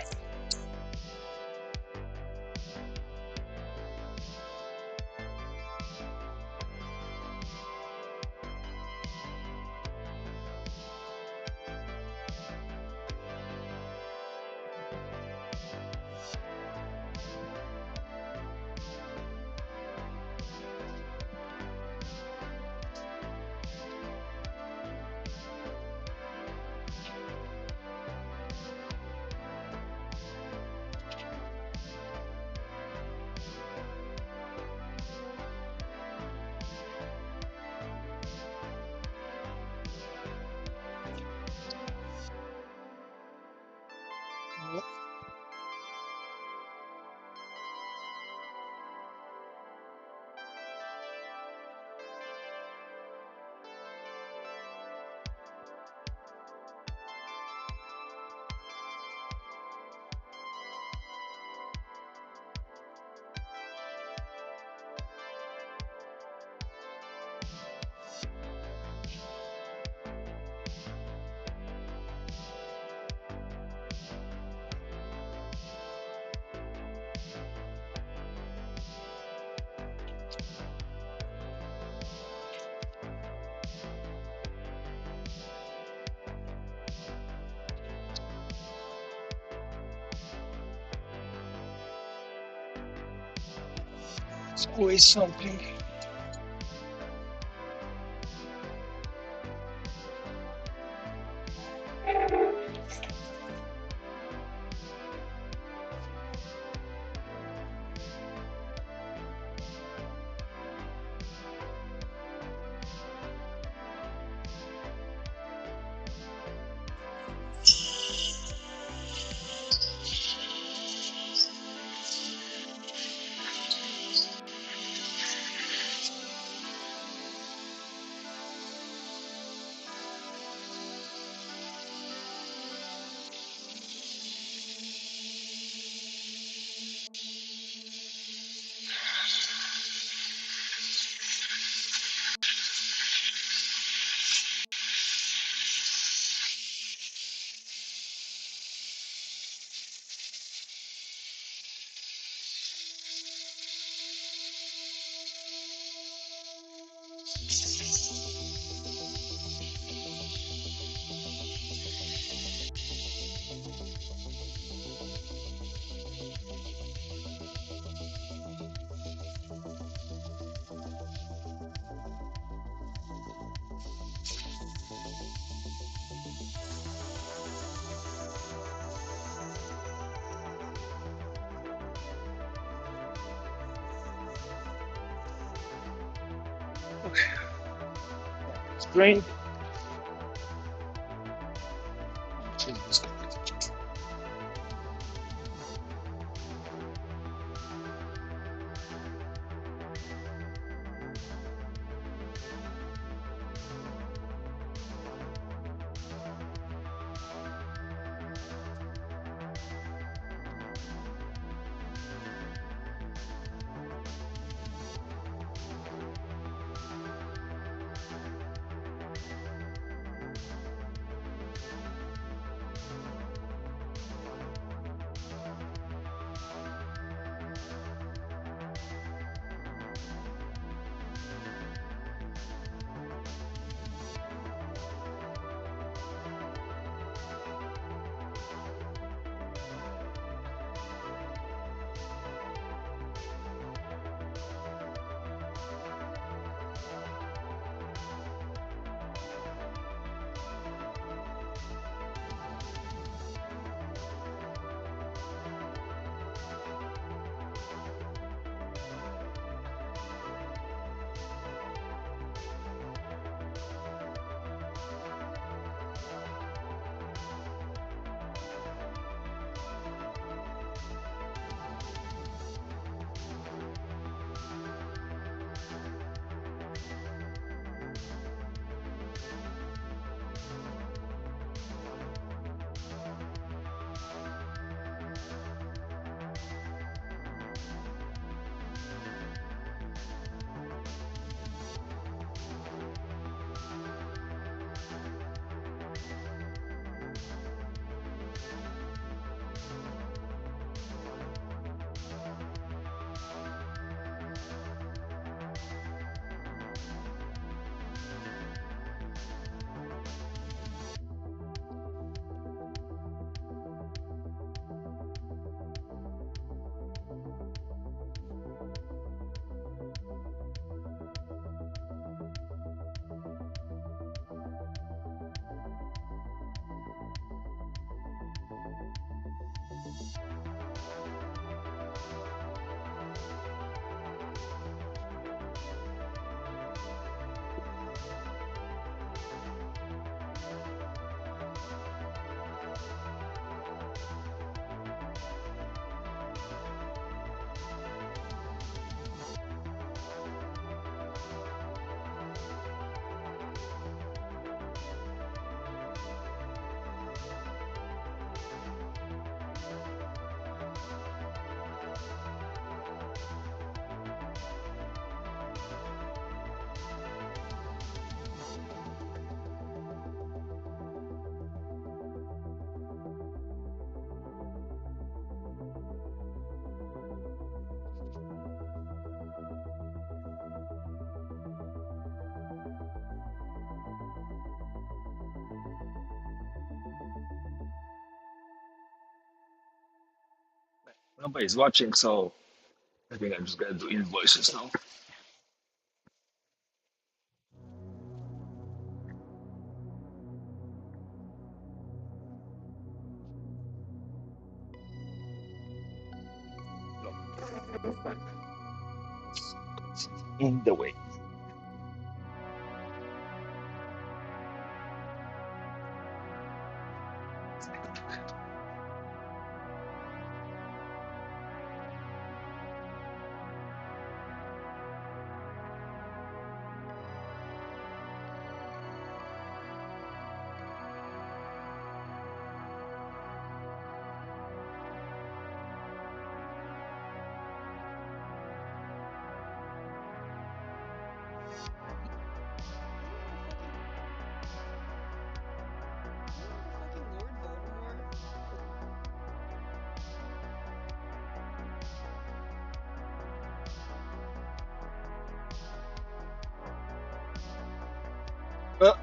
It's always something. Okay, strain. Change this guy. Nobody's watching, so I think I'm just gonna do invoices now. In the way. Uh,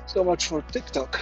so much for TikTok.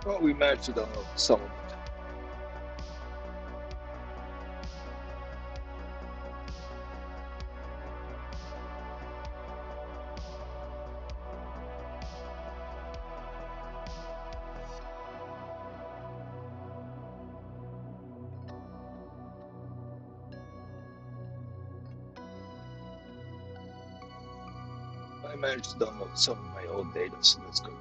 Well, we managed to download some of it. I managed to download some of my old data, so that's good.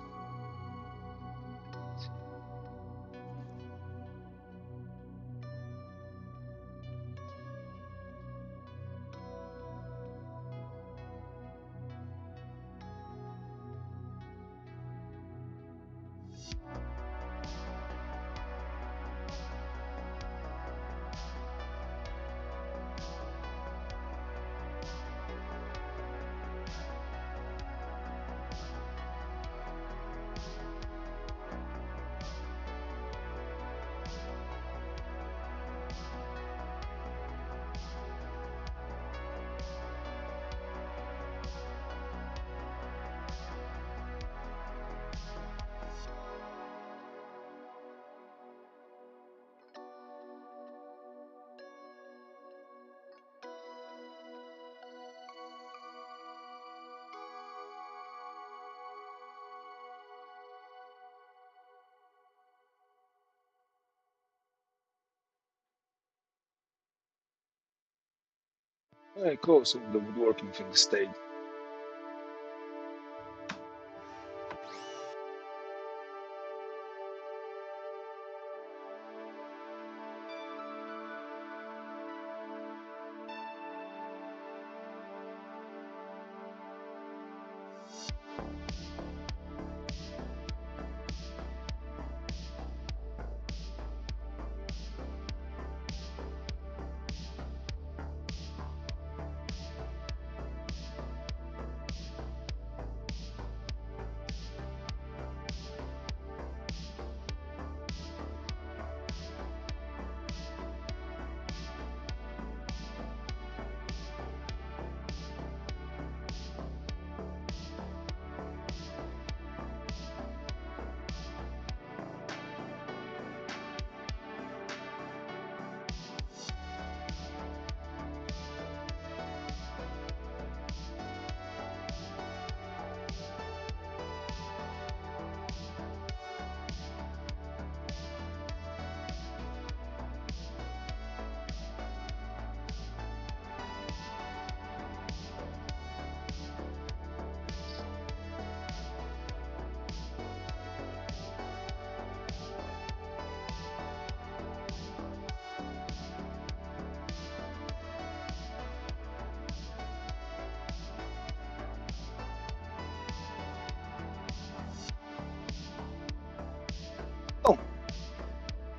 Alright, cool. So the woodworking thing stayed.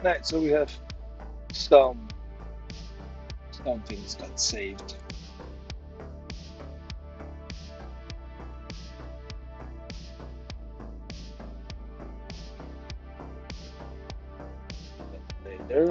Right, so we have some some things got saved. Later.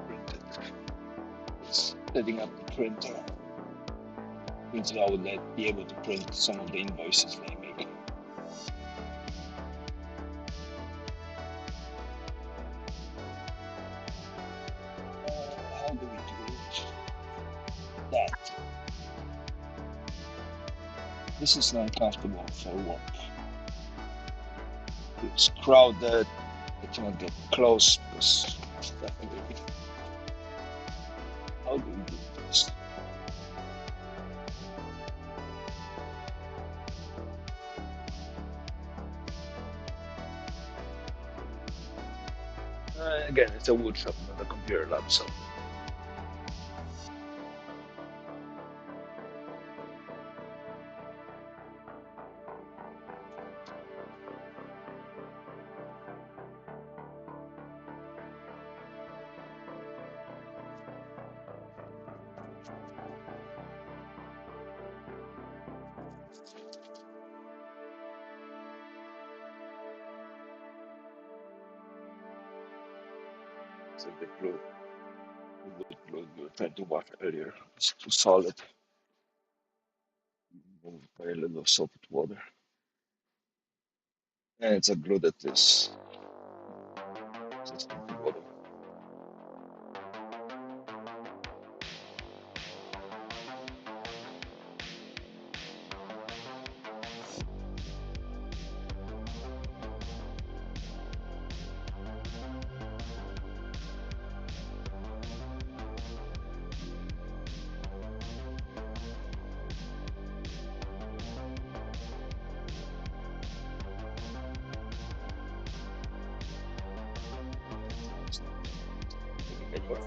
Printed. Setting up the printer. Printer I would be able to print some of the invoices they make. How do we do it? That. This is uncomfortable for work. It's crowded. I cannot get close because definitely. How do we do this? Again, it's a wood shop, not a computer lab, so. So the glue, the wood glue we were trying to wash earlier, it's too solid. Move by a little soap with water. And it's a glue that is resistant to water. Anyway.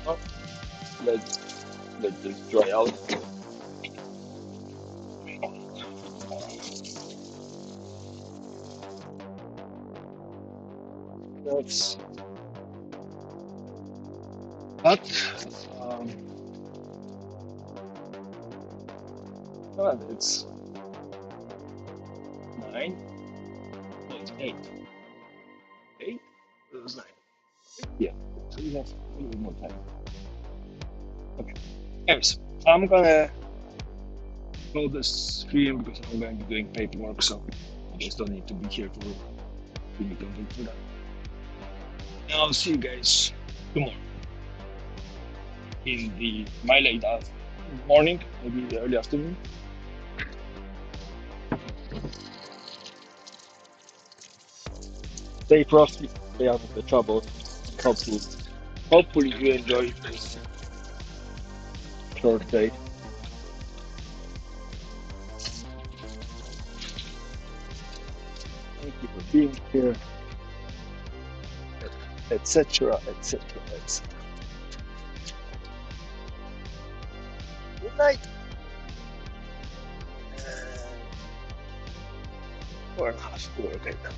Oh, let let this dry out. That's but it's 9. No, it's 8. 8? It was 9. Yeah. So we have a little bit more time. Okay. Anyways, I'm gonna close this stream because I'm going to be doing paperwork, so you guys don't need to be here for me to wait for that. And I'll see you guys tomorrow in the my late morning, maybe the early afternoon. Stay frosty. stay out of the trouble. Hopefully, hopefully you enjoy this short day. Thank you for being here, etc., etc., etc. Good night. And 4.5 to work right now.